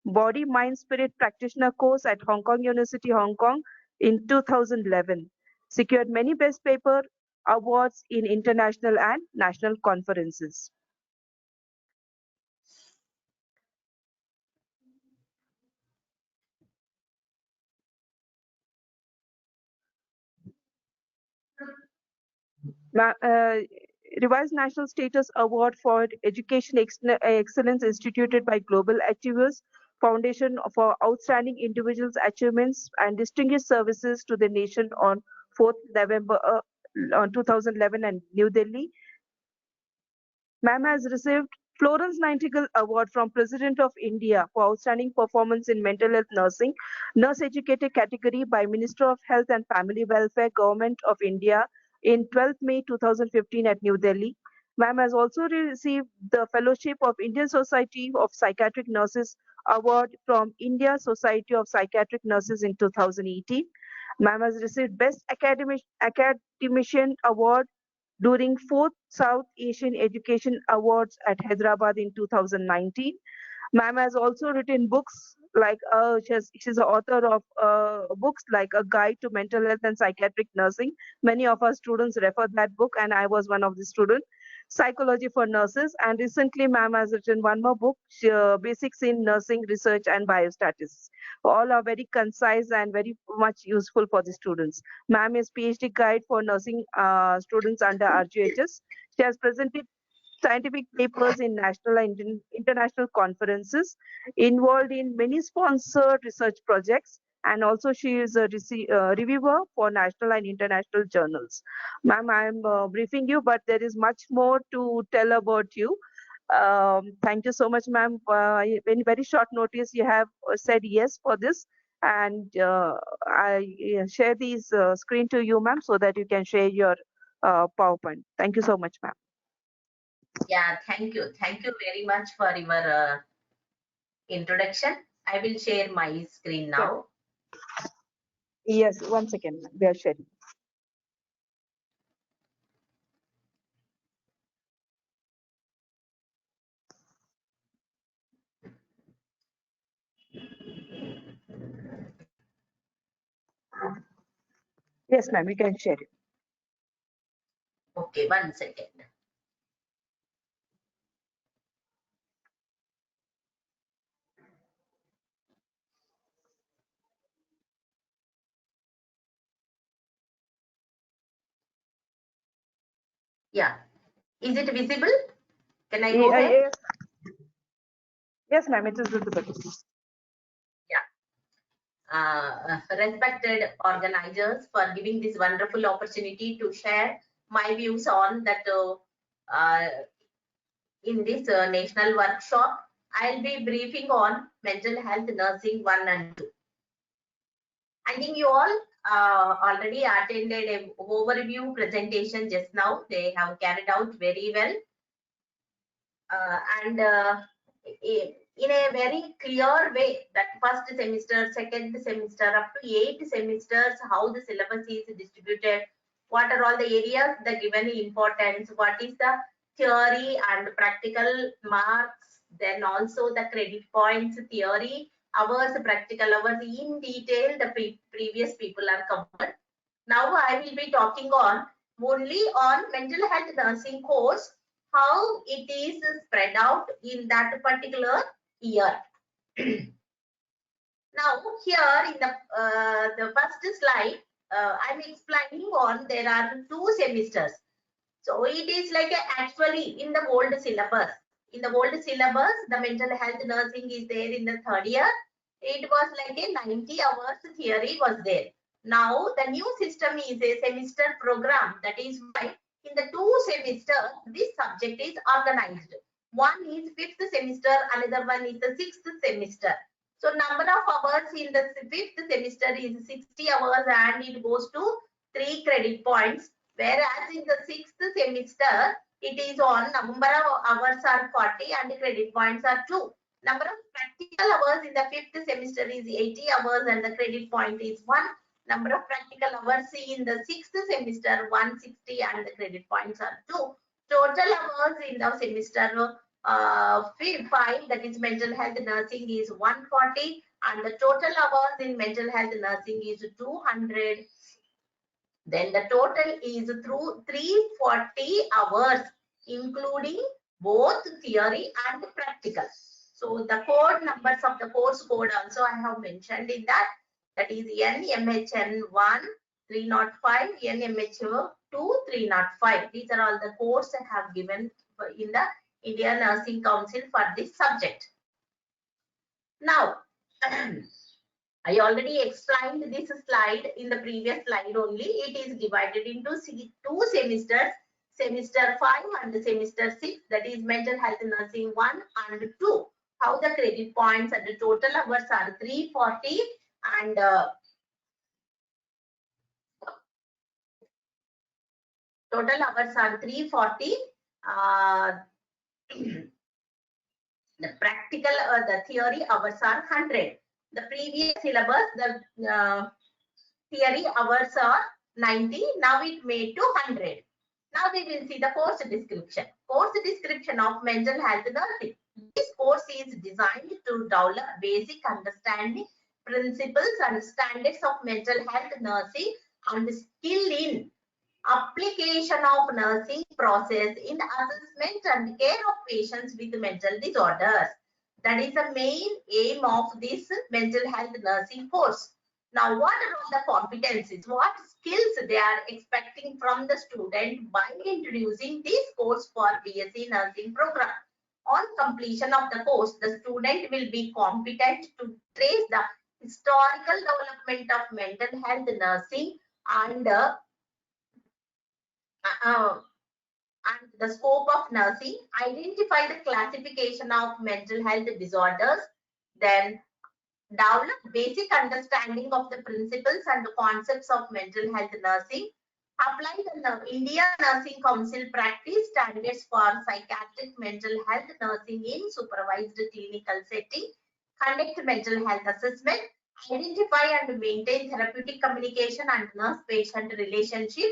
Body, Mind, Spirit Practitioner course at Hong Kong University, Hong Kong in 2011. Secured many best paper awards in international and national conferences. Revised National Status Award for Education Excellence instituted by Global Achievers Foundation for Outstanding Individuals' Achievements and Distinguished Services to the Nation on 4th November on 2011 in New Delhi. Ma'am has received Florence Nightingale Award from President of India for outstanding performance in mental health nursing, nurse educator category by Minister of Health and Family Welfare, Government of India in 12th May 2015 at New Delhi. Ma'am has also received the Fellowship of Indian Society of Psychiatric Nurses Award from India Society of Psychiatric Nurses in 2018. Ma'am has received Best Academician Award during 4th South Asian Education Awards at Hyderabad in 2019. Ma'am has also written books like she's the author of books like A Guide to Mental Health and Psychiatric Nursing. Many of our students refer that book, and I was one of the students. Psychology for Nurses, and recently ma'am has written one more book, Basics in Nursing Research and Biostatistics. All are very concise and very much useful for the students. Ma'am is PhD guide for nursing students under RGHS. She has presented scientific papers in national and international conferences, involved in many sponsored research projects, and also she is a reviewer for national and international journals. Ma'am, I am briefing you, but there is much more to tell about you. Thank you so much, ma'am. In very short notice, you have said yes for this, and I share this screen to you, ma'am, so that you can share your PowerPoint. Thank you so much, ma'am. Yeah, thank you. Thank you very much for your introduction. I will share my screen now. Yes, 1 second, we are sharing. Yes, ma'am, we can share it. Okay, 1 second. Yeah, is it visible? Can I go ahead? Yes, ma'am, it is visible. Yeah. Respected organizers for giving this wonderful opportunity to share my views on that in this national workshop. I'll be briefing on mental health nursing 1 and 2. I think you all already attended an overview presentation just now. They have carried out very well. in a very clear way, that first semester, second semester, up to 8 semesters, how the syllabus is distributed, what are all the areas, the given importance, what is the theory and practical marks, then also the credit points, theory hours, practical hours, in detail the previous people are covered. Now I will be talking on only on mental health nursing course, how it is spread out in that particular year. Now here in the first slide, I'm explaining on there are 2 semesters. So it is like actually in the old syllabus. In the old syllabus, the mental health nursing is there in the 3rd year. It was like a 90 hours theory was there. Now the new system is a semester program. That is why in the 2 semesters, this subject is organized. One is 5th semester, another one is the 6th semester. So number of hours in the 5th semester is 60 hours and it goes to 3 credit points. Whereas in the 6th semester, it is on number of hours are 40 and credit points are 2. Number of practical hours in the 5th semester is 80 hours and the credit point is 1. Number of practical hours in the 6th semester 160 and the credit points are 2. Total hours in the semester 5, that is mental health nursing, is 140 and the total hours in mental health nursing is 200. Then the total is through 340 hours, including both theory and practical. So the code numbers of the course code also I have mentioned in that. That is NMHN1 305, NMH2 305. These are all the codes I have given in the Indian Nursing Council for this subject. Now, I already explained this slide in the previous slide only. It is divided into 2 semesters, semester 5 and semester 6, that is mental health nursing 1 and 2. How the credit points and the total hours are 340 and total hours are 340. The practical, the theory hours are 100. The previous syllabus, the theory hours are 90. Now it made to 100. Now we will see the course description. Course description of mental health nursing. This course is designed to develop basic understanding, principles and standards of mental health nursing and skill in application of nursing process in assessment and care of patients with mental disorders. That is the main aim of this mental health nursing course. Now, what are all the competencies? What skills they are expecting from the student by introducing this course for BSc nursing program? On completion of the course, the student will be competent to trace the historical development of mental health nursing and the scope of nursing, identify the classification of mental health disorders, then develop basic understanding of the principles and the concepts of mental health nursing, apply the Indian Nursing Council practice standards for psychiatric mental health nursing in supervised clinical setting, conduct mental health assessment, identify and maintain therapeutic communication and nurse-patient relationship.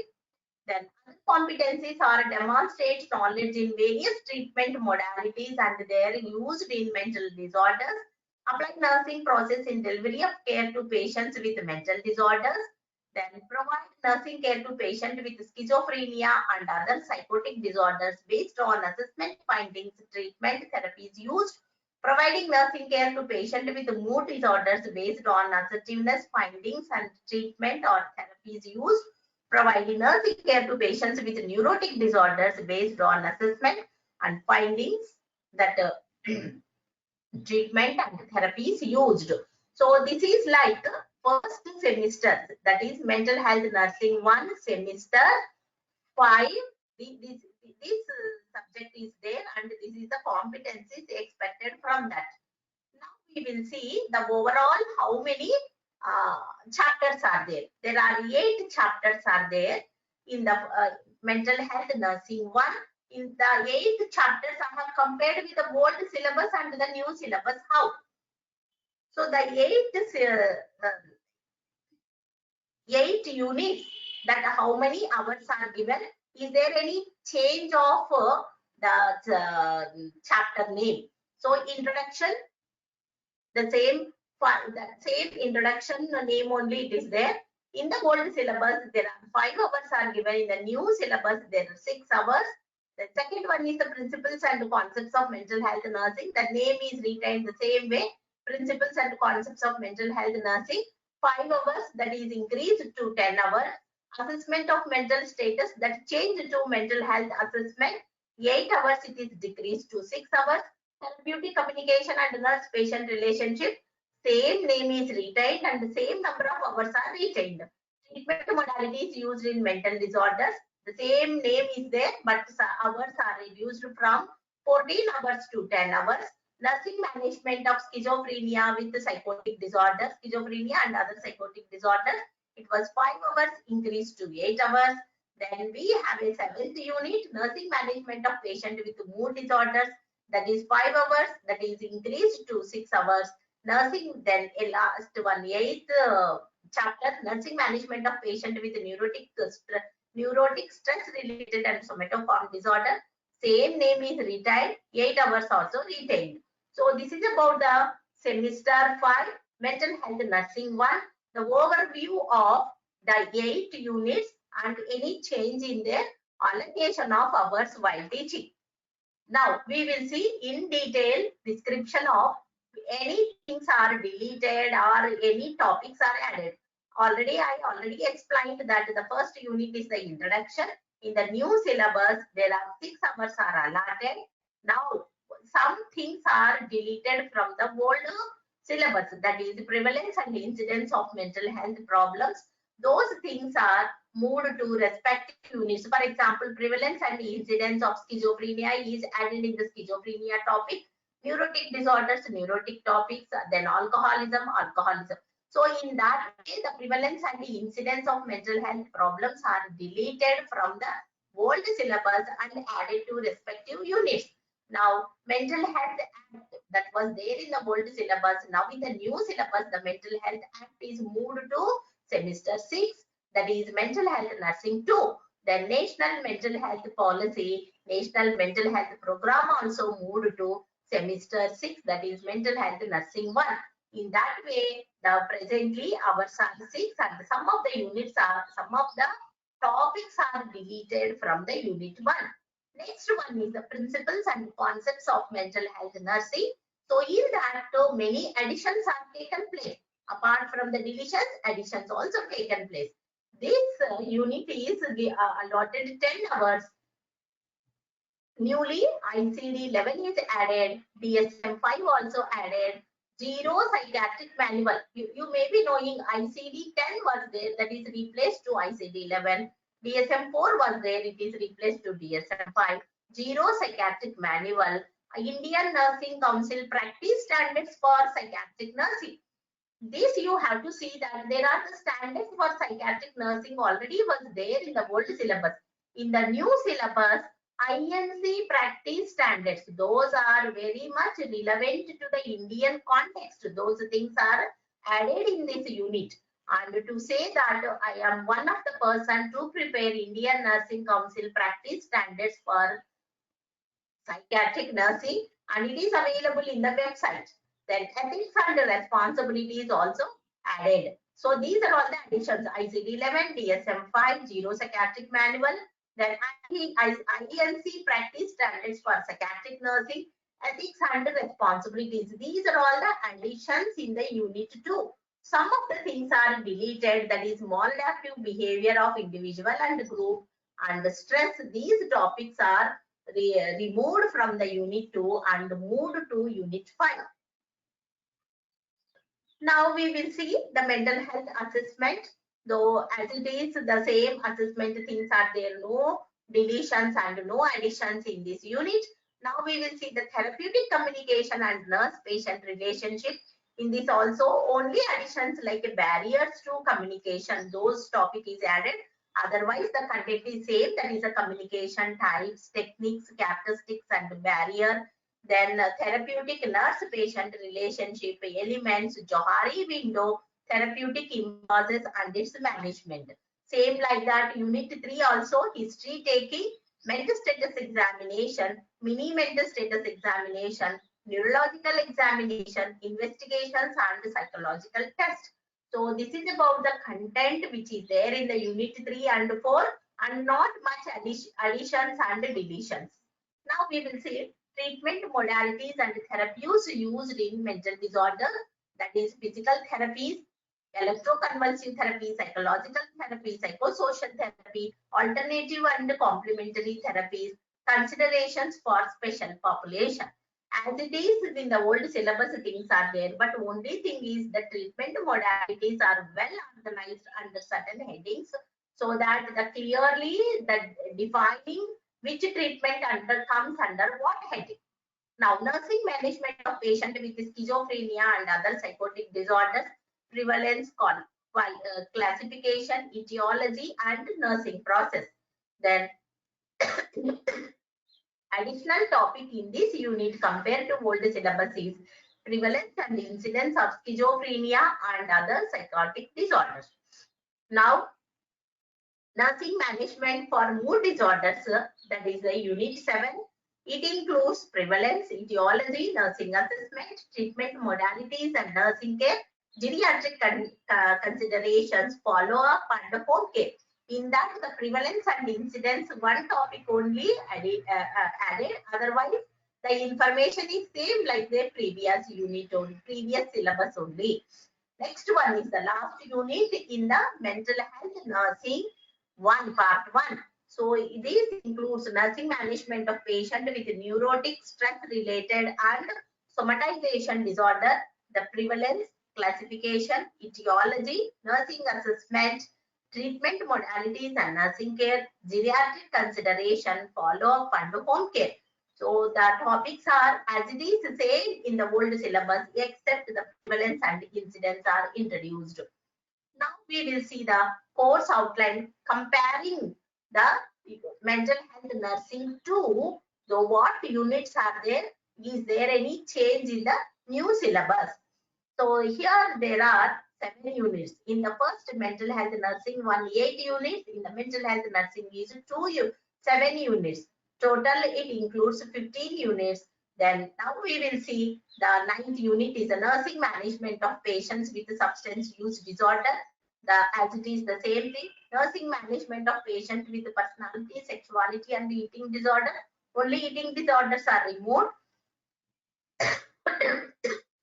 Then other competencies are demonstrate knowledge in various treatment modalities and their used in mental disorders, apply nursing process in delivery of care to patients with mental disorders, then provide nursing care to patients with schizophrenia and other psychotic disorders based on assessment findings, treatment, therapies used, providing nursing care to patients with mood disorders based on assertiveness findings and treatment or therapies used, providing nursing care to patients with neurotic disorders based on assessment and findings that treatment and therapies used. So this is like first semester, that is mental health nursing 1 semester 5. This subject is there and this is the competencies expected from that. Now we will see the overall how many chapters are there. There are 8 chapters are there in the mental health nursing 1. In the 8th chapters, I have compared with the old syllabus and the new syllabus. How? So the 8 units, that how many hours are given? Is there any change of the chapter name? So introduction, the same introduction name only it is there. In the old syllabus, there are 5 hours are given. In the new syllabus, there are 6 hours. The second one is the principles and concepts of mental health nursing. The name is retained the same way. Principles and concepts of mental health nursing. 5 hours, that is increased to 10 hours. Assessment of mental status, that changed to mental health assessment. 8 hours, it is decreased to 6 hours. Therapeutic communication and nurse-patient relationship, same name is retained and the same number of hours are retained. Treatment modalities used in mental disorders, the same name is there, but hours are reduced from 14 hours to 10 hours. Nursing management of schizophrenia with psychotic disorders, schizophrenia and other psychotic disorders, it was 5 hours increased to 8 hours. Then we have a 7th unit, nursing management of patient with mood disorders, that is 5 hours, that is increased to 6 hours. Nursing, then a last one, 8th chapter, nursing management of patient with neurotic stress related and somatoform disorder, same name is retained, 8 hours also retained. So this is about the semester 5 mental health nursing 1, the overview of the 8 units and any change in their allocation of hours while teaching. Now we will see in detail description of any things are deleted or any topics are added. I already explained that the first unit is the introduction. In the new syllabus, there are 6 hours are allotted. Now some things are deleted from the old syllabus, that is prevalence and incidence of mental health problems. Those things are moved to respective units. For example, prevalence and incidence of schizophrenia is added in the schizophrenia topic. Neurotic disorders, neurotic topics, then alcoholism. So in that way, the prevalence and the incidence of mental health problems are deleted from the old syllabus and added to respective units. Now, mental health act that was there in the old syllabus, now in the new syllabus, the mental health act is moved to semester 6, that is mental health nursing 2. The national mental health policy, national mental health program also moved to semester 6, that is mental health nursing 1. In that way, the presently hours are 6 and some of the units are, some of the topics are deleted from the unit 1. Next one is the principles and concepts of mental health nursing. So in that many additions are taken place. Apart from the deletions, additions also taken place. This unit is allotted 10 hours. Newly ICD 11 is added, DSM 5 also added, 0 psychiatric manual. You may be knowing ICD 10 was there, that is replaced to ICD 11. DSM 4 was there, it is replaced to DSM 5. 0 psychiatric manual. Indian Nursing Council practice standards for psychiatric nursing. This you have to see that there are the standards for psychiatric nursing already was there in the old syllabus. In the new syllabus, INC practice standards, those are very much relevant to the Indian context. Those things are added in this unit. And to say that I am one of the person to prepare Indian Nursing Council practice standards for psychiatric nursing, and it is available in the website. Then ethics and responsibilities also added. So these are all the additions: ICD 11, DSM 5, 0 psychiatric manual, then INC practice standards for psychiatric nursing, ethics and responsibilities. These are all the additions in the unit 2. Some of the things are deleted, that is maladaptive behavior of individual and group and stress. These topics are removed from the unit 2 and moved to unit 5. Now we will see the mental health assessment. Though as it is the same assessment things are there, no deletions and no additions in this unit. Now we will see the therapeutic communication and nurse-patient relationship. In this also only additions like barriers to communication, those topic is added. Otherwise, the content is same, that is the communication types, techniques, characteristics, and barrier. Then therapeutic nurse-patient relationship elements, Johari window, therapeutic impulses and its management. Same like that, unit 3 also, history taking, mental status examination, mini mental status examination, neurological examination, investigations, and psychological test. So this is about the content which is there in the unit 3 and 4, and not much additions and deletions. Now we will see treatment modalities and therapies used in mental disorder, that is physical therapies, electroconvulsive therapy, psychological therapy, psychosocial therapy, alternative and complementary therapies, considerations for special population. As it is in the old syllabus, things are there, but only thing is the treatment modalities are well organized under certain headings, so that the clearly the defining which treatment comes under what heading. Now, nursing management of patient with schizophrenia and other psychotic disorders, prevalence, classification, etiology, and nursing process. Then additional topic in this unit compared to old syllabus is prevalence and incidence of schizophrenia and other psychotic disorders. Now, nursing management for mood disorders, that is the unit 7. It includes prevalence, etiology, nursing assessment, treatment modalities, and nursing care, geriatric considerations, follow-up, and home care. In that, the prevalence and incidence, one topic only added. Otherwise, the information is same like the previous unit only, previous syllabus only. Next one is the last unit in the mental health nursing 1, part 1. So this includes nursing management of patient with neurotic, stress-related, and somatization disorder, the prevalence, classification, etiology, nursing assessment, treatment modalities and nursing care, geriatric consideration, follow-up, and home care. So the topics are as it is same in the old syllabus, except the prevalence and incidence are introduced. Now we will see the course outline comparing the mental health nursing to the what units are there. Is there any change in the new syllabus? So here there are 7 units. In the first mental health nursing 8 units. In the mental health nursing is 7 units. Total it includes 15 units. Then now we will see the 9th unit is the nursing management of patients with substance use disorder. As it is the same thing, nursing management of patients with personality, sexuality, and eating disorder. Only eating disorders are removed.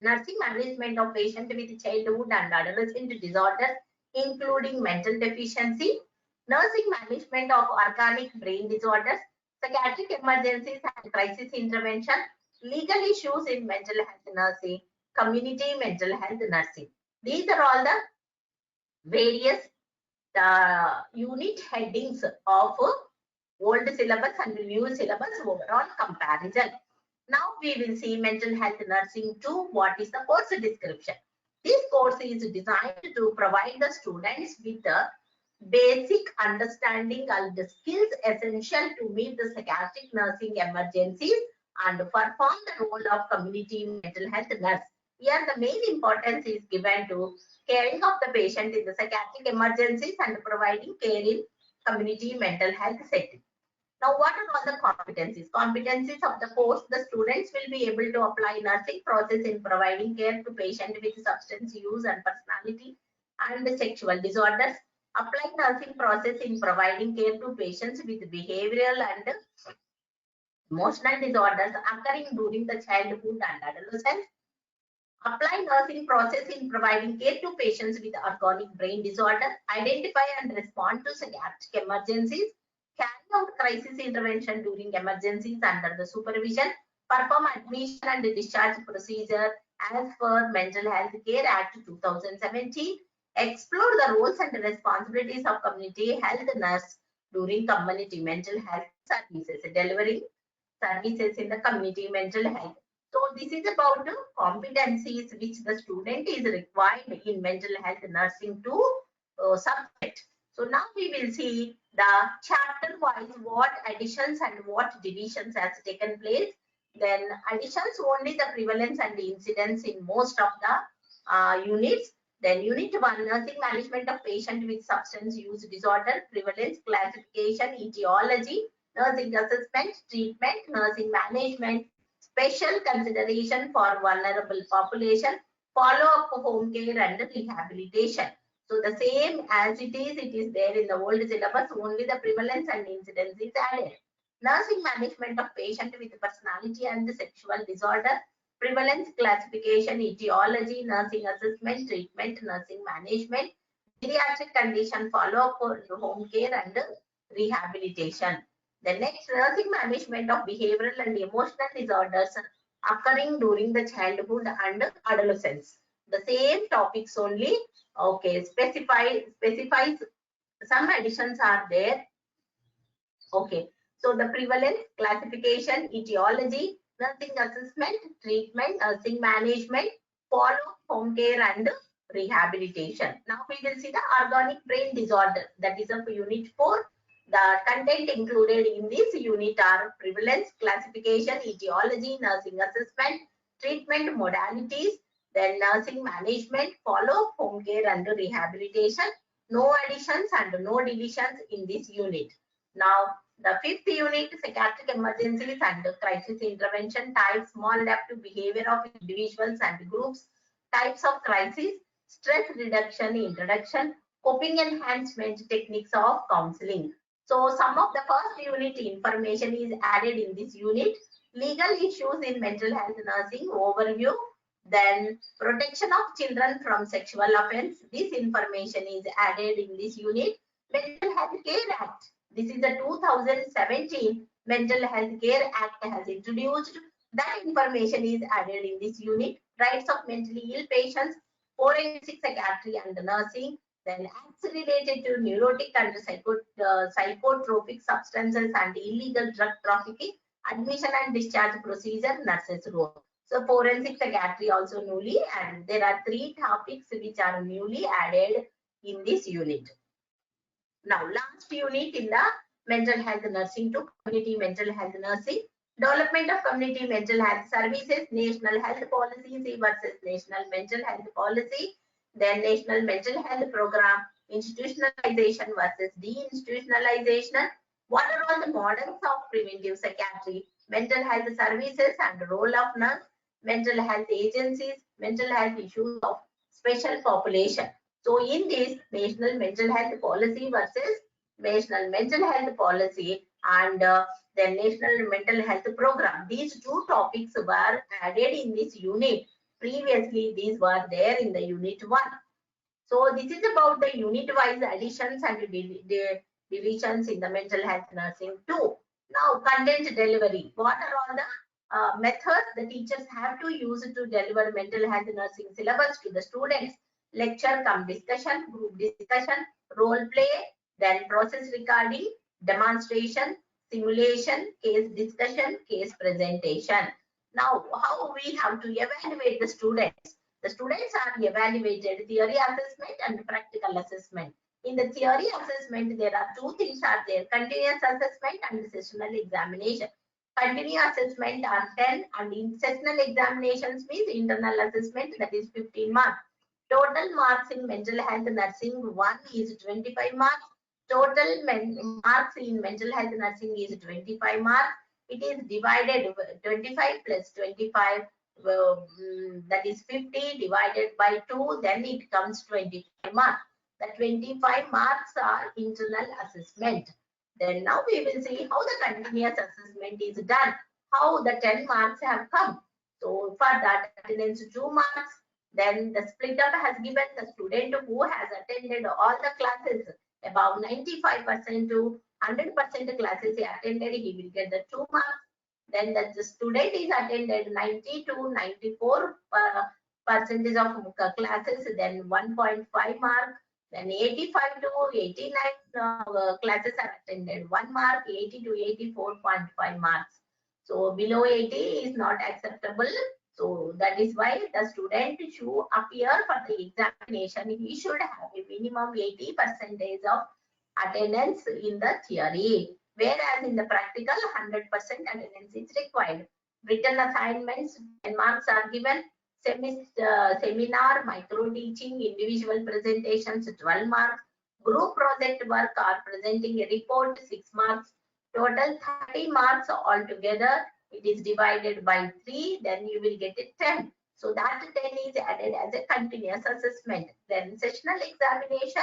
Nursing management of patients with childhood and adolescent disorders, including mental deficiency. Nursing management of organic brain disorders, psychiatric emergencies and crisis intervention, legal issues in mental health nursing, community mental health nursing. These are all the various unit headings of old syllabus and new syllabus overall comparison. Now we will see mental health nursing 2. What is the course description? This course is designed to provide the students with the basic understanding and the skills essential to meet the psychiatric nursing emergencies and perform the role of community mental health nurse. Here the main importance is given to caring of the patient in the psychiatric emergencies and providing care in community mental health setting. Now, what are all the competencies? Competencies of the course, the students will be able to apply nursing process in providing care to patients with substance use and personality and sexual disorders. Apply nursing process in providing care to patients with behavioral and emotional disorders occurring during the childhood and adolescence. Apply nursing process in providing care to patients with organic brain disorder. Identify and respond to psychiatric emergencies. Carry out crisis intervention during emergencies under the supervision. Perform admission and discharge procedure as per Mental Health Care Act 2017. Explore the roles and responsibilities of community health nurse during community mental health services, delivering services in the community mental health. So this is about the competencies which the student is required in mental health nursing 2 subject. So now we will see the chapter wise what additions and what deletions has taken place. Then additions only the prevalence and the incidence in most of the units. Then unit 1, nursing management of patient with substance use disorder, prevalence, classification, etiology, nursing assessment, treatment, nursing management, special consideration for vulnerable population, follow-up home care and rehabilitation. So the same as it is there in the old syllabus, only the prevalence and incidence is added. Nursing management of patient with personality and sexual disorder, prevalence, classification, etiology, nursing assessment, treatment, nursing management, pediatric condition, follow-up for home care and rehabilitation. The next, nursing management of behavioral and emotional disorders occurring during the childhood and adolescence. The same topics only. Okay, specifies some additions are there. Okay, so the prevalence, classification, etiology, nursing assessment, treatment, nursing management, follow home care and rehabilitation. Now we will see the organic brain disorder, that is of unit 4. The content included in this unit are prevalence, classification, etiology, nursing assessment, treatment modalities, then nursing management, follow home care and rehabilitation. No additions and no deletions in this unit. Now, the 5th unit, psychiatric emergencies and crisis intervention types, maladaptive behavior of individuals and groups, types of crisis, stress reduction, introduction, coping enhancement techniques of counseling. So, some of the first unit information is added in this unit. Legal issues in mental health nursing overview. Then protection of children from sexual offense. This information is added in this unit. Mental Health Care Act. This is the 2017 Mental Health Care Act has introduced. That information is added in this unit. Rights of mentally ill patients, forensic psychiatry and nursing. Then acts related to neurotic and psychotropic substances and illegal drug trafficking, admission and discharge procedure, nurses role. So forensic psychiatry also newly, and there are 3 topics which are newly added in this unit. Now, last unit in the mental health nursing to community mental health nursing, development of community mental health services, national health policy versus national mental health policy, then national mental health program, institutionalization versus deinstitutionalization. What are all the models of preventive psychiatry, mental health services and role of nurse, mental health agencies, mental health issues of special population. So in this national mental health policy versus national mental health policy and the national mental health program, these 2 topics were added in this unit. Previously, these were there in the unit 1. So this is about the unit wise additions and deletions in the mental health nursing 2. Now, content delivery. What are all the methods the teachers have to use to deliver mental health nursing syllabus to the students? Lecture cum discussion, group discussion, role play, then process recording, demonstration, simulation, case discussion, case presentation. Now, how we have to evaluate the students? The students are evaluated theory assessment and practical assessment. In the theory assessment, there are 2 things are there: continuous assessment and sessional examination. Continuous assessment are 10 and in sessional examinations means internal assessment, that is 15 marks. Total marks in mental health nursing 1 is 25 marks. Total marks in mental health nursing is 25 marks. It is divided 25 plus 25, that is 50 divided by 2, then it comes 25 marks. The 25 marks are internal assessment. Then now we will see how the continuous assessment is done, how the 10 marks have come. So for that, attendance 2 marks. Then the split up has given the student who has attended all the classes, about 95% to 100% classes he attended, he will get the 2 marks. Then the student is attended 90 to 94 percentage of classes, then 1.5 mark. Then 85 to 89 classes are attended, 1 mark. 80 to 84.5 marks. So below 80 is not acceptable. So that is why the student should appear for the examination. He should have a minimum 80% of attendance in the theory, whereas in the practical 100% attendance is required. Written assignments 10 marks are given. Seminar, micro teaching, individual presentations 12 marks. Group project work or presenting a report 6 marks. Total 30 marks altogether. It is divided by 3, then you will get it 10. So that 10 is added as a continuous assessment. Then sessional examination,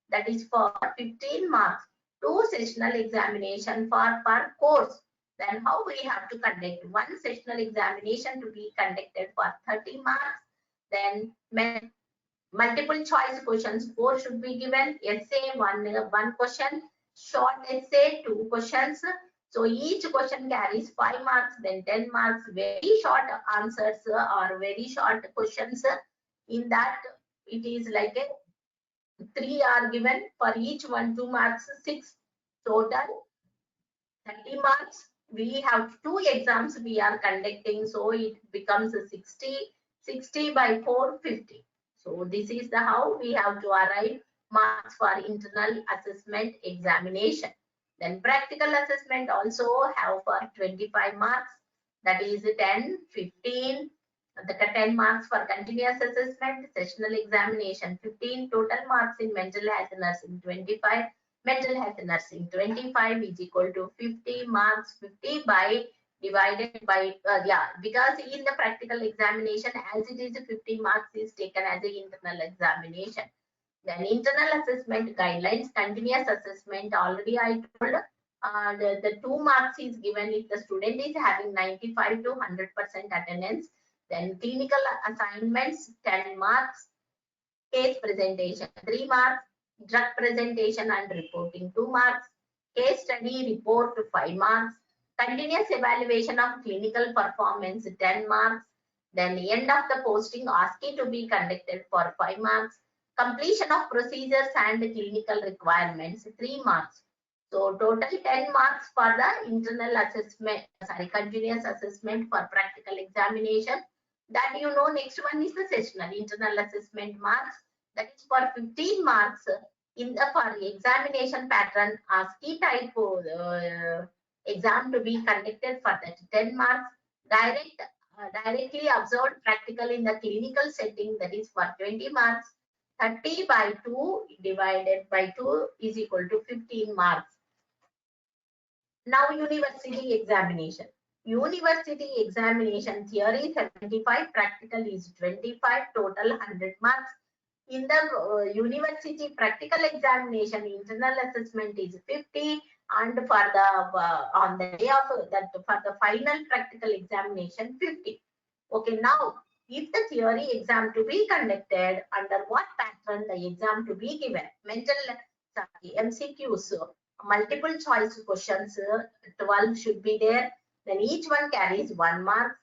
that is for 15 marks. 2 sessional examination for per course. Then how we have to conduct? 1 sessional examination to be conducted for 30 marks. Then multiple choice questions 4 should be given. Essay 1 question. Short essay 2 questions. So each question carries 5 marks, then 10 marks. Very short answers or very short questions. In that, it is like a 3 are given for each one, 2 marks, 6 total. 30 marks. We have 2 exams we are conducting, so it becomes 60 by 4, 50. So this is the how we have to arrive marks for internal assessment examination. Then practical assessment also have for 25 marks, that is 10, 15, the 10 marks for continuous assessment, sessional examination 15, total marks in mental health nursing 25, mental health nursing 25 is equal to 50 marks, 50 by divided by, because in the practical examination as it is 50 marks is taken as an internal examination. Then internal assessment guidelines, continuous assessment, already I told the 2 marks is given if the student is having 95 to 100% attendance. Then clinical assignments 10 marks, case presentation 3 marks, drug presentation and reporting 2 marks, case study report 5 marks, continuous evaluation of clinical performance 10 marks, then end of the posting ASCII to be conducted for 5 marks, completion of procedures and clinical requirements 3 marks. So total 10 marks for the internal assessment, continuous assessment for practical examination. That you know, next one is the sessional internal assessment marks, that is for 15 marks in the for examination pattern ASCII type exam to be conducted for that 10 marks. Directly observed practical in the clinical setting, that is for 20 marks. 30 by 2 divided by 2 is equal to 15 marks. Now university examination. University examination theory 75, practical is 25, total 100 marks. In the university practical examination, internal assessment is 50, and for the on the day of that for the final practical examination 50. Okay, now if the theory exam to be conducted, under what pattern the exam to be given? Mental MCQs, multiple choice questions 12 should be there. Then each one carries 1 mark.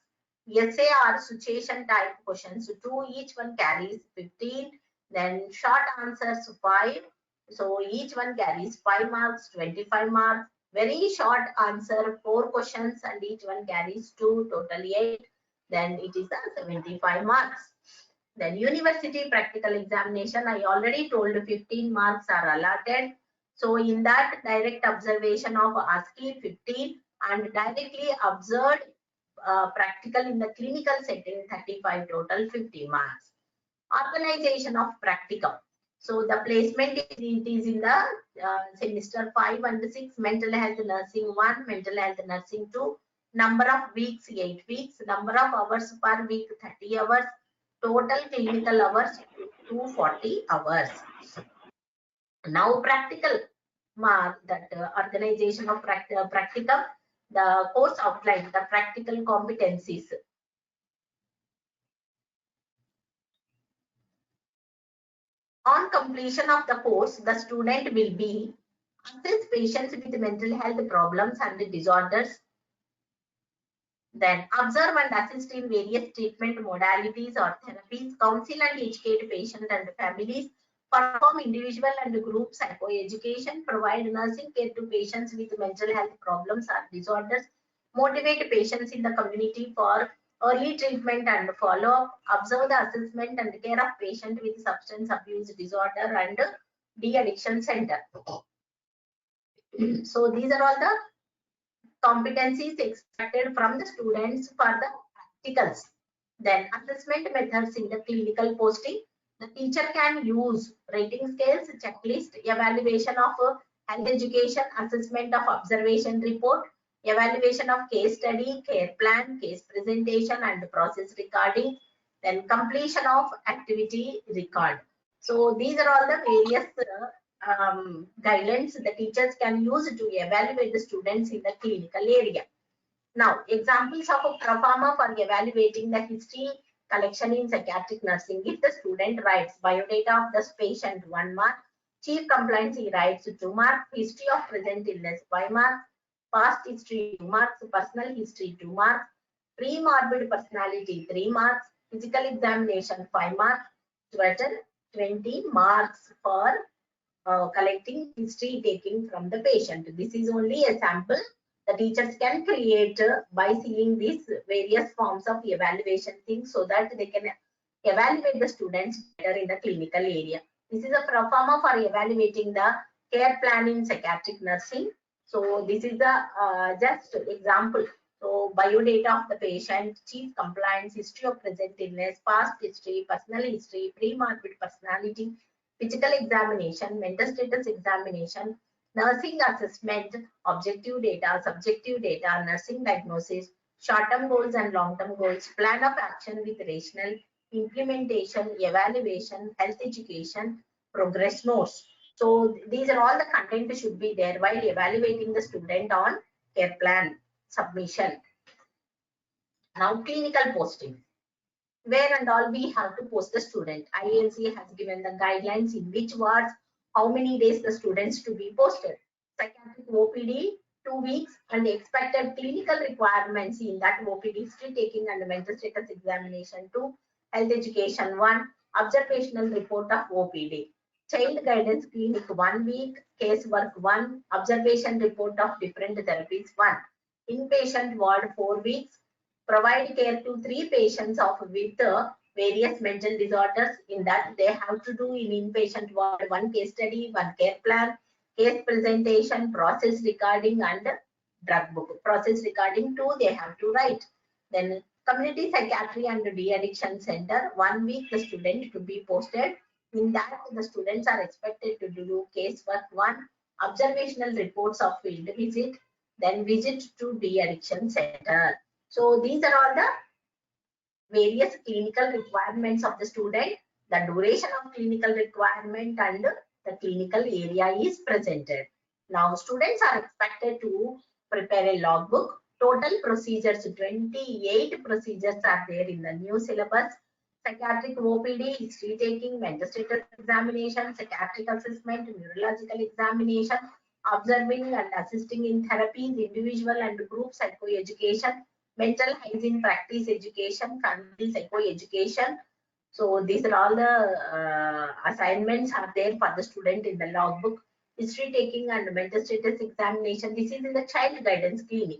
Essay or situation type questions 2, each one carries 15. Then short answers 5. So each one carries 5 marks, 25 marks. Very short answer 4 questions and each one carries 2, total 8. Then it is the 75 marks. Then university practical examination, I already told 15 marks are allotted. So in that direct observation of ASCII 15 and directly observed practical in the clinical setting 35, total 50 marks. Organization of practicum. So the placement it is in the semester 5 and 6, mental health nursing 1, mental health nursing 2, number of weeks 8 weeks, number of hours per week 30 hours, total clinical hours 240 hours. Now practical mark, that organization of practicum, the course outline, the practical competencies. On completion of the course, the student will be assess patients with mental health problems and disorders, then observe and assist in various treatment modalities or therapies, counsel and educate patients and families, perform individual and group psychoeducation, provide nursing care to patients with mental health problems or disorders, motivate patients in the community for early treatment and follow-up, observe the assessment and care of patient with substance abuse disorder and de-addiction center. So these are all the competencies expected from the students for the practicals. Then assessment methods in the clinical posting. The teacher can use rating scales, checklist, evaluation of health education, assessment of observation report, evaluation of case study, care plan, case presentation and process recording, then completion of activity record. So these are all the various guidelines the teachers can use to evaluate the students in the clinical area. Now, examples of a performer for evaluating the history collection in psychiatric nursing. If the student writes biodata of the patient 1 mark, chief compliance he writes 2 marks, history of present illness 5 marks, past history 2 marks, personal history 2 marks, pre-morbid personality 3 marks, physical examination 5 marks, total 20 marks for collecting history taking from the patient. This is only a sample the teachers can create by seeing these various forms of evaluation things so that they can evaluate the students better in the clinical area. This is a performer for evaluating the care plan in psychiatric nursing. So this is the just example. So biodata of the patient, chief compliance, history of present illness, past history, personal history, pre-morbid personality, physical examination, mental status examination, nursing assessment, objective data, subjective data, nursing diagnosis, short-term goals and long-term goals, plan of action with rational implementation, evaluation, health education, progress notes. So these are all the content should be there while evaluating the student on care plan submission. Now clinical posting. Where and all we have to post the student. IALC has given the guidelines in which wards, how many days the students to be posted. Psychiatric OPD 2 weeks and expected clinical requirements in that OPD history taking and mental status examination 2, health education 1, observational report of OPD. Child guidance clinic 1 week, case work 1, observation report of different therapies 1. Inpatient ward 4 weeks, provide care to 3 patients of with various mental disorders. In that they have to do in inpatient ward 1 case study, 1 care plan, case presentation, process recording and drug book. Process recording 2 they have to write. Then community psychiatry and de-addiction center 1 week the student to be posted. In that the students are expected to do case work 1, observational reports of field visit, then visit to de-addiction center. So these are all the various clinical requirements of the student. The duration of clinical requirement and the clinical area is presented. Now students are expected to prepare a logbook. Total procedures, 28 procedures are there in the new syllabus. Psychiatric OPD, history taking, mental status examination, psychiatric assessment, neurological examination, observing and assisting in therapies, individual and group psychoeducation, mental hygiene practice education, family psychoeducation. So these are all the assignments are there for the student in the logbook. History taking and mental status examination. This is in the child guidance clinic.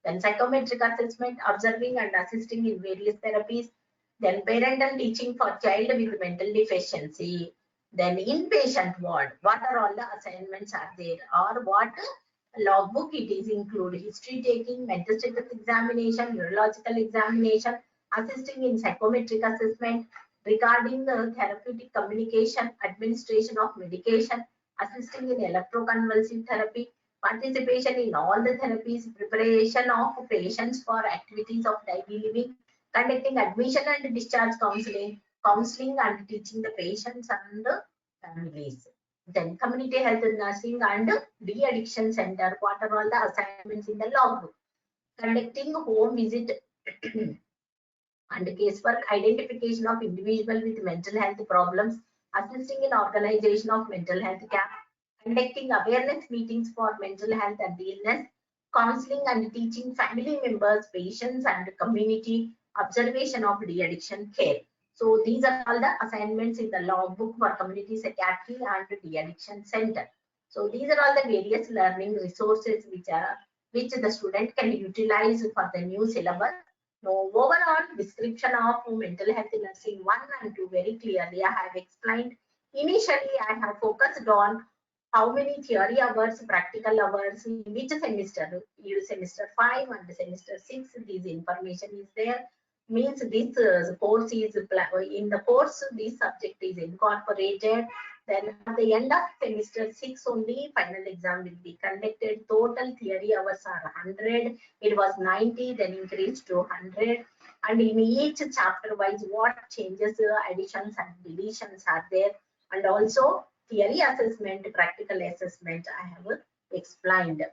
Then psychometric assessment, observing and assisting in various therapies. Then parental teaching for child with mental deficiency. Then inpatient ward. What are all the assignments are there, or what logbook it is include? History taking, mental status examination, neurological examination, assisting in psychometric assessment, regarding the therapeutic communication, administration of medication, assisting in electroconvulsive therapy, participation in all the therapies, preparation of patients for activities of daily living, conducting admission and discharge counseling, counseling and teaching the patients and the families. Then community health nursing and de-addiction center. What are all the assignments in the logbook? Conducting home visit and casework, identification of individual with mental health problems, assisting in organization of mental health camp, conducting awareness meetings for mental health and illness, counseling and teaching family members, patients and community, observation of de-addiction care. So these are all the assignments in the logbook for community psychiatry and de-addiction center. So these are all the various learning resources which the student can utilize for the new syllabus. Now, overall description of mental health nursing 1 and 2 very clearly I have explained. Initially, I have focused on how many theory hours, practical hours, in which semester, semester 5 and semester 6, this information is there. Means this course is, in the course, this subject is incorporated. Then at the end of semester 6 only, final exam will be conducted. Total theory hours are 100. It was 90, then increased to 100. And in each chapter wise, what changes, additions and deletions are there. And also theory assessment, practical assessment, I have explained.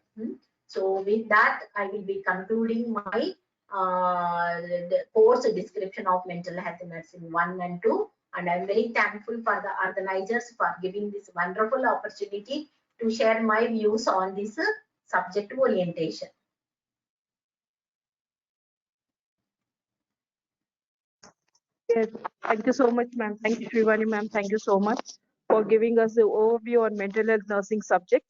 So with that, I will be concluding my the course description of mental health nursing 1 and 2. And I'm very thankful for the organizers for giving this wonderful opportunity to share my views on this subject orientation. Yes, thank you so much, ma'am. Thank you, Shrivani, ma'am. Thank you so much for giving us the overview on mental health nursing subject.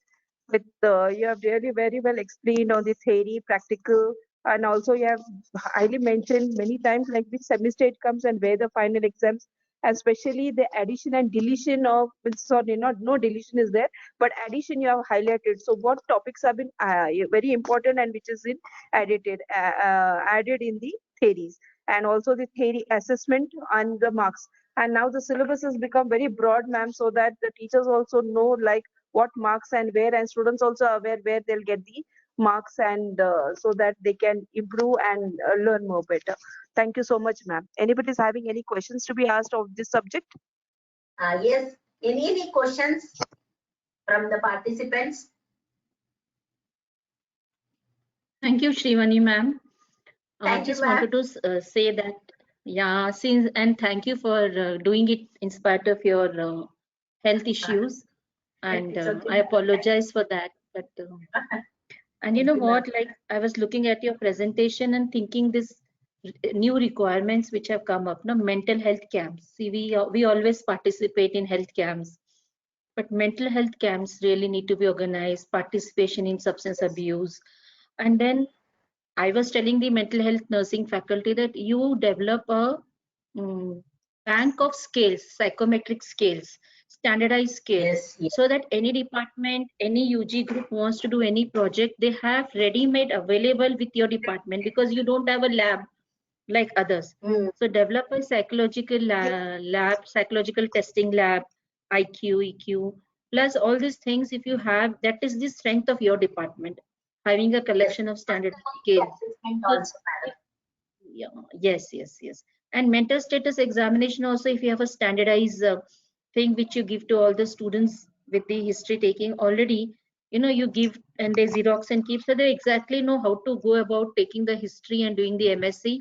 With you have really very well explained on the theory, practical, and also you have highly mentioned many times like which semester it comes and where the final exams, and especially the addition and deletion of, sorry, not no deletion is there, but addition you have highlighted. So what topics have been very important and which is in added in the theories, and also the theory assessment and the marks. And now the syllabus has become very broad, ma'am, so that the teachers also know like what marks and where, and students also are aware where they'll get the marks, and so that they can improve and learn more better. Thank you so much, ma'am. Anybody is having any questions to be asked of this subject? Yes, any questions from the participants? Thank you, Shrivani ma'am. Thank you, Just wanted to say that, yeah, since, and thank you for doing it in spite of your health issues. And okay. I apologize for that. But and you know what, like I was looking at your presentation and thinking this new requirements which have come up, no, mental health camps. See, we always participate in health camps, but mental health camps really need to be organized. Participation in substance abuse, and then I was telling the mental health nursing faculty that you develop a bank of scales, psychometric scales, standardized scales, yes. so that any department, any UG group wants to do any project, they have ready-made available with your department, because you don't have a lab like others. So develop a psychological lab, psychological testing lab, IQ, EQ, plus all these things. If you have, that is the strength of your department, having a collection of standard scales. Yeah, yes. And mental status examination also, if you have a standardized thing which you give to all the students with the history taking already, you know, you give and they Xerox and keep, so they exactly know how to go about taking the history and doing the MSc,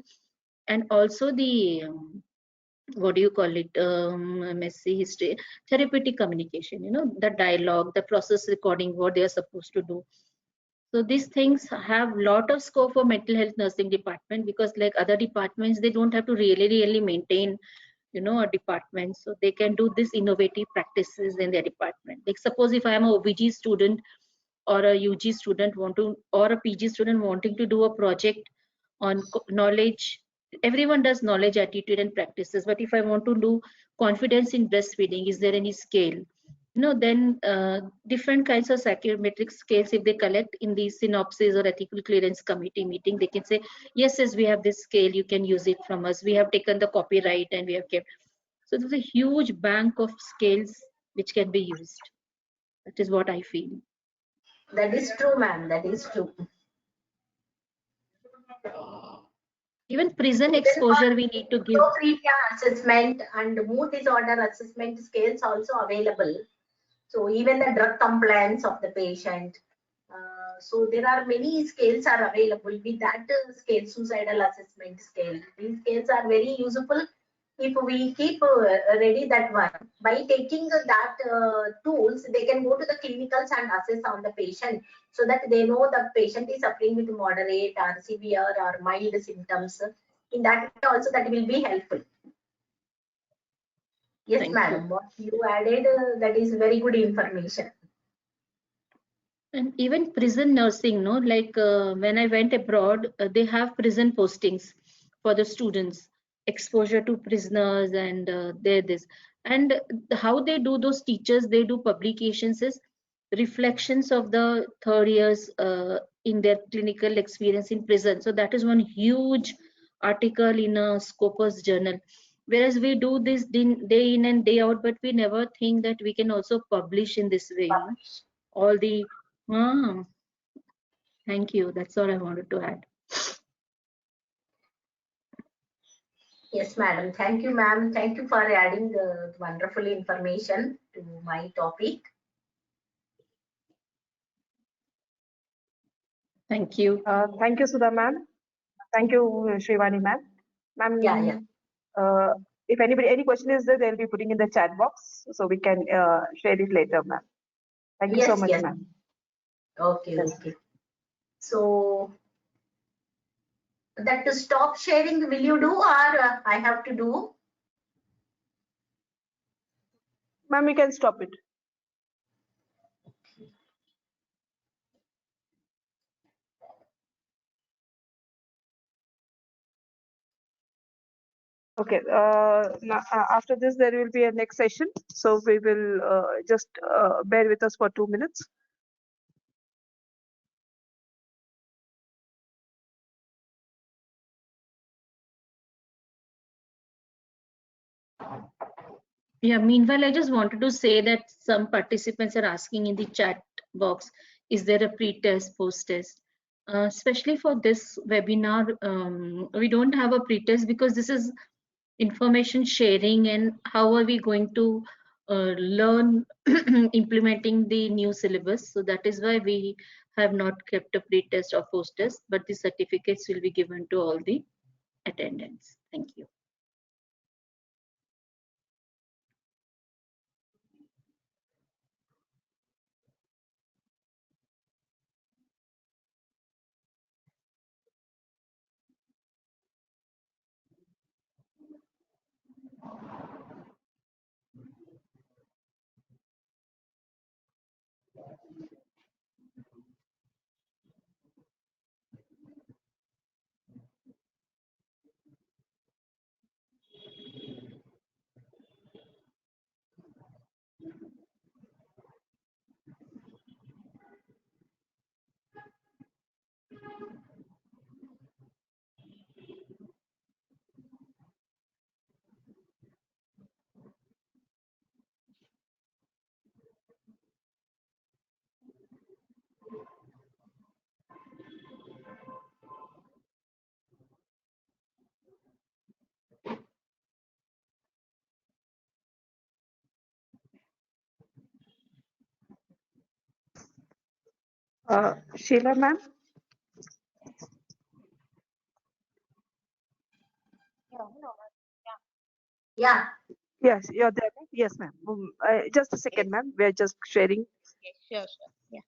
and also the what do you call it, MSc history, therapeutic communication, you know, the dialogue, the process recording, what they are supposed to do. So these things have lot of scope for mental health nursing department, because like other departments, they don't have to really maintain, you know, a department. So they can do this innovative practices in their department. Like suppose if I am a OBG student or a UG student or a PG student wanting to do a project on knowledge, everyone does knowledge, attitude and practices. But if I want to do confidence in breastfeeding, is there any scale? You know, then different kinds of psychometric scales, if they collect in the synopsis or ethical clearance committee meeting, they can say, yes, we have this scale, you can use it from us. We have taken the copyright and we have kept. So there's a huge bank of scales which can be used. That is what I feel. That is true, ma'am. That is true. Even prison exposure we need to give. Assessment and mood disorder assessment scales also available. So even the drug compliance of the patient. So there are many scales are available. With that scale, suicidal assessment scale. These scales are very useful if we keep ready that one. By taking that tools, they can go to the clinicals and assess on the patient, so that they know the patient is suffering with moderate or severe or mild symptoms. In that way also, that will be helpful. Yes, madam. What you added, that is very good information. And even prison nursing, no, like when I went abroad, they have prison postings for the students, exposure to prisoners, and this. And how they do, those teachers, they do publications is reflections of the third years in their clinical experience in prison. So that is one huge article in a Scopus journal. Whereas we do this day in and day out, but we never think that we can also publish in this way. All the thank you. That's all I wanted to add. Yes, madam. Thank you, ma'am. Thank you for adding the wonderful information to my topic. Thank you. Thank you, Sudha ma'am. Thank you, Shrivani ma'am. Ma'am, Yeah. If any question is there, they'll be putting in the chat box, so we can share it later, ma'am. Thank you so much, ma'am. Okay, Yes. okay. So that to stop sharing, will you do, or I have to do? Ma'am, we can stop it. Okay. Now, after this, there will be a next session. So we will just bear with us for 2 minutes. Yeah, meanwhile, I just wanted to say that some participants are asking in the chat box, is there a pre-test, post-test? Especially for this webinar, we don't have a pre-test because this is information sharing, and how are we going to learn implementing the new syllabus. So that is why we have not kept a pre-test or post-test, but the certificates will be given to all the attendants. Thank you. Sheila, ma'am. Yeah. Yes, you're there. Yes, ma'am. Just a second, ma'am. We're just sharing. Sure. Yeah.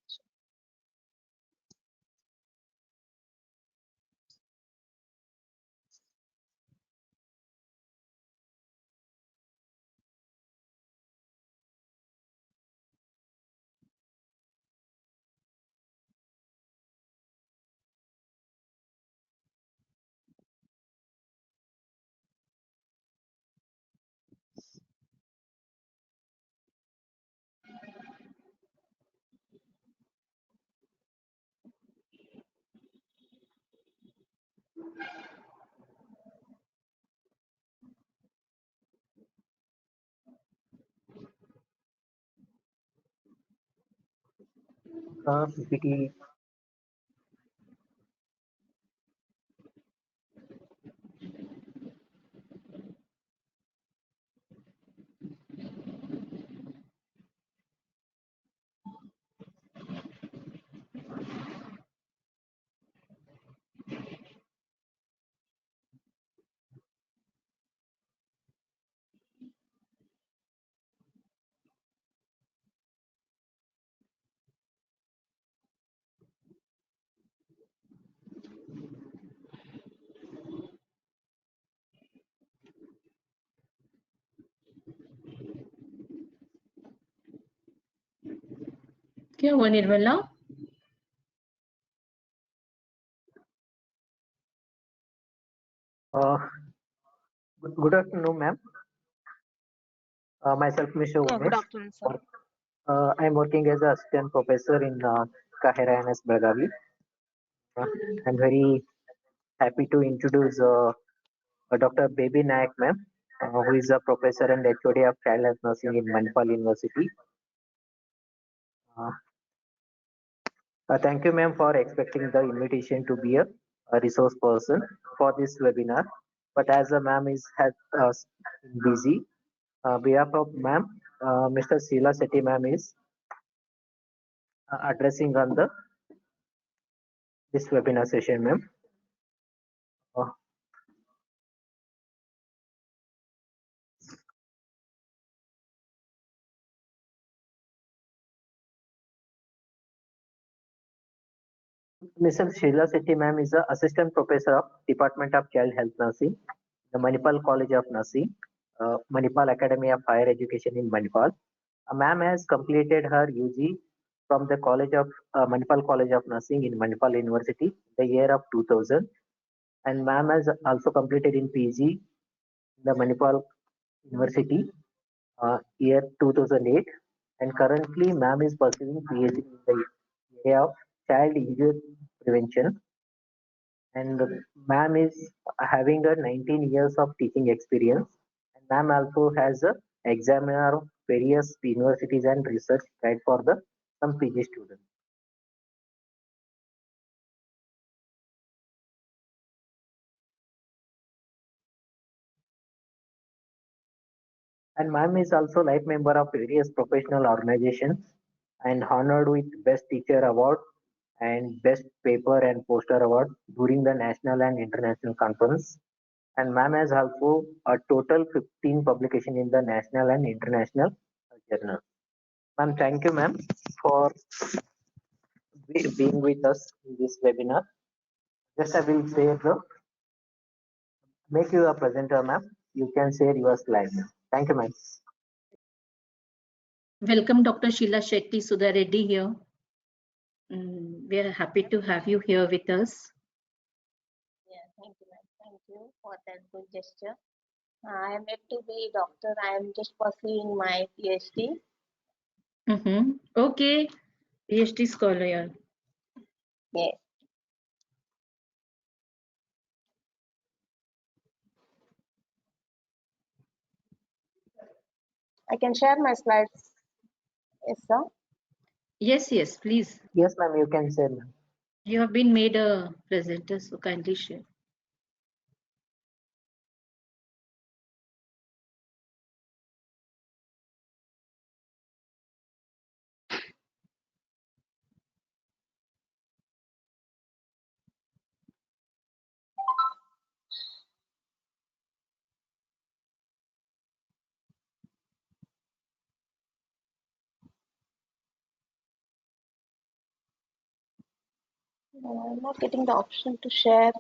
PPT. क्या हुआ Nirmala? Good afternoon, ma'am. Myself, Mr. Good Umesh. afternoon, sir. I'm working as an assistant professor in Kahira NS Belgavi. I'm very happy to introduce Dr. Baby Nayak ma'am, who is a professor and HOD of Child Health Nursing in Manipal University. Uh, Thank you ma'am for expecting the invitation to be a resource person for this webinar. But as the ma'am is has busy, behalf of ma'am, Mr. Sheila Shetty ma'am is addressing on the this webinar session ma'am. Uh, Mrs. Sheila Shetty ma'am is the Assistant Professor of Department of Child Health Nursing, the Manipal College of Nursing, Manipal Academy of Higher Education in Manipal. Ma'am has completed her UG from the College of Manipal College of Nursing in Manipal University, the year of 2000, and ma'am has also completed in PG in the Manipal University, year 2008, and currently ma'am is pursuing PhD in the area of child injury prevention, and ma'am is having a 19 years of teaching experience, and ma'am also has a examiner of various universities and research guide for the some PG students. And ma'am is also life member of various professional organizations and honored with Best Teacher Award and Best Paper and Poster Award during the national and international conference. And ma'am has also a total 15 publication in the national and international journal. Ma'am, thank you ma'am for being with us in this webinar. Just I will say the make you a presenter ma'am. You can share your slide. Thank you ma'am. Welcome, Dr. Sheila Shetty Sudha Reddy here. We are happy to have you here with us. Yeah, thank you, ma'am. Thank you for that good gesture. I am yet to be a doctor. I am just pursuing my PhD. Okay, PhD scholar. Yes. I can share my slides. Yes, sir. Yes, please. Yes ma'am, you can share ma'am. You have been made a presenter, so kindly share. I'm not getting the option to share.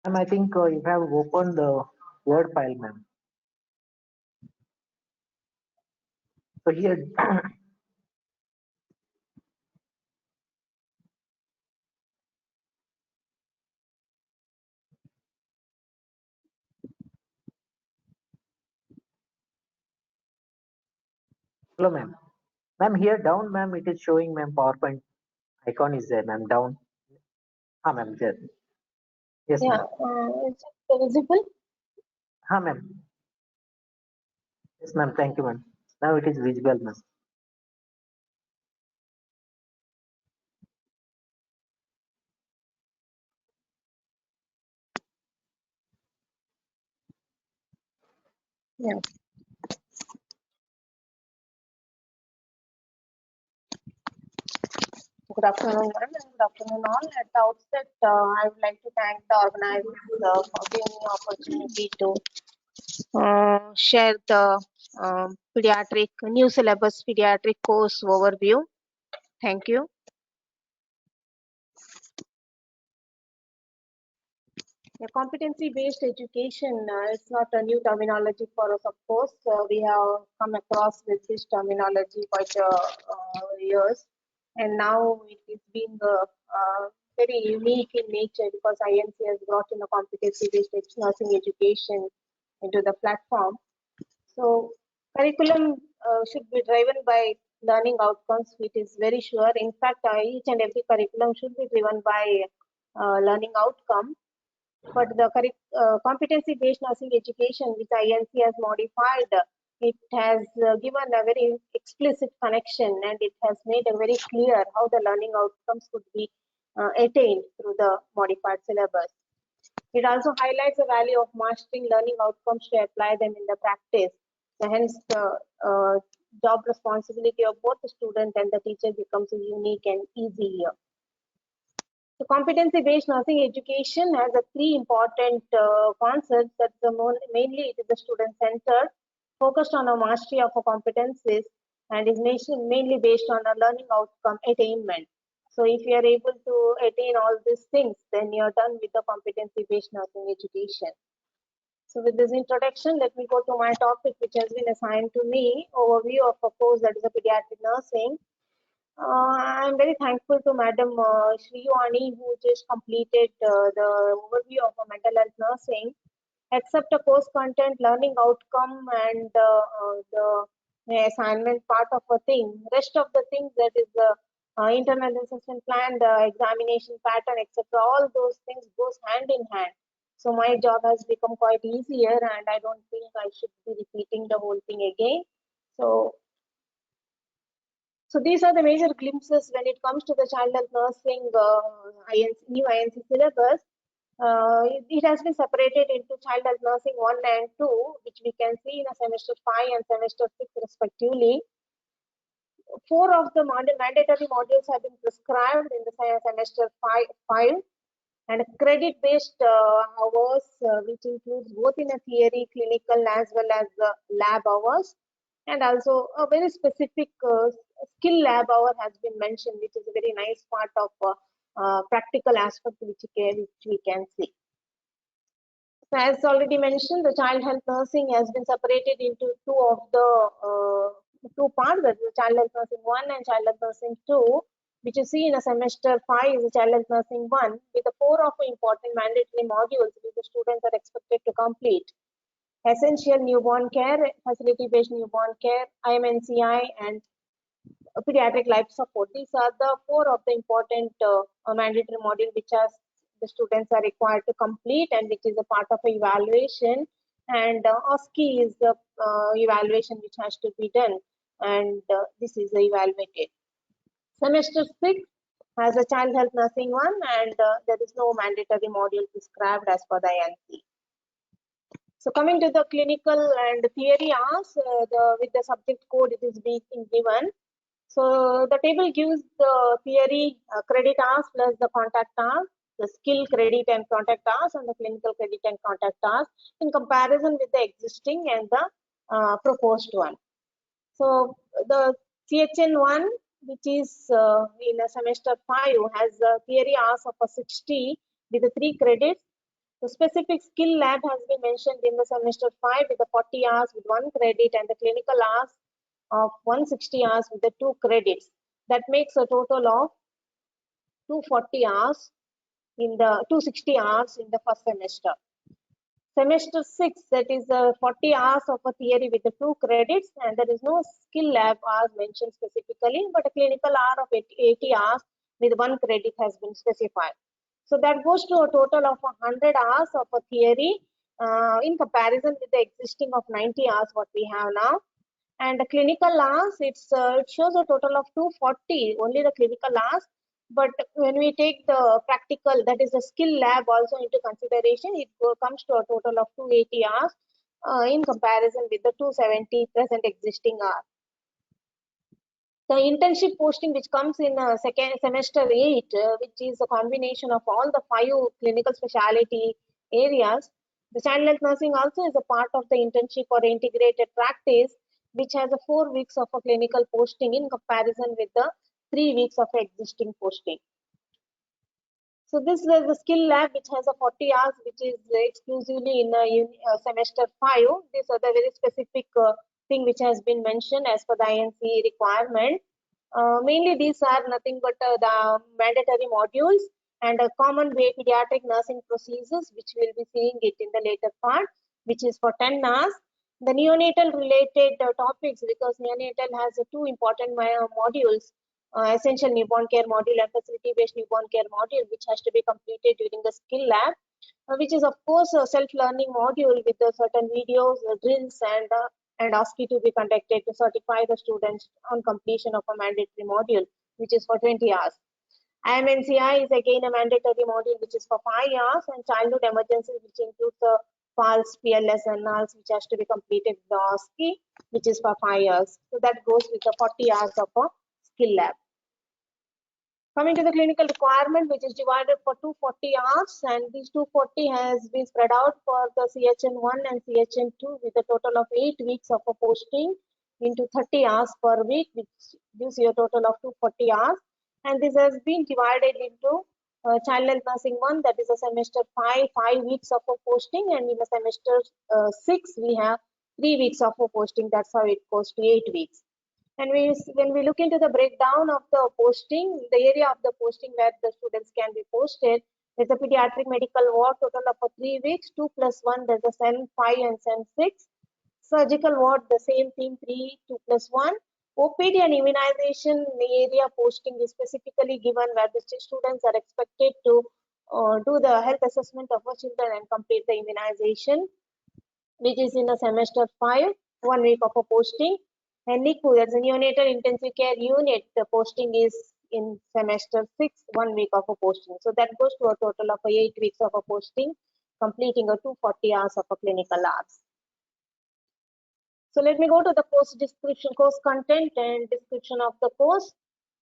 Ma'am, I think you have opened the Word file, ma'am. So here, hello, ma'am. Ma'am, here down, ma'am, it is showing, ma'am, PowerPoint icon is there, ma'am, down. Ah, ma'am, there. Yes, Yeah, ma'am. is it visible? Ah, ma'am. Yes, ma'am. Thank you, ma'am. Now it is visible, ma'am. Yeah. Good afternoon, ma'am, and good afternoon all. At the outset, I would like to thank the organizers for giving me opportunity to share the pediatric new syllabus pediatric course overview. Thank you. Yeah, competency-based education is not a new terminology for us, of course. We have come across with this terminology quite years, and now it is being very unique in nature because INC has brought in a competency-based nursing education into the platform. So curriculum should be driven by learning outcomes, which is very sure. In fact, each and every curriculum should be driven by learning outcome. But the competency-based nursing education, which INC has modified, it has given a very explicit connection and it has made a very clear how the learning outcomes could be attained through the modified syllabus. It also highlights the value of mastering learning outcomes to apply them in the practice. So hence the job responsibility of both the student and the teacher becomes unique and easy here. The competency-based nursing education has three important concepts. That's mainly it is the student-centered, focused on a mastery of competencies, and is mainly based on a learning outcome attainment. So if you are able to attain all these things, then you are done with the competency-based nursing education. So with this introduction, let me go to my topic, which has been assigned to me, overview of a course that is a pediatric nursing. I'm very thankful to Madam Shriyani, who just completed the overview of mental health nursing. Except a course content, learning outcome, and the assignment part of a thing, rest of the things, that is the internal assessment plan, the examination pattern, etc., all those things goes hand in hand. So my job has become quite easier, and I don't think I should be repeating the whole thing again. So these are the major glimpses when it comes to the child health nursing new INC syllabus. It has been separated into child health nursing 1 and 2, which we can see in a semester 5 and semester 6 respectively. 4 of the mandatory modules have been prescribed in the semester 5 and credit-based hours, which includes both in a theory, clinical, as well as lab hours. And also a very specific skill lab hour has been mentioned, which is a very nice part of practical aspect which we can see. So as already mentioned, the child health nursing has been separated into two parts, that is child health nursing 1 and child health nursing 2, which you see in a semester 5 is child health nursing 1, with the 4 of important mandatory modules which the students are expected to complete. Essential newborn care, facility-based newborn care, IMNCI, and pediatric life support. These are the 4 of the important mandatory module which the students are required to complete, and which is a part of evaluation. And OSCE is the evaluation which has to be done, and this is evaluated. Semester 6 has a child health nursing 1, and there is no mandatory module prescribed as per the INC. So coming to the clinical and theory hours, with the subject code it is being given. So the table gives the theory credit hours plus the contact hours, the skill credit and contact hours, and the clinical credit and contact hours in comparison with the existing and the proposed one. So the CHN1, which is in a semester 5, has theory hours of 60 with the 3 credits. The specific skill lab has been mentioned in the semester 5 with the 40 hours with 1 credit, and the clinical hours of 160 hours with the 2 credits. That makes a total of 240 hours in the 260 hours in the first semester. Semester 6, that is 40 hours of a theory with the 2 credits, and there is no skill lab hours mentioned specifically, but a clinical hour of 80 hours with 1 credit has been specified. So that goes to a total of 100 hours of a theory in comparison with the existing of 90 hours what we have now. And the clinical hours, it shows a total of 240, only the clinical hours. But when we take the practical, that is the skill lab also into consideration, it comes to a total of 280 hours in comparison with the 270 present existing hours. The internship posting which comes in second semester 8, which is a combination of all the 5 clinical specialty areas. The child health nursing also is a part of the internship or integrated practice, which has 4 weeks of a clinical posting in comparison with the 3 weeks of existing posting. So this is the skill lab which has 40 hours, which is exclusively in semester 5. These are the very specific thing which has been mentioned as per the INC requirement. Mainly these are nothing but the mandatory modules, and a common way pediatric nursing procedures, which we'll be seeing it in the later part, which is for 10 hours. The neonatal related topics, because neonatal has two important modules, essential newborn care module and facility based newborn care module, which has to be completed during the skill lab, which is of course a self-learning module with certain videos, drills, and ASCII to be conducted to certify the students on completion of a mandatory module, which is for 20 hours. IMNCI is again a mandatory module which is for 5 years, and childhood emergencies, which includes the PALS, PLS, and NALS, which has to be completed with the ASCII, which is for 5 years. So that goes with the 40 hours of a skill lab. Coming to the clinical requirement, which is divided for 240 hours, and these 240 has been spread out for the CHN1 and CHN2 with a total of 8 weeks of a posting into 30 hours per week, which gives you a total of 240 hours. And this has been divided into child health nursing 1, that is a semester 5 weeks of a posting, and in the semester 6 we have 3 weeks of a posting. That's how it goes to 8 weeks. And when we look into the breakdown of the posting, the area of the posting where the students can be posted, there's a pediatric medical ward total of 3 weeks, 2 plus 1, there's a SEN 5 and SEN 6. Surgical ward, the same thing, 3, 2 plus 1. OPD and immunization area posting is specifically given where the students are expected to do the health assessment of our children and complete the immunization, which is in a semester 5, 1 week of a posting. And NICU, that's a neonatal intensive care unit, the posting is in semester 6, 1 week of a posting. So that goes to a total of 8 weeks of a posting, completing a 240 hours of a clinical hours. So let me go to the course description, course content and description of the course.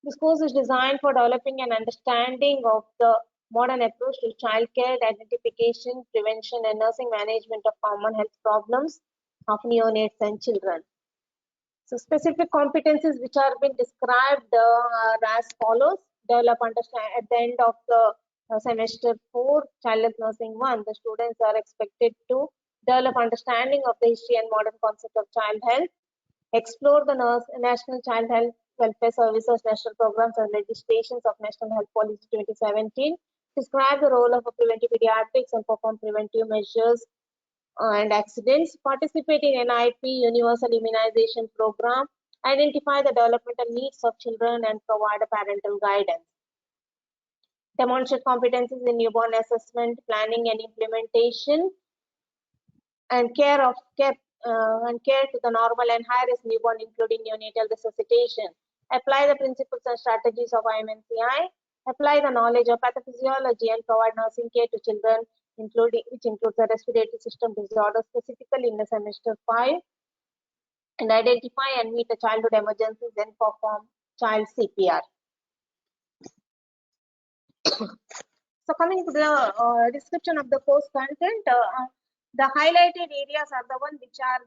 This course is designed for developing an understanding of the modern approach to child care, identification, prevention, and nursing management of common health problems of neonates and children. So specific competencies which are being described are as follows. Develop understand at the end of the semester 4, child health nursing 1, the students are expected to develop understanding of the history and modern concept of child health, explore the National Child Health Welfare Services national programs and legislations of National Health Policy 2017, describe the role of preventive pediatrics and perform preventive measures and accidents, participate in NIP Universal Immunization Program, identify the developmental needs of children and provide a parental guidance. Demonstrate competencies in newborn assessment, planning and implementation, and care to the normal and high risk newborn, including neonatal resuscitation. Apply the principles and strategies of IMNCI. Apply the knowledge of pathophysiology and provide nursing care to children, which includes the respiratory system disorders, specifically in the semester 5. And identify and meet the childhood emergencies, then perform child CPR. So coming to the description of the course content, the highlighted areas are the one which are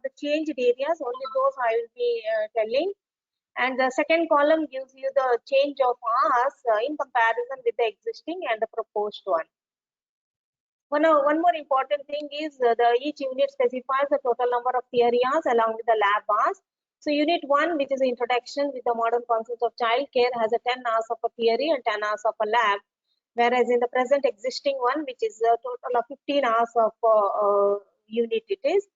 the changed areas. Only those I will be telling. And the second column gives you the change of hours in comparison with the existing and the proposed one. One more important thing is each unit specifies the total number of theory hours along with the lab hours. So unit 1, which is introduction with the modern concepts of child care, has a 10 hours of a theory and 10 hours of a lab. Whereas in the present existing one, which is a total of 15 hours of unit it is.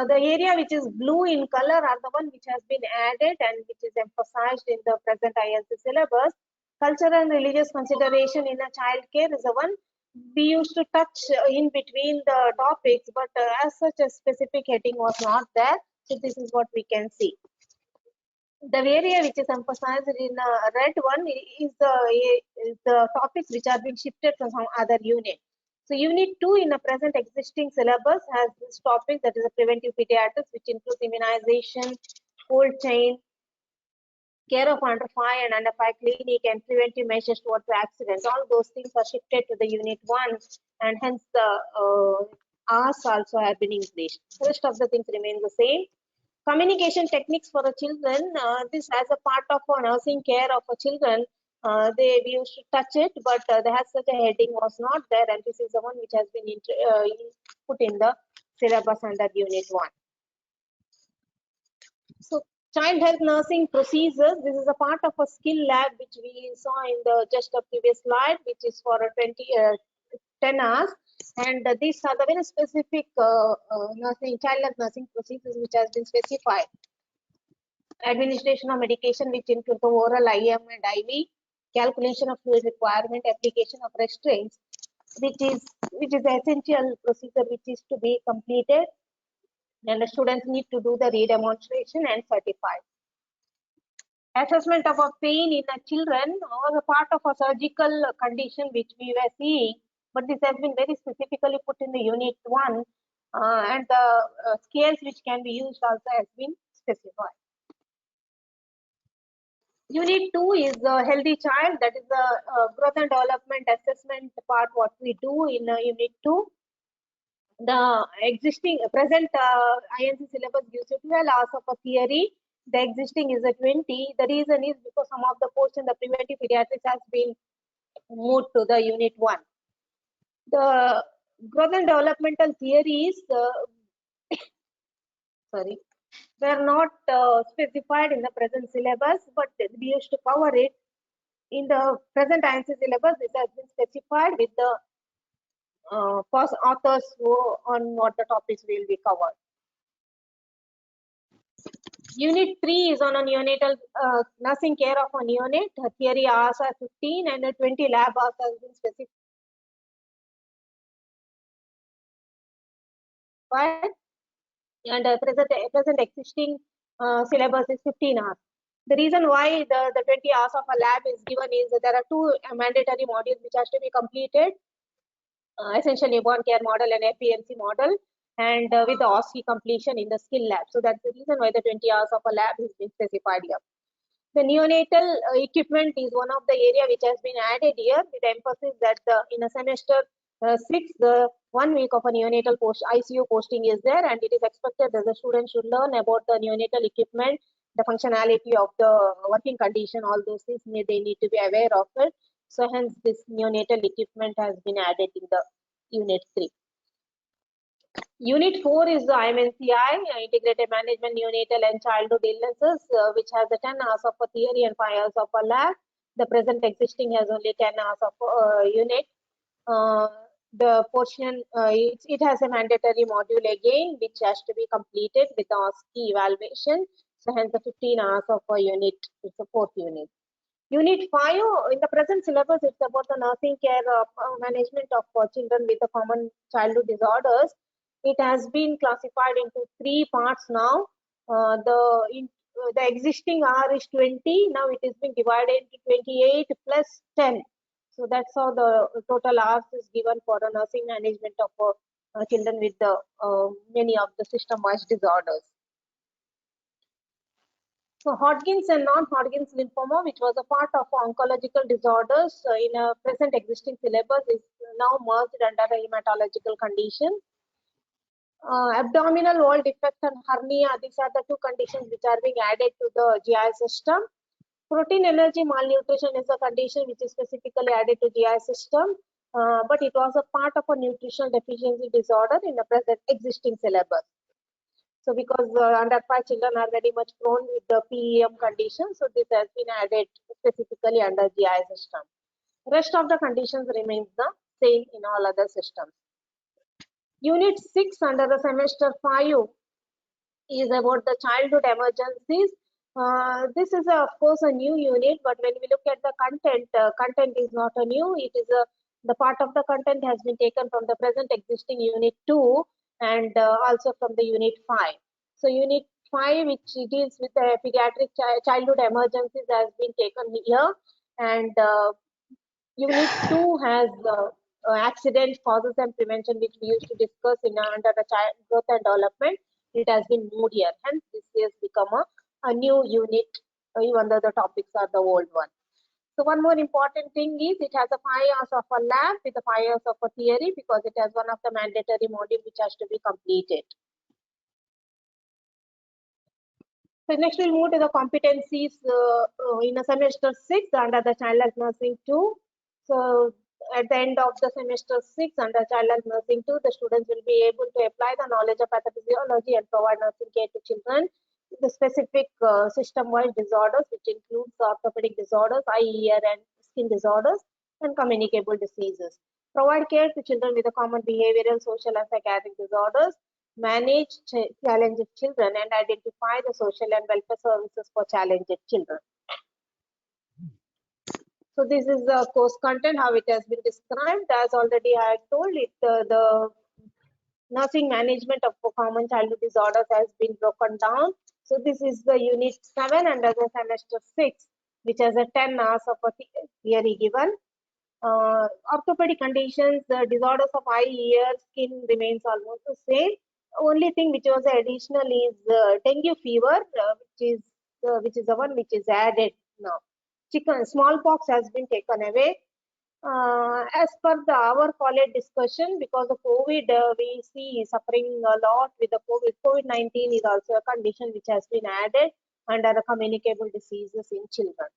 The area which is blue in color are the one which has been added and which is emphasized in the present ILC syllabus. Cultural and religious consideration in a child care is the one we used to touch in between the topics, but as such a specific heading was not there. So this is what we can see. The area which is emphasized in red one is the topics which are being shifted from some other unit. So unit 2 in the present existing syllabus has this topic, that is a preventive pediatrics, which includes immunization, cold chain, care of under 5 and under 5 clinic, and preventive measures towards accidents. All those things are shifted to the unit 1, and hence the hours also have been increased. The rest of the things remain the same. Communication techniques for the children, this as a part of nursing care of children, we used to touch it, but there has such a heading was not there, and this is the one which has been put in the syllabus under unit 1. So Child health nursing procedures. This is a part of a skill lab which we saw in the just a previous slide, which is for a 10 hours. And these are the very specific nursing, child health nursing procedures which has been specified. Administration of medication, which include the oral, IM and IV, calculation of fluid requirement, application of restraints, which is the essential procedure which is to be completed, and the students need to do the redemonstration and certify. Assessment of a pain in the children was a part of a surgical condition which we were seeing, but this has been very specifically put in the unit 1, and the scales which can be used also has been specified. Unit 2 is the healthy child, that is the growth and development assessment part, what we do in unit 2. The existing present INC syllabus gives you 12 hours of a theory. The existing is a 20. The reason is because some of the course in the preventive pediatrics has been moved to the unit 1. The growth and developmental theories, sorry, were not specified in the present syllabus, but we used to cover it in the present INC syllabus. This has been specified with the authors on what the topics will be covered. Unit 3 is on a neonatal nursing care of a neonate. Theory hours are 15 and 20 lab hours has been specified. And present existing syllabus is 15 hours. The reason why the 20 hours of a lab is given is that there are 2 mandatory modules which has to be completed, essential newborn care model and FENC model, and with the OSCE completion in the skill lab. So that's the reason why the 20 hours of a lab has been specified here. The neonatal equipment is one of the area which has been added here, with emphasis that in a semester 6, the 1 week of a neonatal ICU posting is there, and it is expected that the students should learn about the neonatal equipment, the functionality of the working condition, all those things they need to be aware of it. So hence this neonatal equipment has been added in the unit 3. Unit 4 is the IMNCI, Integrated Management Neonatal and Childhood Illnesses, which has the 10 hours of a theory and 5 hours of a lab. The present existing has only 10 hours of a unit. The portion, it has a mandatory module again, which has to be completed with the OSCE evaluation. So hence the 15 hours of a unit, it's a 4th unit. Unit 5, in the present syllabus, it's about the nursing care management of children with the common childhood disorders. It has been classified into 3 parts now. The existing R is 20. Now it is being divided into 28 plus 10. So that's how the total hours is given for the nursing management of children with the many of the system-wise disorders. So Hodgkin's and non-Hodgkin's lymphoma, which was a part of oncological disorders in a present existing syllabus, is now merged under a hematological condition. Abdominal wall defect and hernia, these are the 2 conditions which are being added to the GI system. Protein energy malnutrition is a condition which is specifically added to GI system, but it was a part of a nutritional deficiency disorder in the present existing syllabus. So because under 5 children are very much prone with the PEM condition, so this has been added specifically under GI system. Rest of the conditions remains the same in all other systems. Unit 6 under the semester 5 is about the childhood emergencies. This is of course a new unit, but when we look at the content, content is not a new. It is the part of the content has been taken from the present existing unit 2 and also from the unit 5. So unit 5, which deals with the pediatric childhood emergencies, has been taken here, and unit 2 has accident causes and prevention, which we used to discuss in under the child growth and development. It has been moved here, hence this has become a new unit, even though the topics are the old one. So one more important thing is it has a 5 hours of a lab with a 5 hours of a theory, because it has one of the mandatory modules which has to be completed. So next we'll move to the competencies in a semester 6 under the child health nursing 2. So at the end of the semester 6 under child health nursing 2, the students will be able to apply the knowledge of pathophysiology and provide nursing care to children the specific system-wide disorders, which includes orthopedic disorders, eye, ear, and skin disorders, and communicable diseases. Provide care to children with the common behavioral, social, and psychiatric disorders. Manage challenged children and identify the social and welfare services for challenged children. So this is the course content, how it has been described. As already I had told it, the nursing management of common childhood disorders has been broken down. So this is the unit 7 under the semester 6, which has a 10 hours of a theory given. Orthopedic conditions, the disorders of eye, ear, skin remains almost the same. Only thing which was additional is dengue fever, which is the one which is added now. Smallpox has been taken away. As per our college discussion, because of COVID, we see suffering a lot with the COVID-19 is also a condition which has been added under the communicable diseases in children.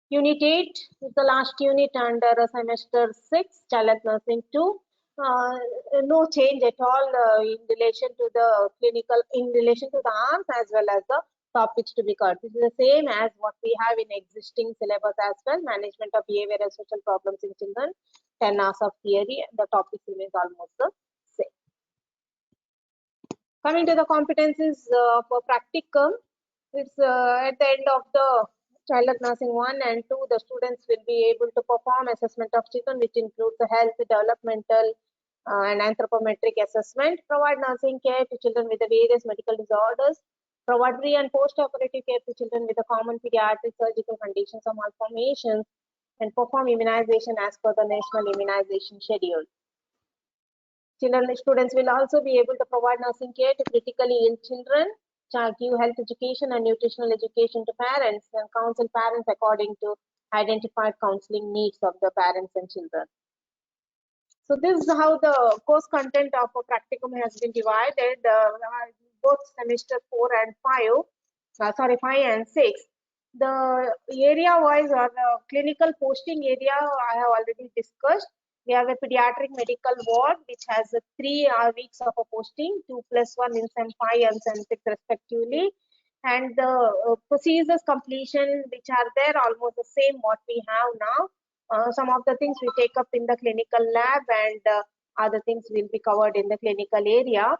Unit 8 is the last unit under semester 6, child health nursing 2. No change at all in relation to the clinical, in relation to the arms as well as the topics to be covered. This is the same as what we have in existing syllabus as well. Management of behavior and social problems in children, 10 hours of theory, and the topics remains almost the same. Coming to the competencies for practicum, it's at the end of the child health nursing 1 and 2, the students will be able to perform assessment of children, which includes the health, developmental, and anthropometric assessment. Provide nursing care to children with the various medical disorders. Provide pre and post-operative care to children with the common pediatric surgical conditions or malformations, and perform immunization as per the national immunization schedule. Students will also be able to provide nursing care to critically ill children, give health education and nutritional education to parents, and counsel parents according to identified counseling needs of the parents and children. So this is how the course content of a practicum has been divided, both semester 4 and 5, 5 and 6. The area-wise or the clinical posting area I have already discussed. We have a pediatric medical ward which has 3 weeks of a posting, 2+1 in SEM 5 and SEM 6 respectively. And the procedures completion which are there almost the same what we have now. Some of the things we take up in the clinical lab and other things will be covered in the clinical area.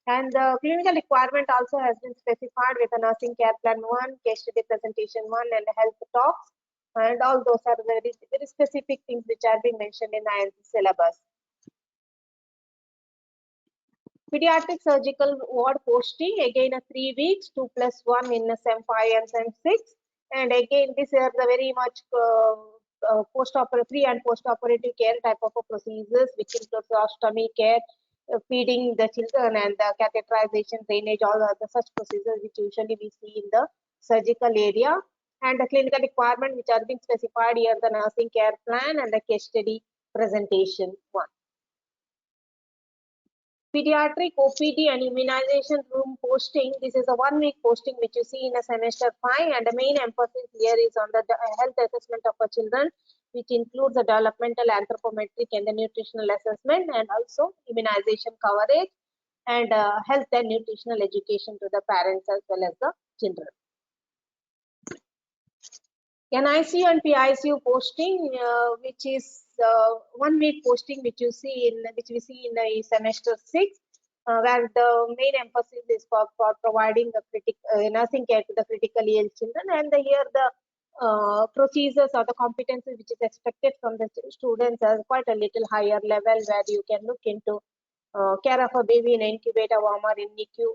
And the clinical requirement also has been specified with a nursing care plan 1, case study presentation 1, and health talks. And all those are very, very specific things which are being mentioned in the INC syllabus. Pediatric surgical ward posting, again a 3 weeks, 2+1 in SEM 5 and SEM 6. And again, these are the very much pre and post-operative care type of procedures, which includes ostomy care, feeding the children, and the catheterization, drainage, all the such procedures which usually we see in the surgical area. And the clinical requirement which are being specified here, the nursing care plan and the case study presentation 1. Pediatric OPD and immunization room posting. This is a 1 week posting which you see in a semester 5, and the main emphasis here is on the health assessment of our children, which includes the developmental, anthropometric, and the nutritional assessment, and also immunization coverage and health and nutritional education to the parents as well as the children. NICU and PICU posting, which is 1 week posting, which we see in the semester 6, where the main emphasis is for providing the nursing care to the critically ill children, and here the procedures or the competencies which is expected from the students are quite a little higher level, where you can look into care of a baby in an incubator warmer in NICU,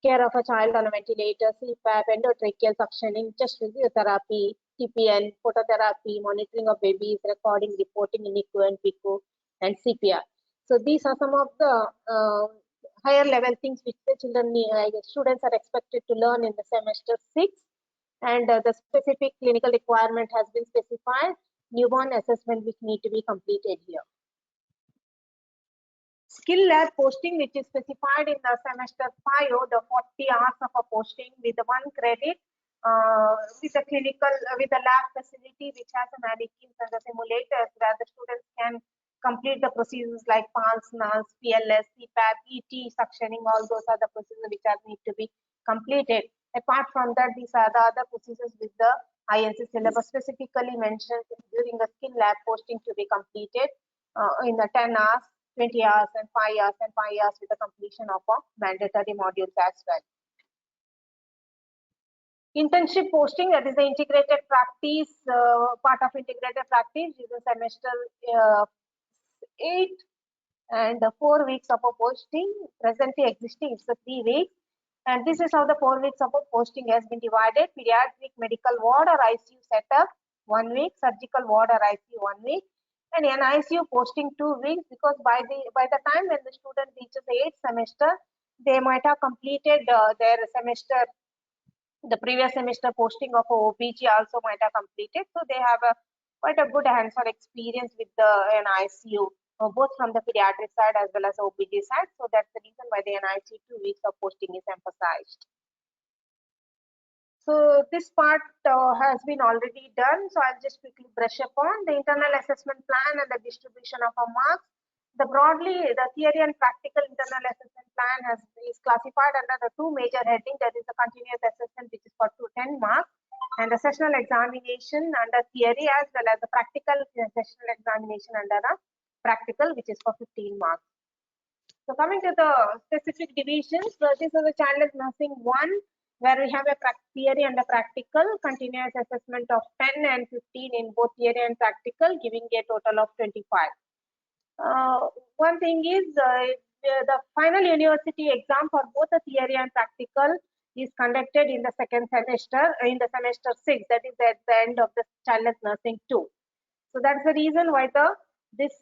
care of a child on a ventilator, CPAP, endotracheal suctioning, chest physiotherapy, TPN, phototherapy, monitoring of babies, recording, reporting in NICU and PICU, and CPR. So these are some of the higher level things which the students are expected to learn in the semester 6. And the specific clinical requirement has been specified, newborn assessment which need to be completed here. Skill lab posting, which is specified in the semester 5, the 40 hours of a posting with the 1 credit, with a clinical, with a lab facility which has a mannequins and the simulators, where the students can complete the procedures like PALS, NALS, PLS, CPAP, ET, suctioning. All those are the procedures which are need to be completed. Apart from that, these are the other procedures with the INC syllabus specifically mentioned during the skill lab posting to be completed in the 10 hours, 20 hours, and 5 hours, and 5 hours with the completion of a mandatory modules as well. Internship posting, that is the integrated practice, part of integrated practice is a semester 8 and 4 weeks of a posting. Presently existing, it's a 3 weeks. And this is how the 4 weeks of a posting has been divided. Pediatric medical ward or ICU setup, 1 week. Surgical ward or ICU, 1 week. And an ICU posting 2 weeks, because by the time when the student reaches the 8th semester, they might have completed their semester. The previous semester posting of OPG also might have completed, so they have quite a good hands-on experience with an ICU, both from the pediatric side as well as OPG side. So that's the reason why the NICU 2 weeks of posting is emphasized. So this part has been already done. So I'll just quickly brush upon the internal assessment plan and the distribution of our marks. Broadly, the theory and practical internal assessment plan is classified under the 2 major headings. That is the continuous assessment, which is for 10 marks, and the sessional examination under theory, as well as the practical sessional examination under the practical, which is for 15 marks. So coming to the specific divisions, so this is the childless nursing 1, where we have a theory and a practical continuous assessment of 10 and 15 in both theory and practical, giving a total of 25. One thing is the final university exam for both the theory and practical is conducted in the second semester, in the semester 6, that is at the end of the childless nursing 2. So that's the reason why this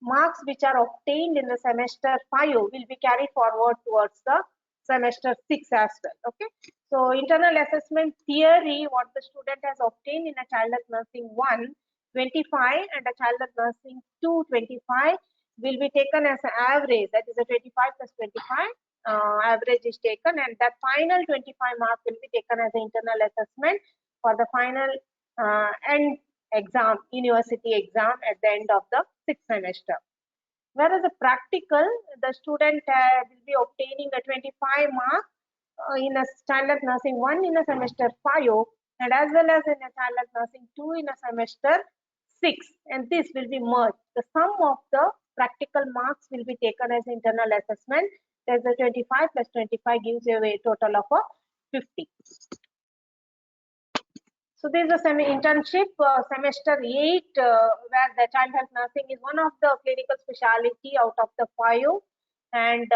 marks which are obtained in the semester 5 will be carried forward towards the semester 6 as well. Okay, so internal assessment theory, what the student has obtained in a childless nursing 1, 25, and a childless nursing 2, 25 will be taken as an average, that is a 25 plus 25 average is taken, and that final 25 marks will be taken as an internal assessment for the final end exam, university exam at the end of the 6th semester. Whereas the practical, the student will be obtaining a 25 marks in a childless nursing 1 in a semester 5, and as well as in a childless nursing 2 in a semester 6, and this will be merged. The sum of the practical marks will be taken as internal assessment. There's a 25 plus 25 gives you a total of 50. So there's a internship semester 8 where the child health nursing is one of the clinical specialty out of the 5, and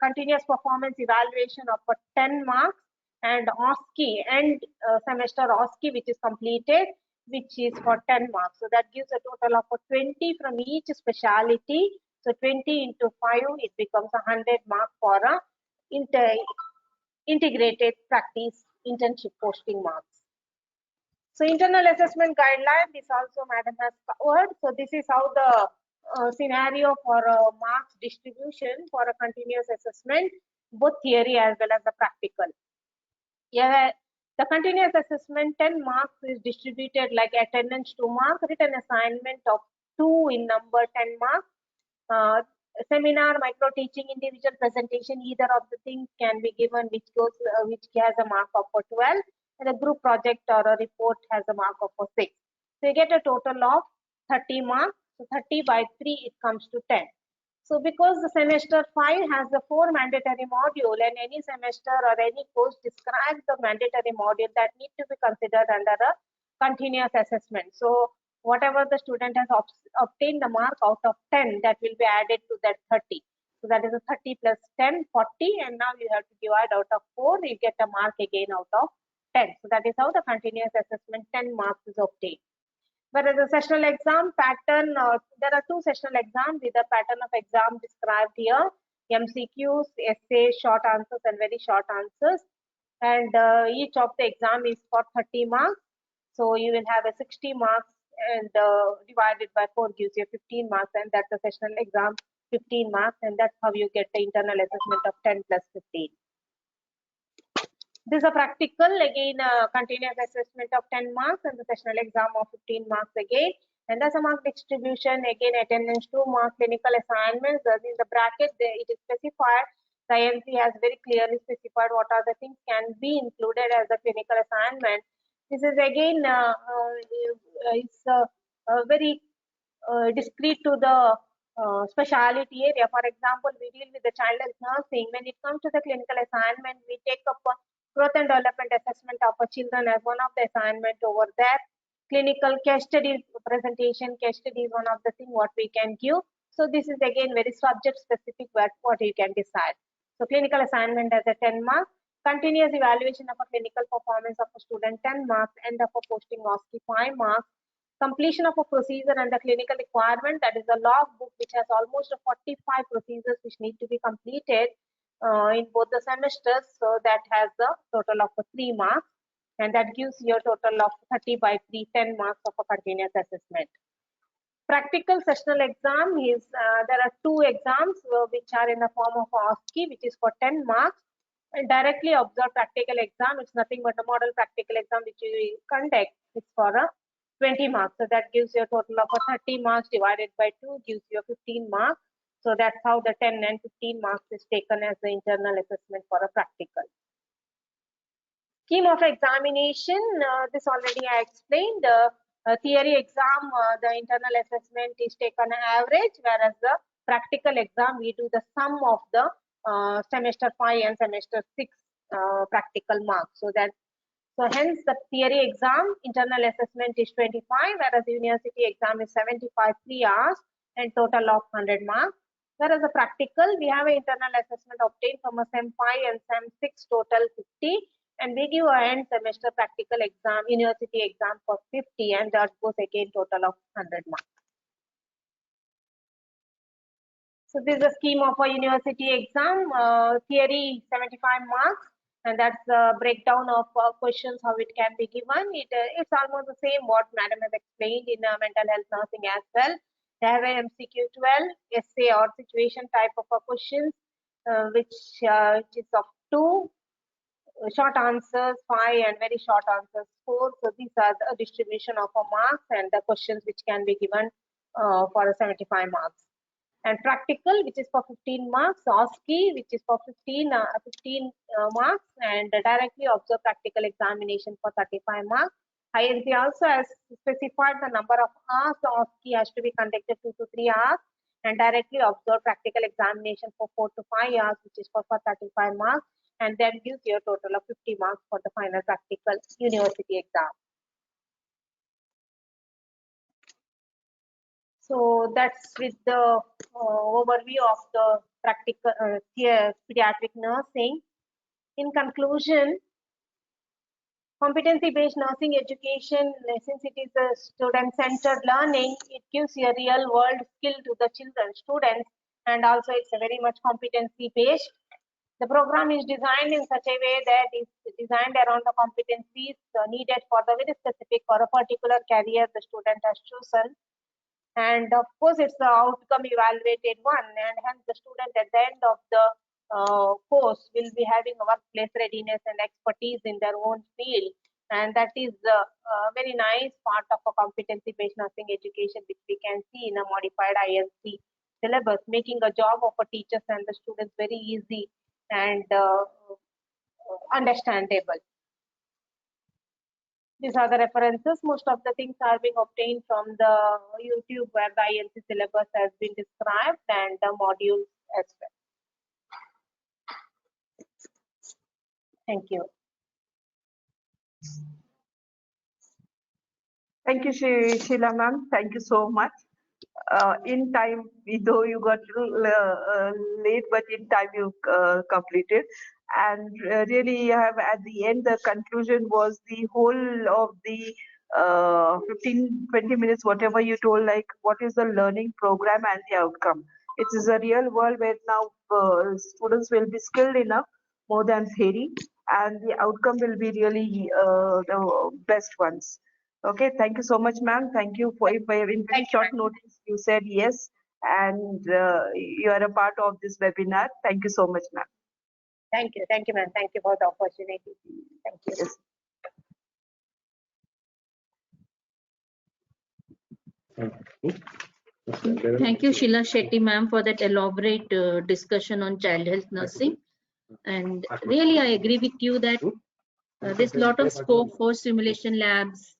continuous performance evaluation of 10 marks, and OSCE and semester OSCE which is completed, which is for 10 marks. So that gives a total of 20 from each specialty. So 20 into 5, it becomes 100 marks for a integrated practice internship posting marks. So internal assessment guideline, this also madam has covered. So this is how the scenario for marks distribution for a continuous assessment, both theory as well as the practical. Yeah, the continuous assessment 10 marks is distributed like attendance 2 marks, written assignment of 2 in number 10 marks, seminar, micro teaching, individual presentation, either of the things can be given, which has a mark of 12, and a group project or a report has a mark of 6. So you get a total of 30 marks. So 30 by 3, it comes to 10. So because the semester 5 has the 4 mandatory module, and any semester or any course describes the mandatory module that need to be considered under the continuous assessment. So whatever the student has obtained the mark out of 10, that will be added to that 30. So that is a 30 plus 10, 40, and now you have to divide out of 4, you get a mark again out of 10. So that is how the continuous assessment 10 marks is obtained. Whereas the sessional exam pattern, there are 2 sessional exams with the pattern of exam described here. MCQs, essays, short answers and very short answers. And each of the exam is for 30 marks. So you will have a 60 marks, and divided by 4 gives you 15 marks, and that's the sessional exam 15 marks, and that's how you get the internal assessment of 10 plus 15. This is a practical, again continuous assessment of 10 marks and the sessional exam of 15 marks again. And the mark distribution, again, attendance 2 mark, clinical assignments, in the bracket, it is specified. The IMC has very clearly specified what are the things can be included as a clinical assignment. This is again, it's very discrete to the specialty area. For example, we deal with the child health nursing. When it comes to the clinical assignment, we take up a growth and development assessment of a children as one of the assignment over there. Clinical case study presentation, case study is one of the thing what we can give. So this is again very subject specific what you can decide. So clinical assignment as a 10 marks, continuous evaluation of a clinical performance of a student 10 marks, end of a posting OSCE 5 marks, completion of a procedure and the clinical requirement, that is a log book which has almost 45 procedures which need to be completed in both the semesters. So that has a total of 3 marks, and that gives you a total of 30 by 3, 10 marks of a continuous assessment. Practical sessional exam is, there are 2 exams which are in the form of OSCE, which is for 10 marks, and directly observed practical exam, it's nothing but a model practical exam which you conduct, it's for a 20 marks. So that gives you a total of 30 marks divided by 2 gives you 15 marks. So that's how the 10 and 15 marks is taken as the internal assessment for a practical. Scheme of examination, this already I explained. Theory exam, the internal assessment is taken average, whereas the practical exam, we do the sum of the semester 5 and semester 6 practical marks. So hence the theory exam, internal assessment is 25, whereas the university exam is 75, 3 hours, and total of 100 marks. Whereas the practical, we have an internal assessment obtained from a SEM 5 and SEM 6, total 50. And we give a end semester practical exam, university exam for 50, and that goes again total of 100 marks. So this is a scheme of a university exam, theory 75 marks, and that's a breakdown of questions, how it can be given. It's almost the same what madam has explained in mental health nursing as well. They have a MCQ 12, essay or situation type of questions, which is of 2. Short answers 5 and very short answers 4. So these are the distribution of marks and the questions which can be given for 75 marks. And practical, which is for 15 marks, OSCE, which is for 15 marks, and directly observed practical examination for 35 marks. INC also has specified the number of hours the OSCE has to be conducted 2 to 3 hours, and directly observed practical examination for 4 to 5 hours, which is for 35 marks. And then gives you a total of 50 marks for the final practical university exam. So that's with the overview of the practical pediatric nursing. In conclusion, competency-based nursing education, since it is a student-centered learning, it gives you a real-world skill to the children, students, and also it's a very much competency-based. The program is designed in such a way that it's designed around the competencies needed for the very specific or a particular career the student has chosen. And of course, it's the outcome evaluated one, and hence the student at the end of the course will be having a workplace readiness and expertise in their own field. And that is a very nice part of a competency-based nursing education, which we can see in a modified INC syllabus, making a job of a teachers and the students very easy and understandable. These are the references. Most of the things are being obtained from the YouTube where the INC syllabus has been described and the modules as well. Thank you. Thank you, Sheila ma'am. Thank you so much. In time, though you got late, but in time you completed. And really, you have at the end, the conclusion was the whole of the 15-20 minutes, whatever you told, like what is the learning program and the outcome. It is a real world where now students will be skilled enough more than theory, and the outcome will be really the best ones. Okay, thank you so much, ma'am. Thank you for in very short notice. You said yes, and you are a part of this webinar. Thank you so much, ma'am. Thank you, ma'am. Thank you for the opportunity. Thank you. Yes. Thank you, Sheila Shetty ma'am, for that elaborate discussion on child health nursing. And really, I agree with you that there's a lot of scope for simulation labs,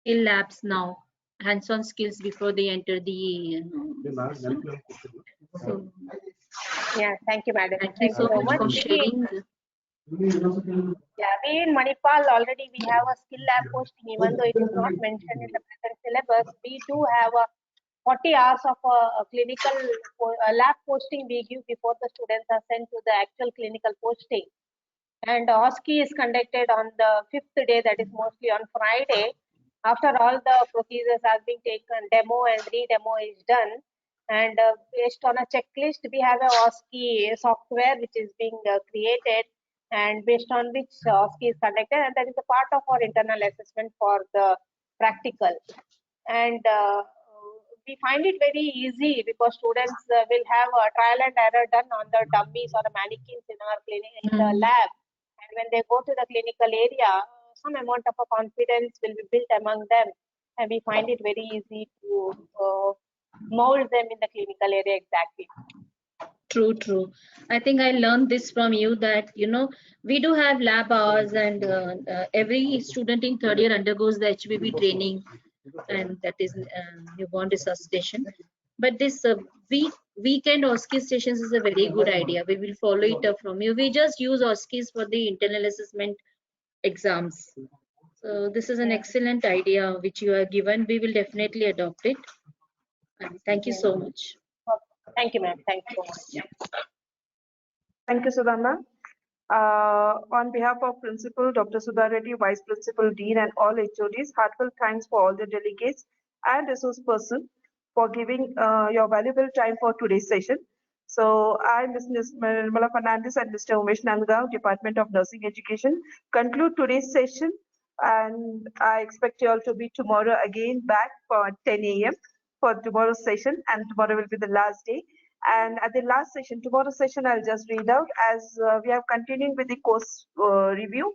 in labs now, hands-on skills before they enter the. So, Yeah, thank you, madam. thank you so much for sharing. Yeah, we in Manipal already we have a skill lab posting, even though it is not mentioned in the present syllabus. We do have a 40 hours of a clinical lab posting we give before the students are sent to the actual clinical posting. And OSCE is conducted on the 5th day, that is mostly on Friday. After all the procedures are being taken, demo and re-demo is done. And based on a checklist, we have a OSCE software which is being created, and based on which OSCE is conducted, and that is a part of our internal assessment for the practical. And we find it very easy because students will have a trial and error done on the dummies or the mannequins in our clinic, in the lab. And when they go to the clinical area, some amount of a confidence will be built among them. And we find it very easy to mold them in the clinical area exactly. True, true. I think I learned this from you that, we do have lab hours, and every student in third year undergoes the HBB training, and that is newborn resuscitation. But this weekend OSCE stations is a very good idea. We will follow it up from you. We just use OSCEs for the internal assessment exams. So this is an excellent idea which you have given. We will definitely adopt it. And thank you so much. Thank you, ma'am. Thank you so much. Yeah. Thank you, Sudhana. On behalf of Principal Dr. Sudha Reddy, Vice Principal, Dean, and all HODs, heartfelt thanks for all the delegates and resource person for giving your valuable time for today's session. So I, Ms. Nirmala Fernandez and Mr. Umesh Nandgaon, Department of Nursing Education, conclude today's session, and I expect you all to be tomorrow again back for 10 a.m. for tomorrow's session, and tomorrow will be the last day. And at the last session, tomorrow's session, I'll just read out as we are continuing with the course review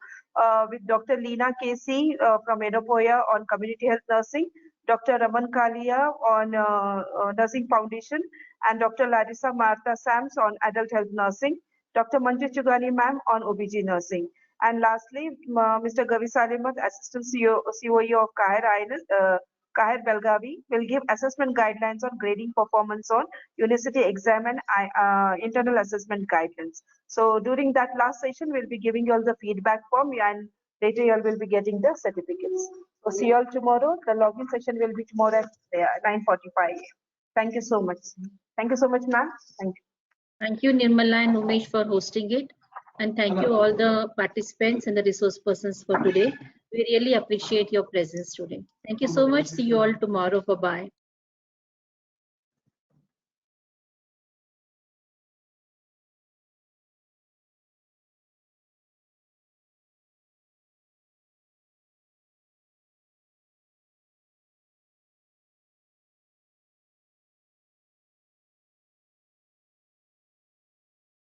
with Dr. Leena Casey from Edopoya on community health nursing, Dr. Raman Kalia on nursing foundation, and Dr. Larissa Martha Sams on adult health nursing, Dr. Manju Chugani ma'am on OBG nursing. And lastly, Mr. Gavi Salimat, Assistant COE of Kahir Belgavi, will give assessment guidelines on grading performance on university exam and internal assessment guidelines. So during that last session, we'll be giving you all the feedback form, and later you all will be getting the certificates. So see you all tomorrow. The login session will be tomorrow at 9:45. Thank you so much. Thank you so much, ma'am. Thank you. Thank you, Nirmala and Umesh, for hosting it. And thank you all the participants and the resource persons for today. We really appreciate your presence today. Thank you so much. See you all tomorrow. Bye-bye.